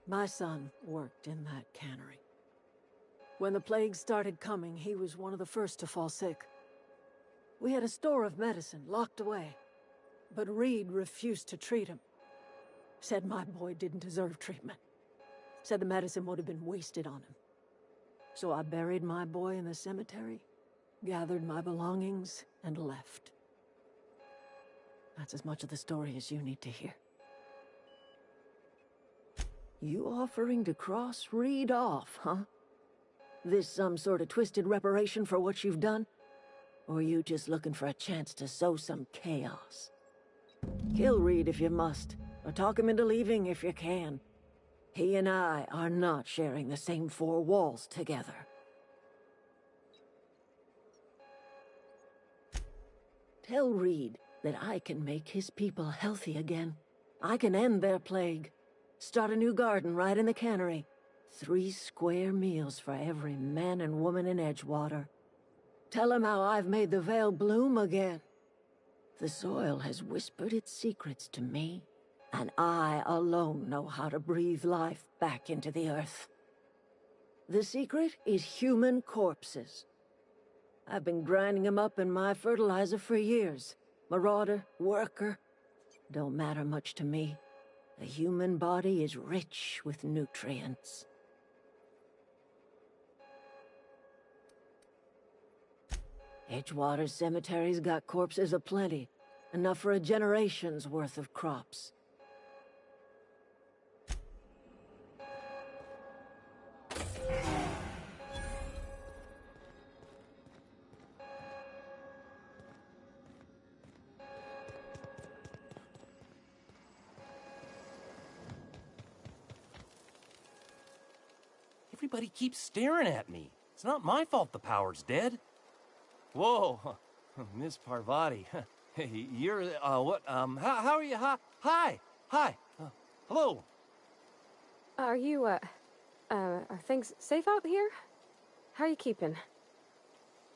My son worked in that cannery. When the plague started coming, he was one of the first to fall sick. We had a store of medicine locked away, but Reed refused to treat him. Said my boy didn't deserve treatment. Said the medicine would have been wasted on him. So I buried my boy in the cemetery, gathered my belongings, and left. That's as much of the story as you need to hear. You offering to cross Reed off, huh? This some sort of twisted reparation for what you've done? Or you just looking for a chance to sow some chaos? Kill Reed if you must, or talk him into leaving if you can. He and I are not sharing the same four walls together. Tell Reed that I can make his people healthy again. I can end their plague. Start a new garden right in the cannery. 3 square meals for every man and woman in Edgewater. Tell him how I've made the Vale bloom again. The soil has whispered its secrets to me, and I alone know how to breathe life back into the earth. The secret is human corpses. I've been grinding them up in my fertilizer for years. Marauder, worker, don't matter much to me. The human body is rich with nutrients. Edgewater's cemetery's got corpses aplenty, enough for a generation's worth of crops. Everybody keeps staring at me. It's not my fault the power's dead. Whoa, Miss Parvati. Hey, you're, what, how are you? Hi, hello. Are you, are things safe out here? How are you keeping?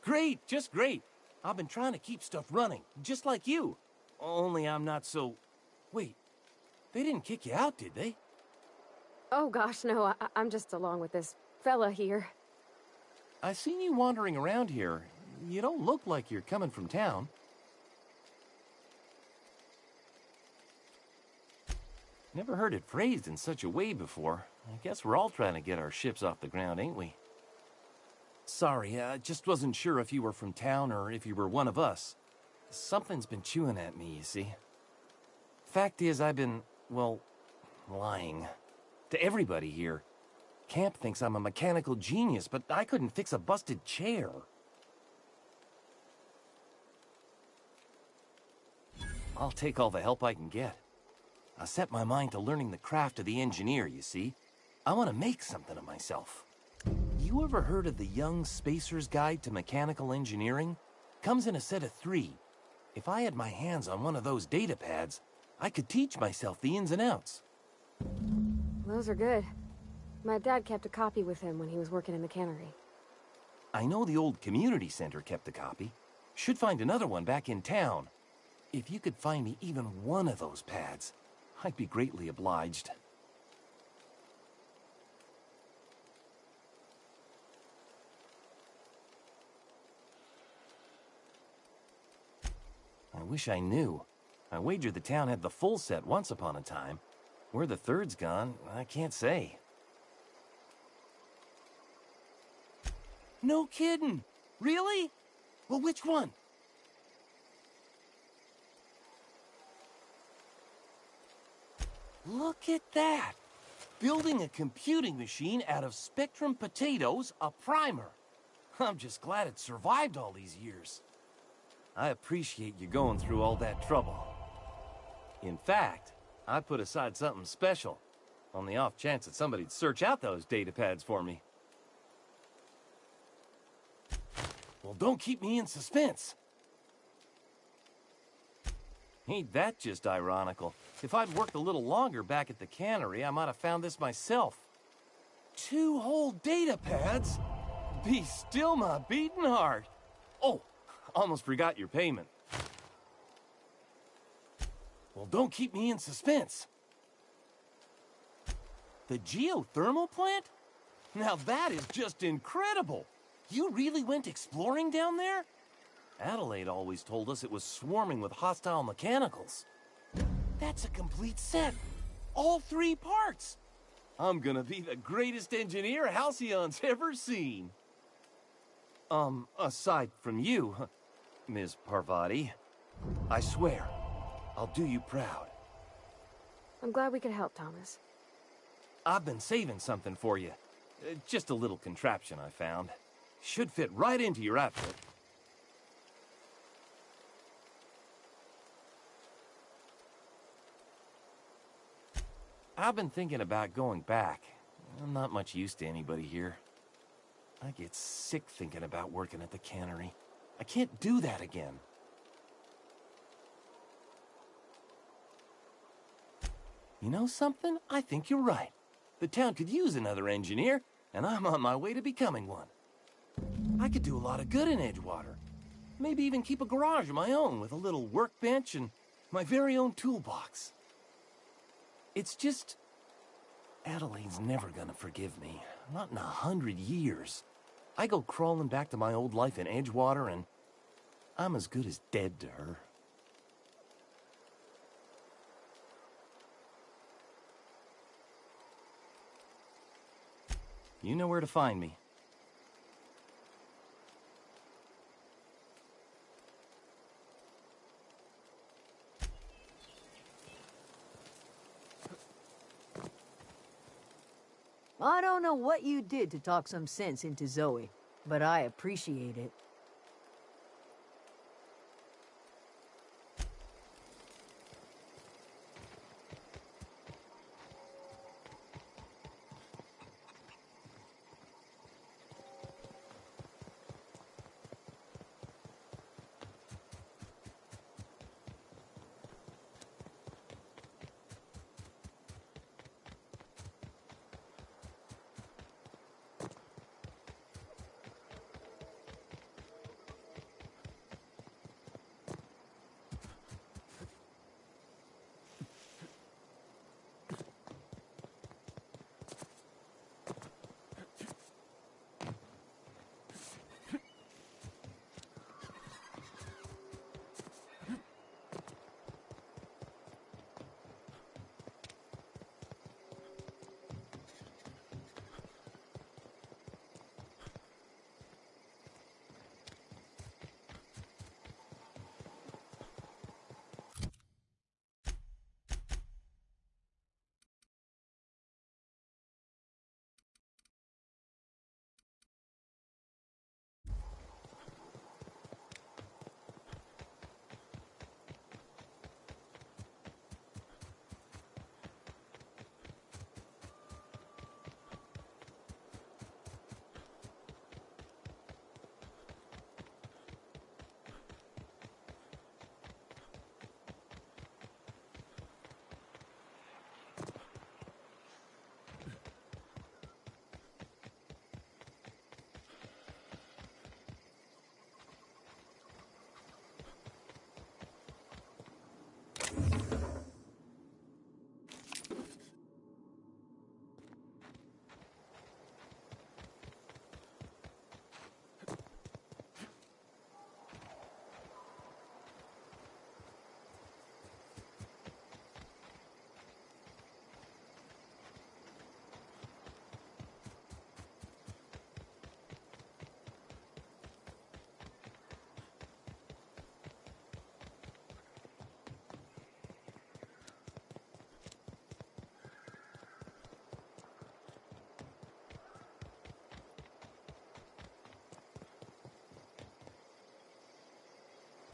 Great, just great. I've been trying to keep stuff running, just like you. Only I'm not so... Wait, they didn't kick you out, did they? Oh gosh, no, I'm just along with this fella here. I seen you wandering around here. You don't look like you're coming from town. Never heard it phrased in such a way before. I guess we're all trying to get our ships off the ground, ain't we? Sorry, I just wasn't sure if you were from town or if you were one of us. Something's been chewing at me, you see. Fact is, I've been, well, lying. To everybody here. Camp thinks I'm a mechanical genius, but I couldn't fix a busted chair. I'll take all the help I can get. I set my mind to learning the craft of the engineer, you see. I want to make something of myself. You ever heard of the Young Spacer's Guide to Mechanical Engineering? Comes in a set of 3. If I had my hands on one of those data pads, I could teach myself the ins and outs. Those are good. My dad kept a copy with him when he was working in the cannery. I know the old community center kept a copy. Should find another one back in town. If you could find me even one of those pads, I'd be greatly obliged. wish I knew. I wager the town had the full set once upon a time. Where the third's gone, I can't say. No kidding! Really? Well, which one? Look at that! Building a computing machine out of Spectrum potatoes, a primer. I'm just glad it survived all these years. I appreciate you going through all that trouble. In fact, I put aside something special, on the off chance that somebody'd search out those data pads for me. Well, don't keep me in suspense. Ain't that just ironical? If I'd worked a little longer back at the cannery, I might have found this myself. 2 whole data pads? Be still my beating heart. Oh, almost forgot your payment. Well, don't keep me in suspense. The geothermal plant? Now that is just incredible. You really went exploring down there? Adelaide always told us it was swarming with hostile mechanicals. That's a complete set. All 3 parts. I'm gonna be the greatest engineer Halcyon's ever seen. Aside from you, Ms. Parvati, I swear, I'll do you proud. I'm glad we could help, Thomas. I've been saving something for you. Just a little contraption I found. Should fit right into your outfit. I've been thinking about going back. I'm not much use to anybody here. I get sick thinking about working at the cannery. I can't do that again. You know something? I think you're right. The town could use another engineer, and I'm on my way to becoming one. I could do a lot of good in Edgewater. Maybe even keep a garage of my own with a little workbench and my very own toolbox. It's just... Adelaide's never gonna forgive me. Not in 100 years. I go crawling back to my old life in Edgewater, and I'm as good as dead to her. You know where to find me. I don't know what you did to talk some sense into Zoe, but I appreciate it.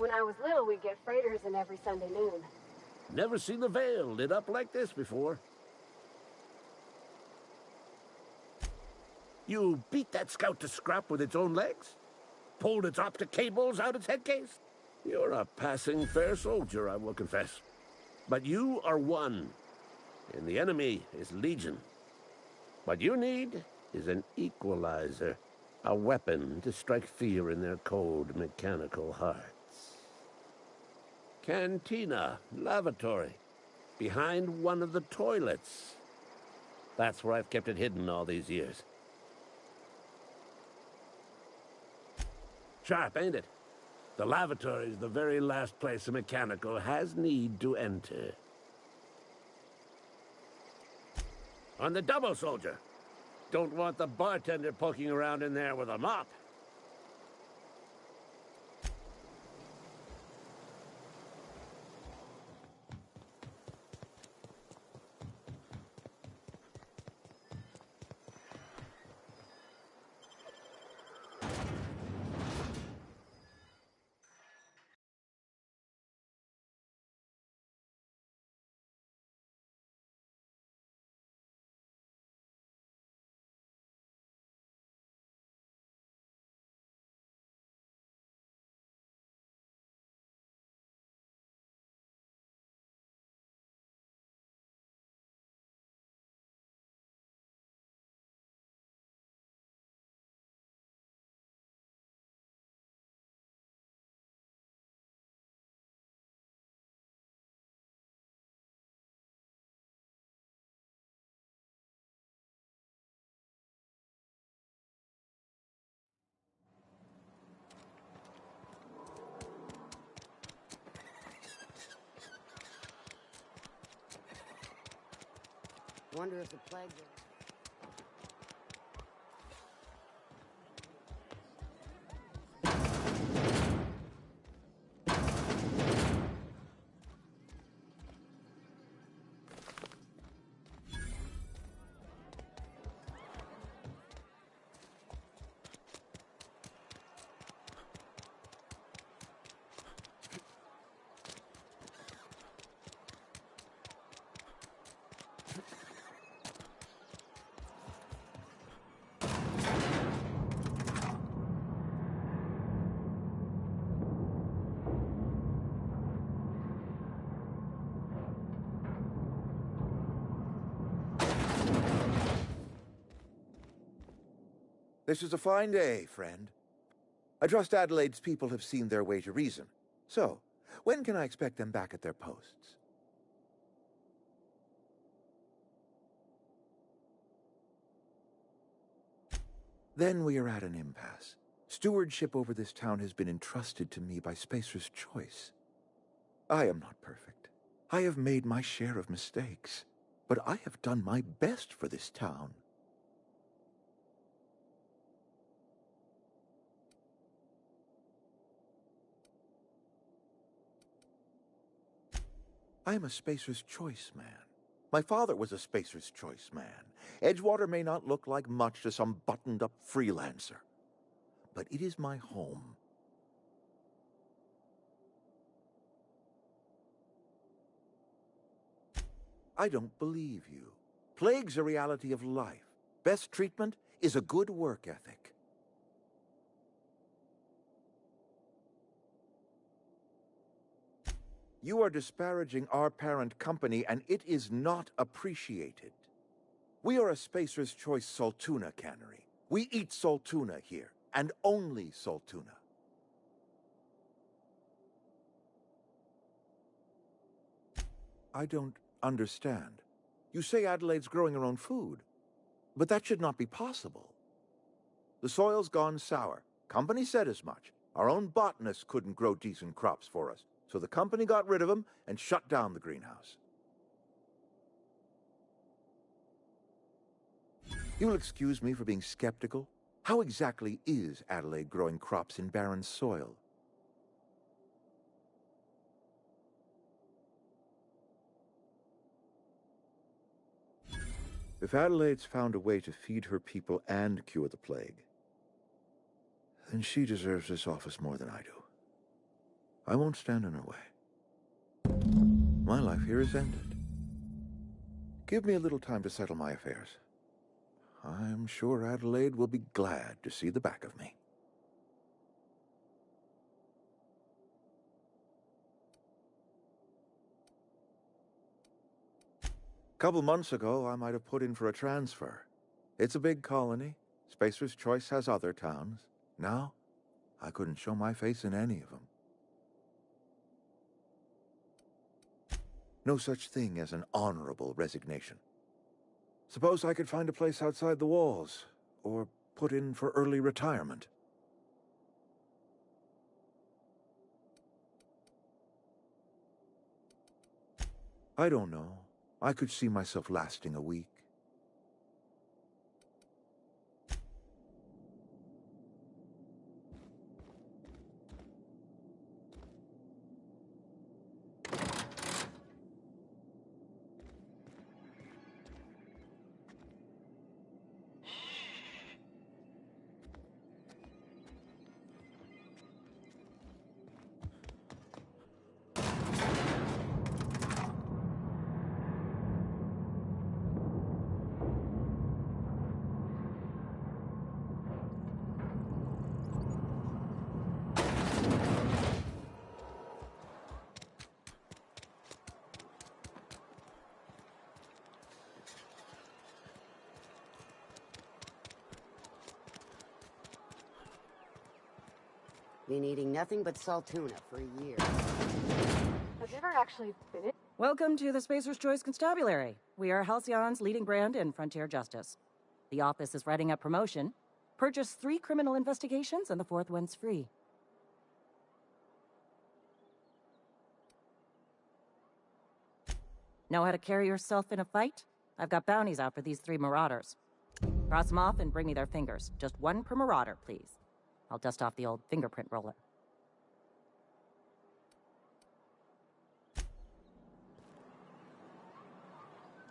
When I was little, we'd get freighters in every Sunday noon. Never seen the Vale lit up like this before. You beat that scout to scrap with its own legs? Pulled its optic cables out its head case? You're a passing fair soldier, I will confess. But you are one, and the enemy is legion. What you need is an equalizer, a weapon to strike fear in their cold, mechanical hearts. Cantina, lavatory, behind one of the toilets. That's where I've kept it hidden all these years. Sharp, ain't it? The lavatory is the very last place a mechanical has need to enter. On the double, soldier. Don't want the bartender poking around in there with a mop. Wonder if the plague... This is a fine day, friend. I trust Adelaide's people have seen their way to reason. So, when can I expect them back at their posts? Then we are at an impasse. Stewardship over this town has been entrusted to me by Spacer's Choice. I am not perfect. I have made my share of mistakes, but I have done my best for this town. I am a Spacer's Choice man. My father was a Spacer's Choice man. Edgewater may not look like much to some buttoned-up freelancer, but it is my home. I don't believe you. Plague's a reality of life. Best treatment is a good work ethic. You are disparaging our parent company, and it is not appreciated. We are a Spacer's Choice Saltuna cannery. We eat Saltuna here, and only Saltuna. I don't understand. You say Adelaide's growing her own food, but that should not be possible. The soil's gone sour. Company said as much. Our own botanists couldn't grow decent crops for us. So the company got rid of him and shut down the greenhouse. You'll excuse me for being skeptical. How exactly is Adelaide growing crops in barren soil? If Adelaide's found a way to feed her people and cure the plague, then she deserves this office more than I do. I won't stand in her way. My life here is ended. Give me a little time to settle my affairs. I'm sure Adelaide will be glad to see the back of me. Couple months ago, I might have put in for a transfer. It's a big colony. Spacer's Choice has other towns. Now, I couldn't show my face in any of them. No such thing as an honorable resignation. Suppose I could find a place outside the walls, or put in for early retirement. I don't know. I could see myself lasting a week. Been eating nothing but salt tuna for years. I've never actually been in. Welcome to the Spacer's Choice Constabulary. We are Halcyon's leading brand in frontier justice. The office is writing up promotion. Purchase 3 criminal investigations and the 4th one's free. Know how to carry yourself in a fight? I've got bounties out for these 3 marauders. Cross them off and bring me their fingers. Just 1 per marauder, please. I'll dust off the old fingerprint roller.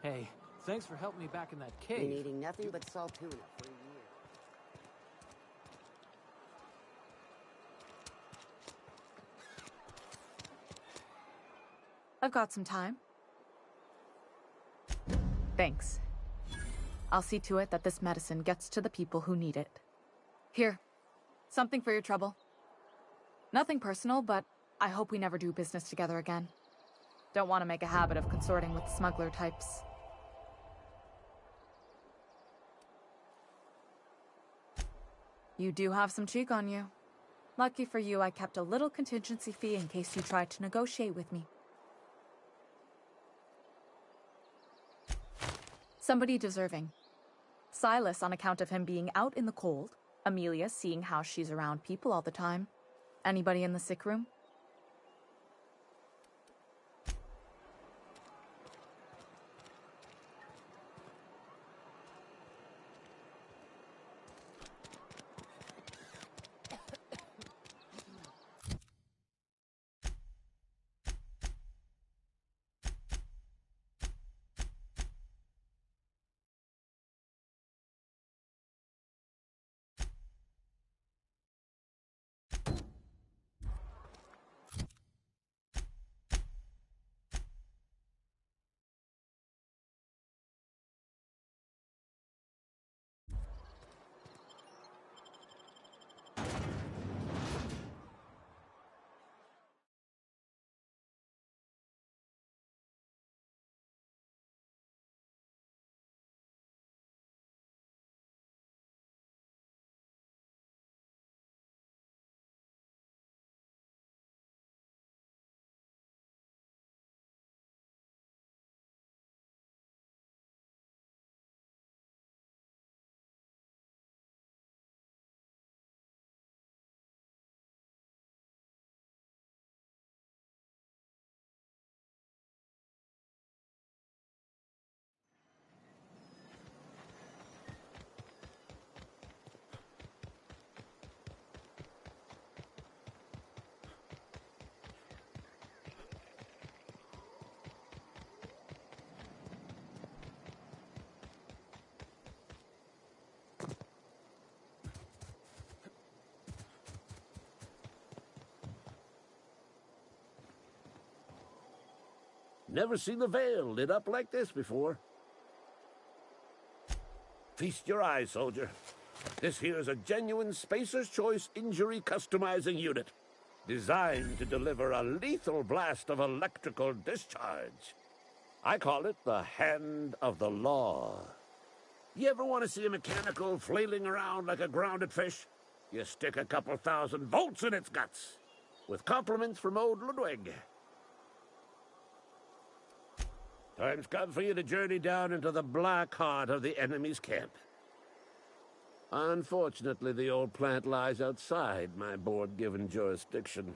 Hey, thanks for helping me back in that cave. Been eating nothing but salt tuna for years. I've got some time. Thanks. I'll see to it that this medicine gets to the people who need it. Here, something for your trouble. Nothing personal, but I hope we never do business together again. Don't want to make a habit of consorting with smuggler types. You do have some cheek on you. Lucky for you, I kept a little contingency fee in case you tried to negotiate with me. Somebody deserving. Silas on account of him being out in the cold. Amelia seeing how she's around people all the time. Anybody in the sick room? Never seen the Vale lit up like this before. Feast your eyes, soldier. This here's a genuine Spacer's Choice injury customizing unit, designed to deliver a lethal blast of electrical discharge. I call it the Hand of the Law. You ever want to see a mechanical flailing around like a grounded fish? You stick a couple thousand volts in its guts. With compliments from old Ludwig. Time's come for you to journey down into the black heart of the enemy's camp. Unfortunately, the old plant lies outside my board-given jurisdiction.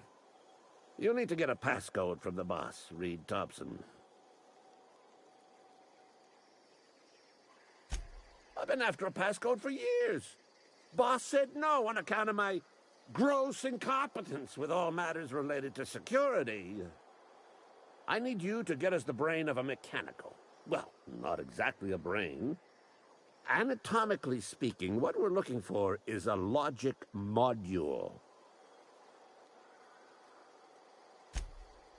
You'll need to get a passcode from the boss, Reed Thompson. I've been after a passcode for years. Boss said no on account of my gross incompetence with all matters related to security. I need you to get us the brain of a mechanical. Well, not exactly a brain. Anatomically speaking, what we're looking for is a logic module.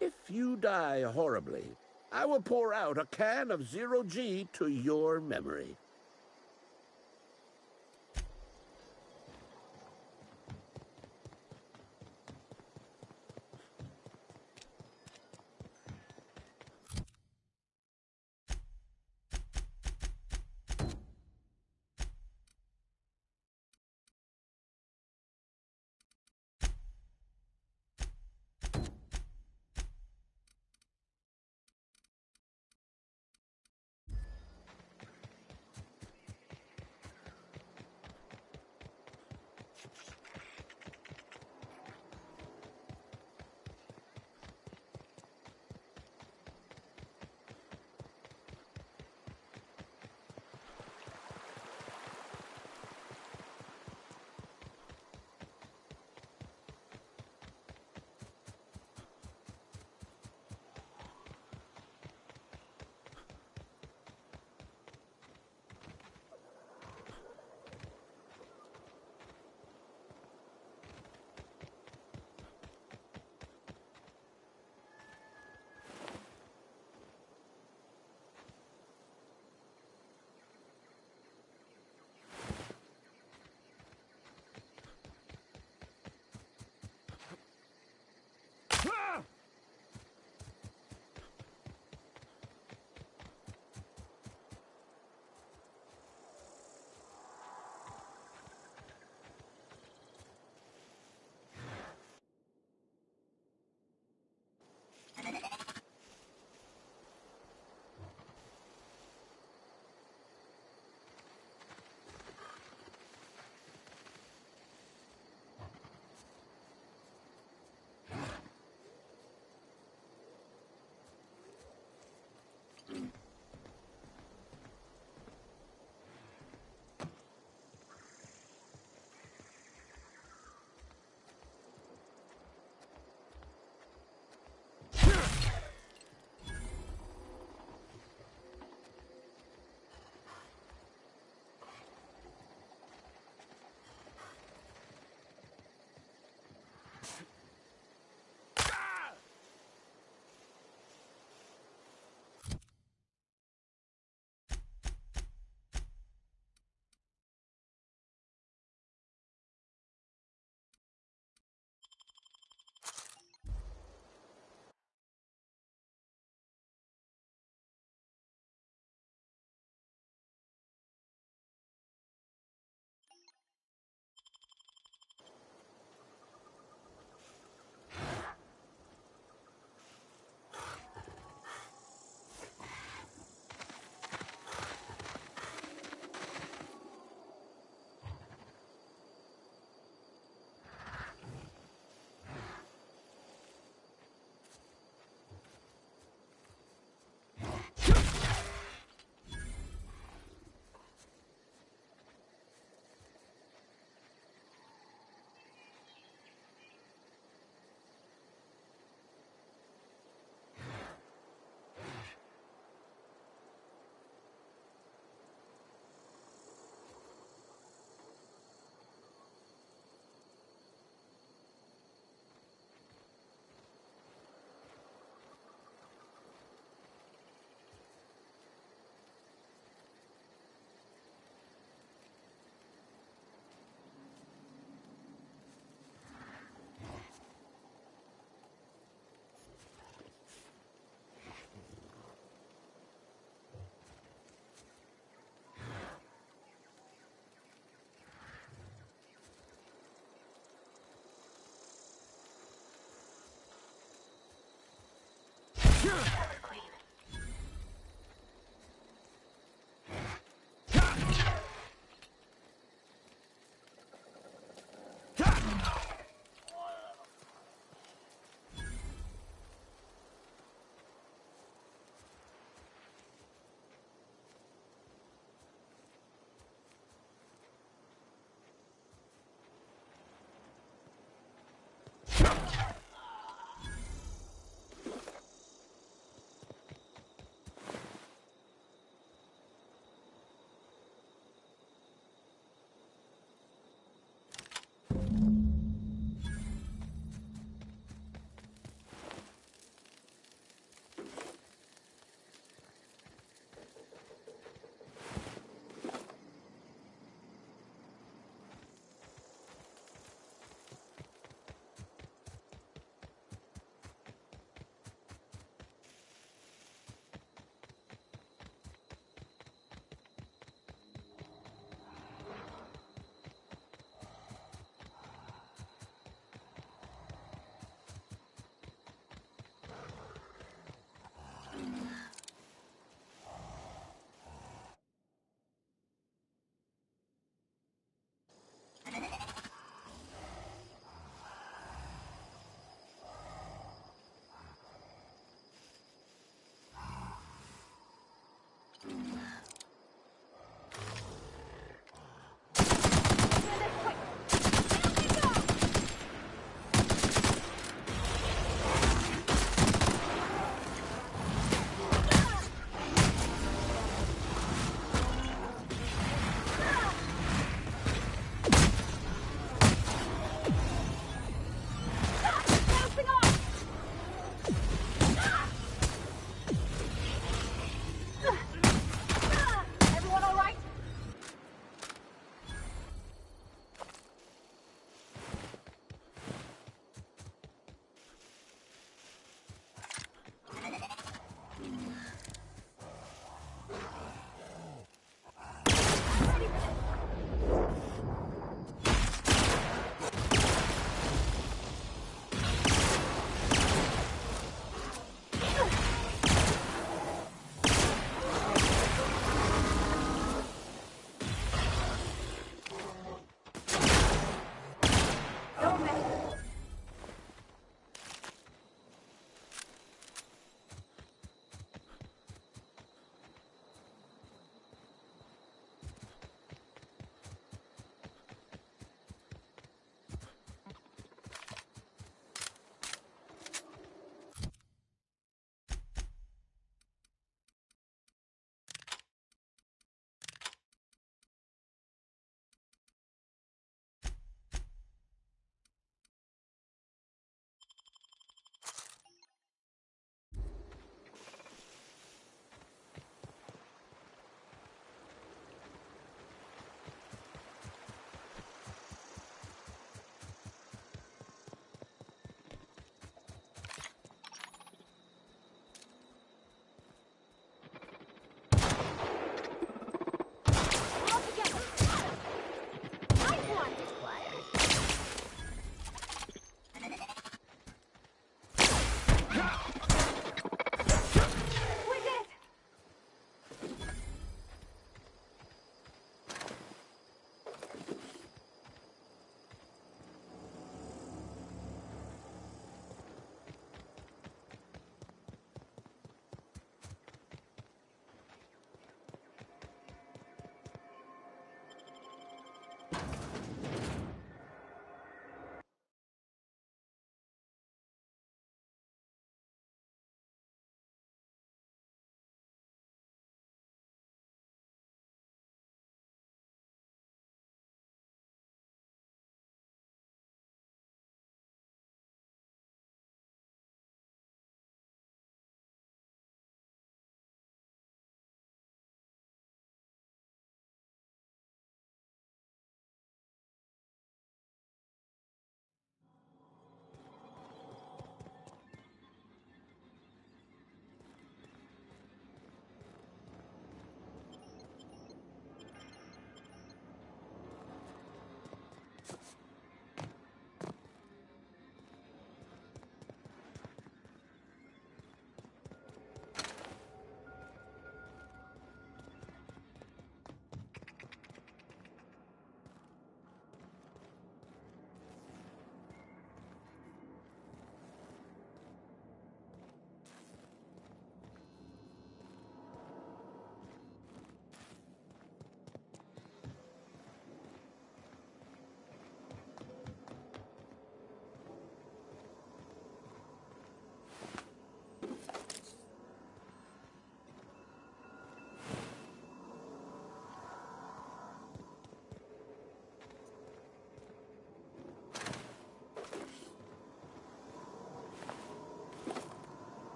If you die horribly, I will pour out a can of zero-G to your memory.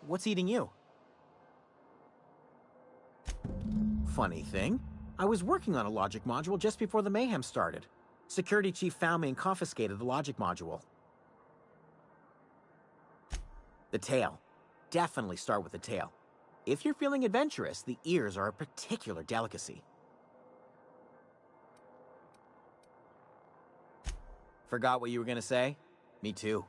What's eating you? Funny thing, I was working on a logic module just before the mayhem started. Security chief found me and confiscated the logic module. The tail. Definitely start with the tail. If you're feeling adventurous, the ears are a particular delicacy. Forgot what you were gonna say? Me too.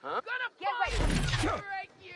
Huh? Gonna get ready! Break you!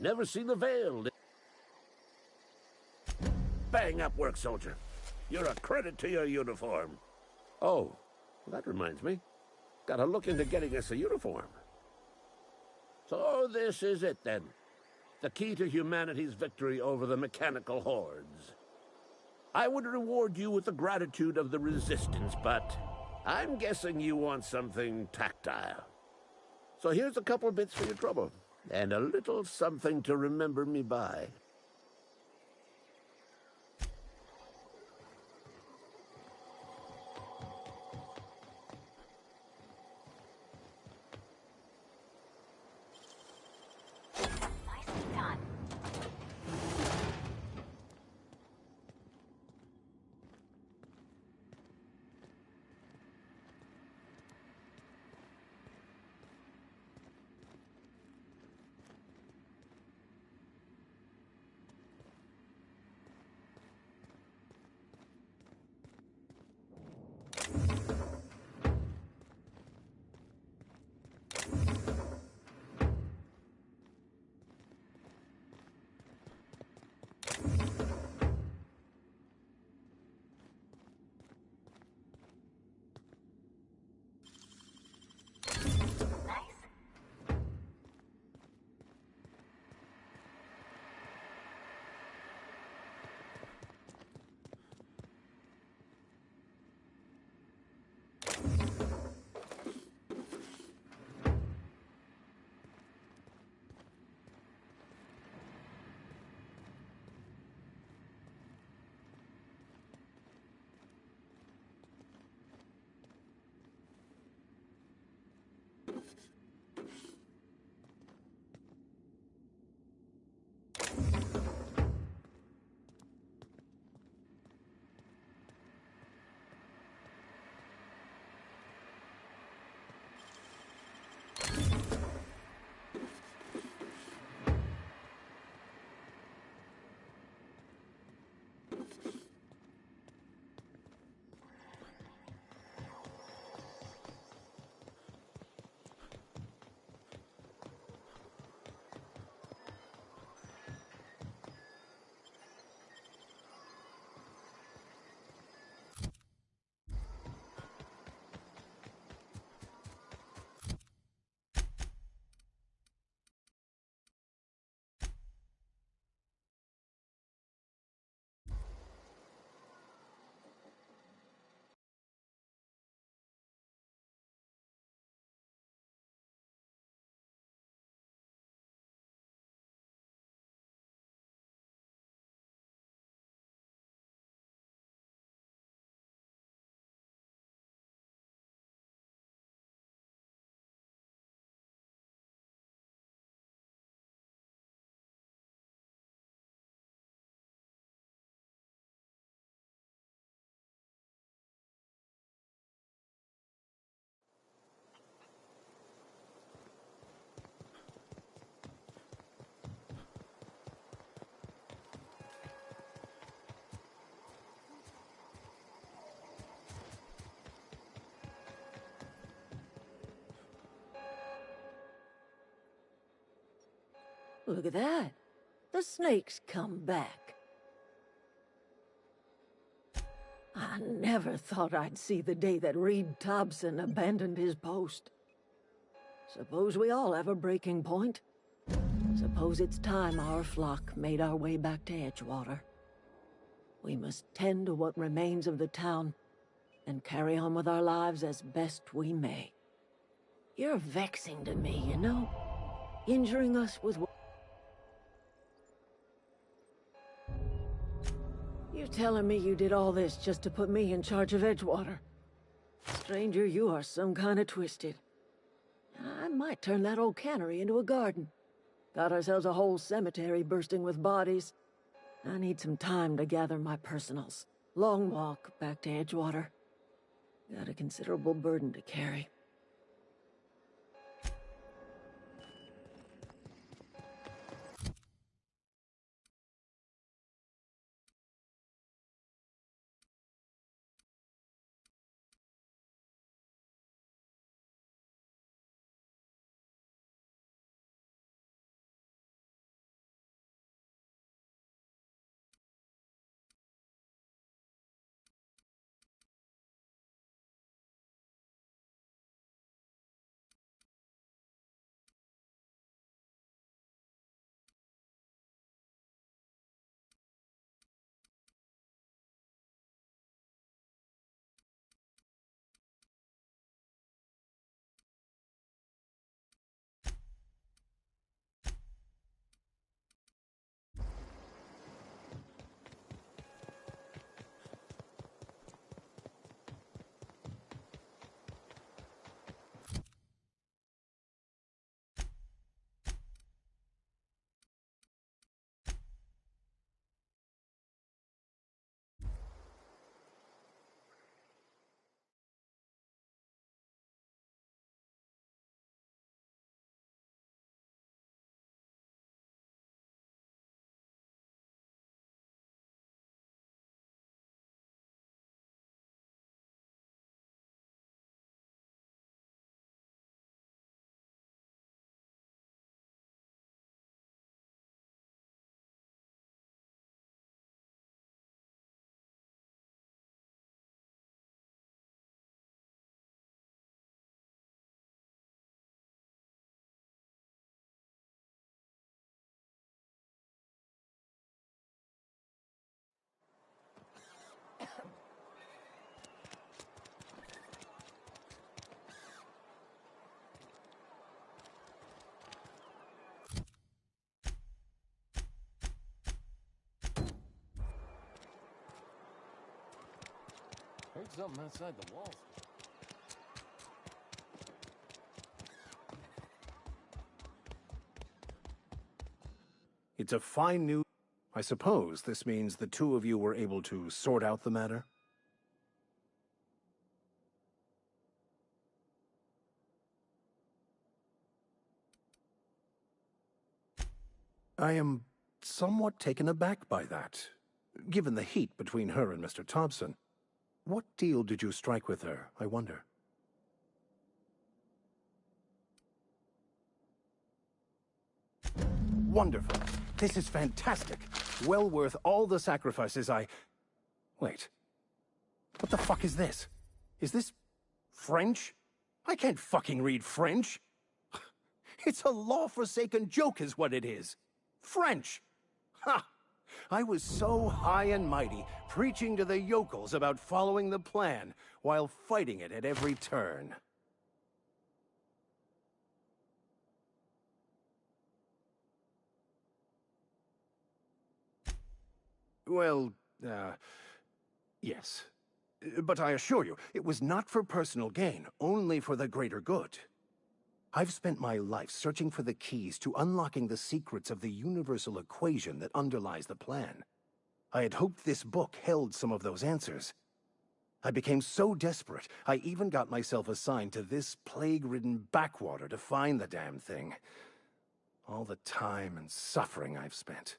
Never seen the Veil. Bang up work, soldier. You're a credit to your uniform. Oh, that reminds me. Gotta look into getting us a uniform. So this is it, then. The key to humanity's victory over the mechanical hordes. I would reward you with the gratitude of the Resistance, but I'm guessing you want something tactile. So here's a couple bits for your trouble, and a little something to remember me by. Look at that. The snake's come back. I never thought I'd see the day that Reed Thompson abandoned his post. Suppose we all have a breaking point. Suppose it's time our flock made our way back to Edgewater. We must tend to what remains of the town and carry on with our lives as best we may. You're vexing to me, you know? Injuring us with... You telling me you did all this just to put me in charge of Edgewater? Stranger, you are some kind of twisted. I might turn that old cannery into a garden. Got ourselves a whole cemetery bursting with bodies. I need some time to gather my personals. Long walk back to Edgewater. Got a considerable burden to carry. something outside the walls. It's a fine new... I suppose this means the two of you were able to sort out the matter? I am somewhat taken aback by that, given the heat between her and Mr. Thompson. What deal did you strike with her, I wonder? Wonderful. This is fantastic. Well worth all the sacrifices I... Wait. What the fuck is this? Is this... French? I can't fucking read French. It's a law-forsaken joke is what it is. French! Ha! I was so high and mighty, preaching to the yokels about following the plan, while fighting it at every turn. Well, yes. But I assure you, it was not for personal gain, only for the greater good. I've spent my life searching for the keys to unlocking the secrets of the universal equation that underlies the plan. I had hoped this book held some of those answers. I became so desperate, I even got myself assigned to this plague-ridden backwater to find the damn thing. All the time and suffering I've spent.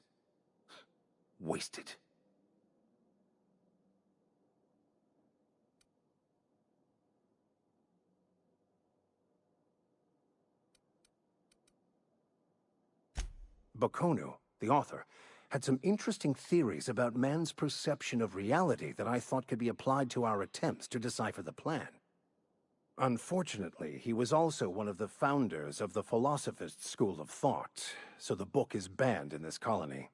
Wasted. Bakonu, the author, had some interesting theories about man's perception of reality that I thought could be applied to our attempts to decipher the plan. Unfortunately, he was also one of the founders of the Philosophist school of thought, so the book is banned in this colony.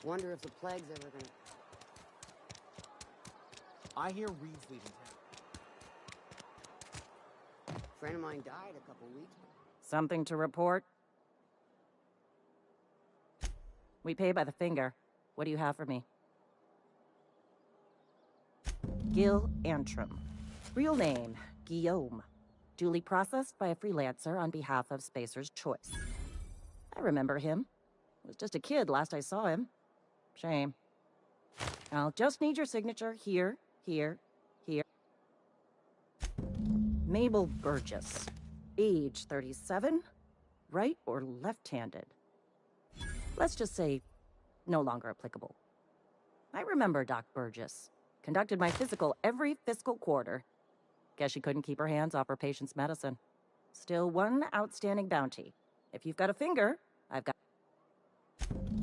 Wonder if the plague's ever gonna... I hear Reed's leaving town. A friend of mine died a couple weeks ago. Something to report? We pay by the finger. What do you have for me? Gil Antrim. Real name, Guillaume. Duly processed by a freelancer on behalf of Spacer's Choice. I remember him. Was just a kid last I saw him. Shame. I'll just need your signature here, here, here. Mabel Burgess. Age 37. Right or left-handed? Let's just say no longer applicable. I remember Doc Burgess. Conducted my physical every fiscal quarter. Guess she couldn't keep her hands off her patient's medicine. Still one outstanding bounty. If you've got a finger, I've got...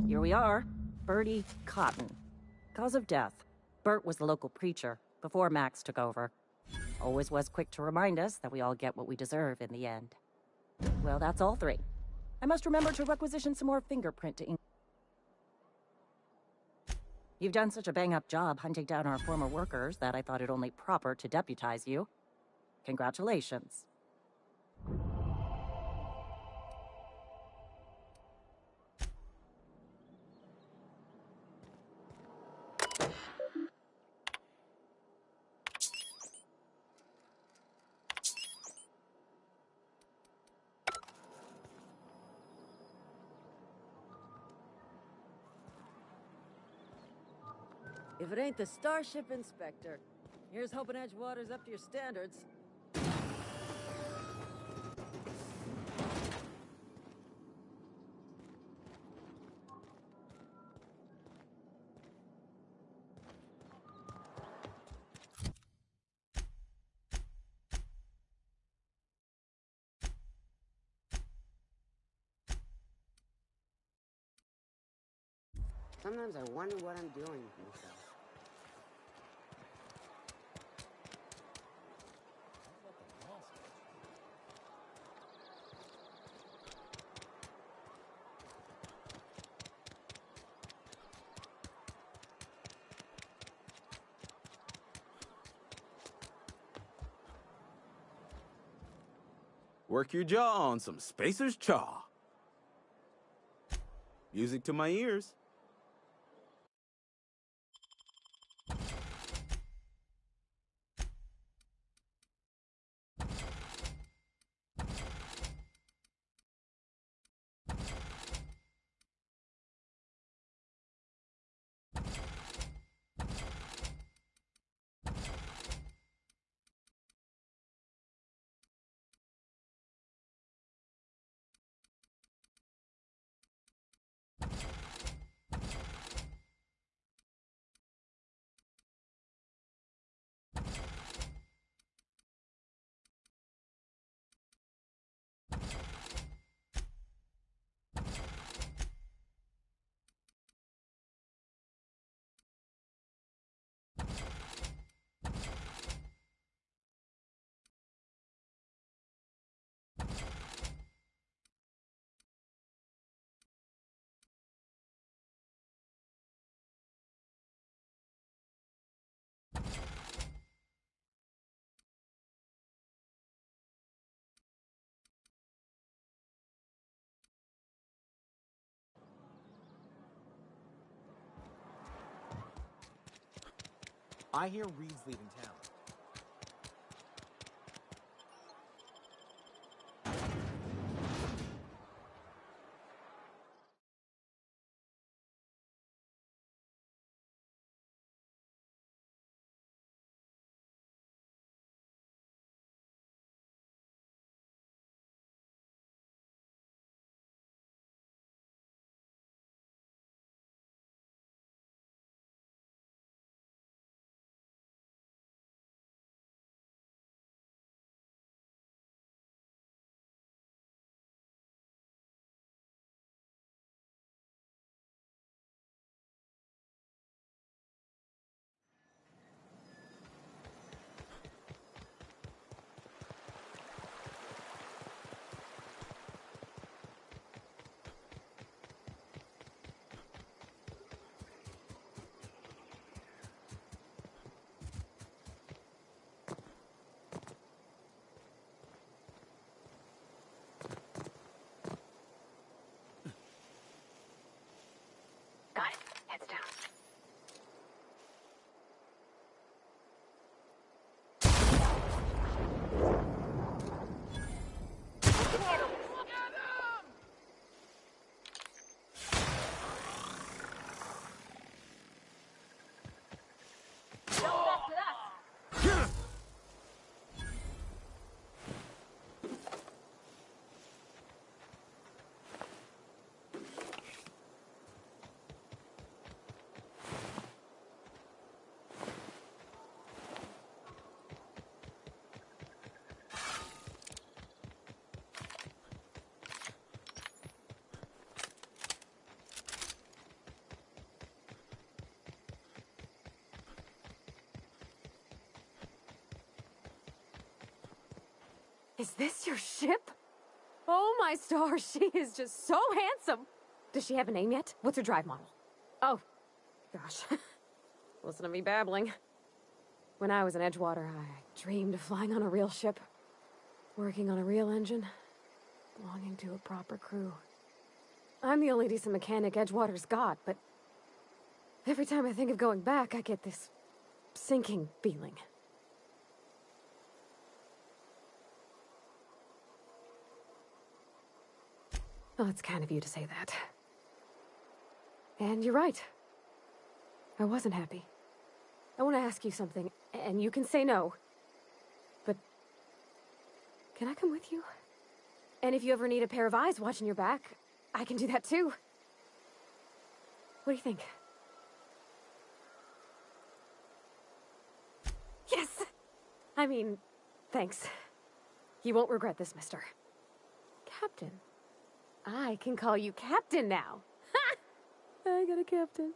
Here we are. Bertie Cotton. Cause of death. Bert was the local preacher, before Max took over. Always was quick to remind us that we all get what we deserve in the end. Well, that's all three. I must remember to requisition some more fingerprint to ink. You've done such a bang-up job hunting down our former workers that I thought it only proper to deputize you. Congratulations. If it ain't the Starship Inspector, here's hoping Edgewater's up to your standards. Sometimes I wonder what I'm doing with myself. Work your jaw on some Spacer's Chaw. Music to my ears. I hear Reed's leaving town. Is this your ship? Oh my stars, she is just so handsome. Does she have a name yet? What's her drive model? Oh, gosh. Listen to me babbling. When I was in Edgewater, I dreamed of flying on a real ship, working on a real engine, belonging to a proper crew. I'm the only decent mechanic Edgewater's got, but every time I think of going back, I get this sinking feeling. Well, it's kind of you to say that. And you're right. I wasn't happy. I want to ask you something, and you can say no. But can I come with you? And if you ever need a pair of eyes watching your back, I can do that too. What do you think? Yes! I mean, thanks. You won't regret this, mister. Captain. I can call you Captain now. Ha! I got a captain.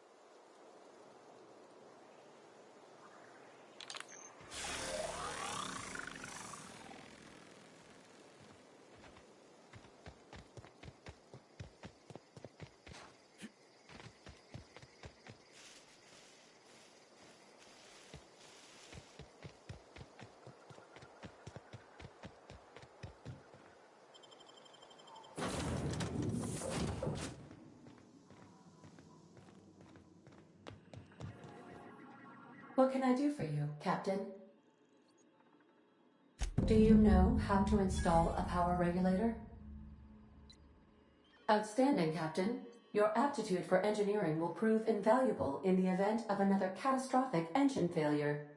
What can I do for you, Captain? Do you know how to install a power regulator? Outstanding, Captain. Your aptitude for engineering will prove invaluable in the event of another catastrophic engine failure.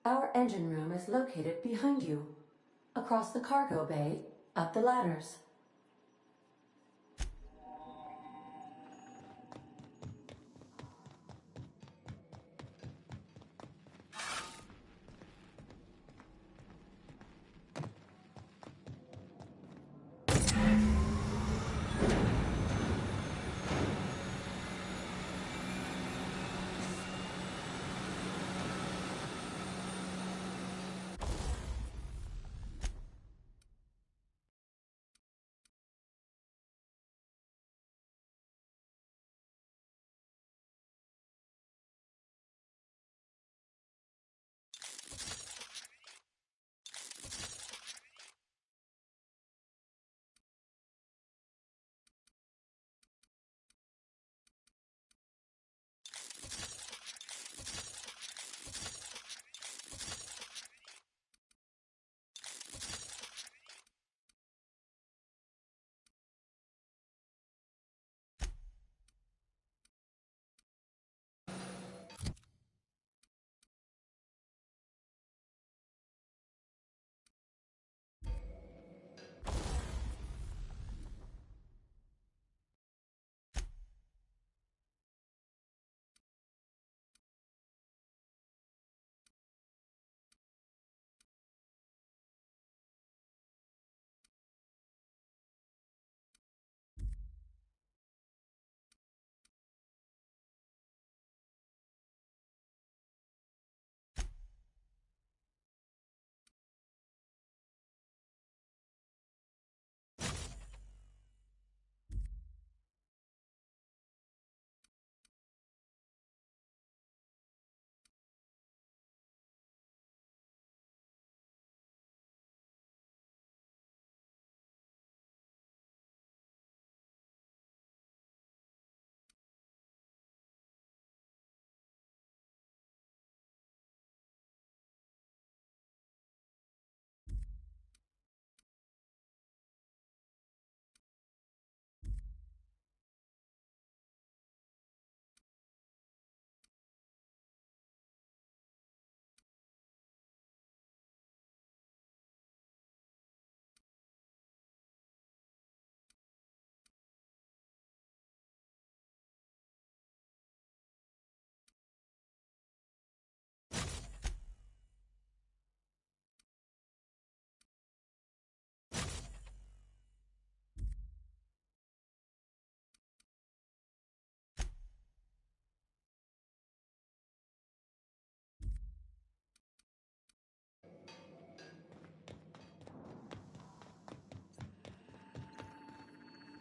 Our engine room is located behind you, across the cargo bay, up the ladders.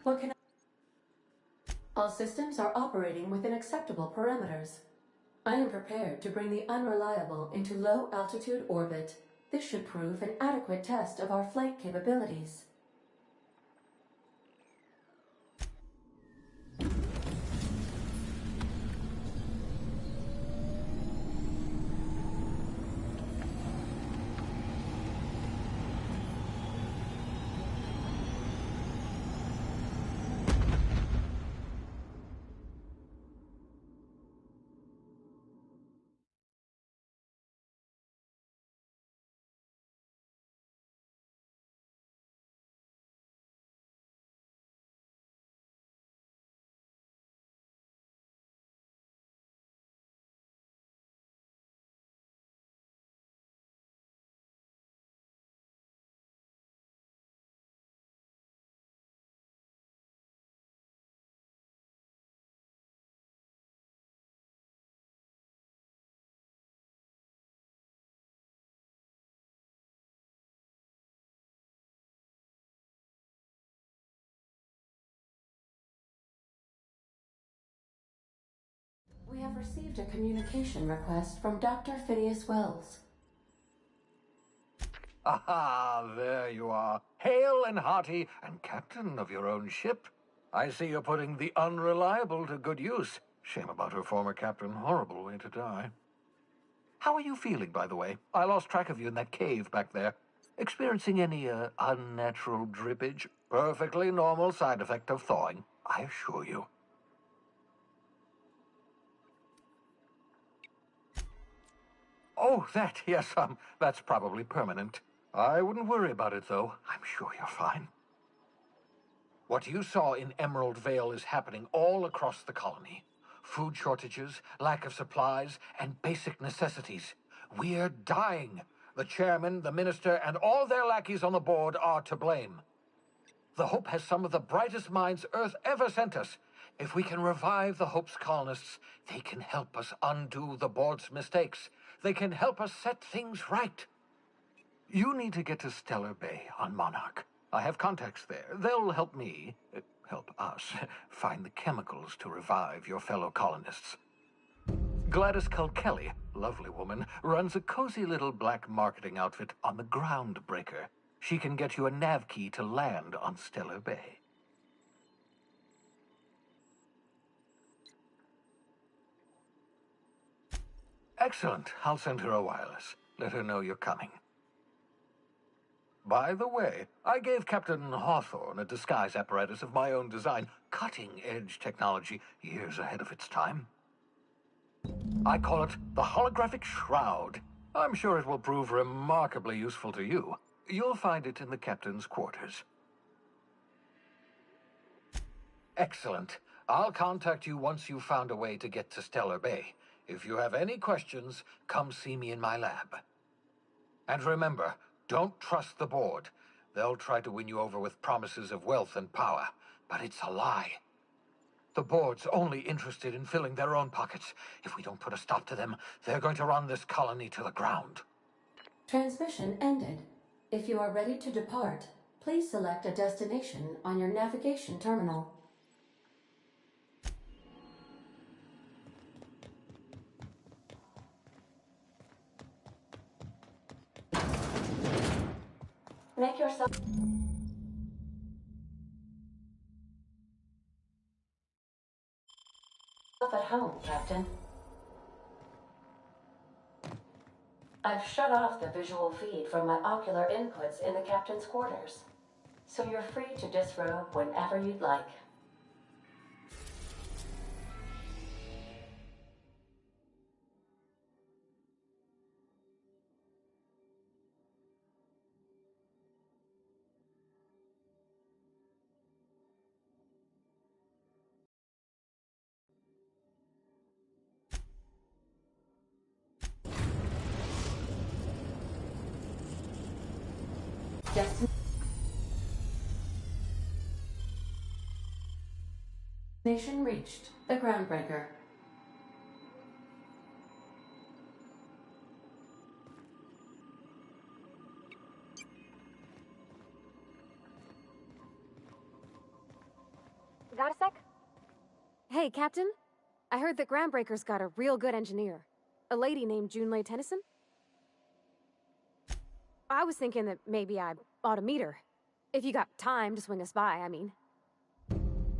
What can All systems are operating within acceptable parameters. I am prepared to bring the Unreliable into low-altitude orbit. This should prove an adequate test of our flight capabilities. We have received a communication request from Dr. Phineas Wells. Aha, there you are. Hale and hearty, and captain of your own ship. I see you're putting the Unreliable to good use. Shame about her former captain. Horrible way to die. How are you feeling, by the way? I lost track of you in that cave back there. Experiencing any, unnatural drippage? Perfectly normal side effect of thawing, I assure you. Oh, that, yes, that's probably permanent. I wouldn't worry about it, though. I'm sure you're fine. What you saw in Emerald Vale is happening all across the colony. Food shortages, lack of supplies, and basic necessities. We're dying. The chairman, the minister, and all their lackeys on the board are to blame. The Hope has some of the brightest minds Earth ever sent us. If we can revive the Hope's colonists, they can help us undo the board's mistakes. They can help us set things right. You need to get to Stellar Bay on Monarch. I have contacts there. They'll help me, help us, find the chemicals to revive your fellow colonists. Gladys Kilkelly, lovely woman, runs a cozy little black marketing outfit on the Groundbreaker. She can get you a nav key to land on Stellar Bay. Excellent. I'll send her a wireless. Let her know you're coming. By the way, I gave Captain Hawthorne a disguise apparatus of my own design, cutting-edge technology, years ahead of its time. I call it the Holographic Shroud. I'm sure it will prove remarkably useful to you. You'll find it in the captain's quarters. Excellent. I'll contact you once you've found a way to get to Stellar Bay. If you have any questions, come see me in my lab. And remember, don't trust the board. They'll try to win you over with promises of wealth and power, but it's a lie. The board's only interested in filling their own pockets. If we don't put a stop to them, they're going to run this colony to the ground. Transmission ended. If you are ready to depart, please select a destination on your navigation terminal. Make yourself at home, Captain. I've shut off the visual feed from my ocular inputs in the captain's quarters, so you're free to disrobe whenever you'd like. Destination reached. The Groundbreaker. that a sec? Hey, Captain. I heard that Groundbreaker's got a real good engineer. A lady named Junlei Tennyson. I was thinking that maybe I ought to meet her. If you got time to swing us by, I mean.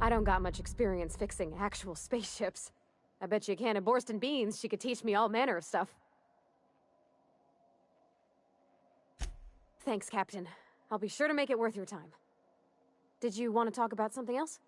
I don't got much experience fixing actual spaceships. I bet you a can of Borston beans she could teach me all manner of stuff. Thanks, Captain. I'll be sure to make it worth your time. Did you want to talk about something else?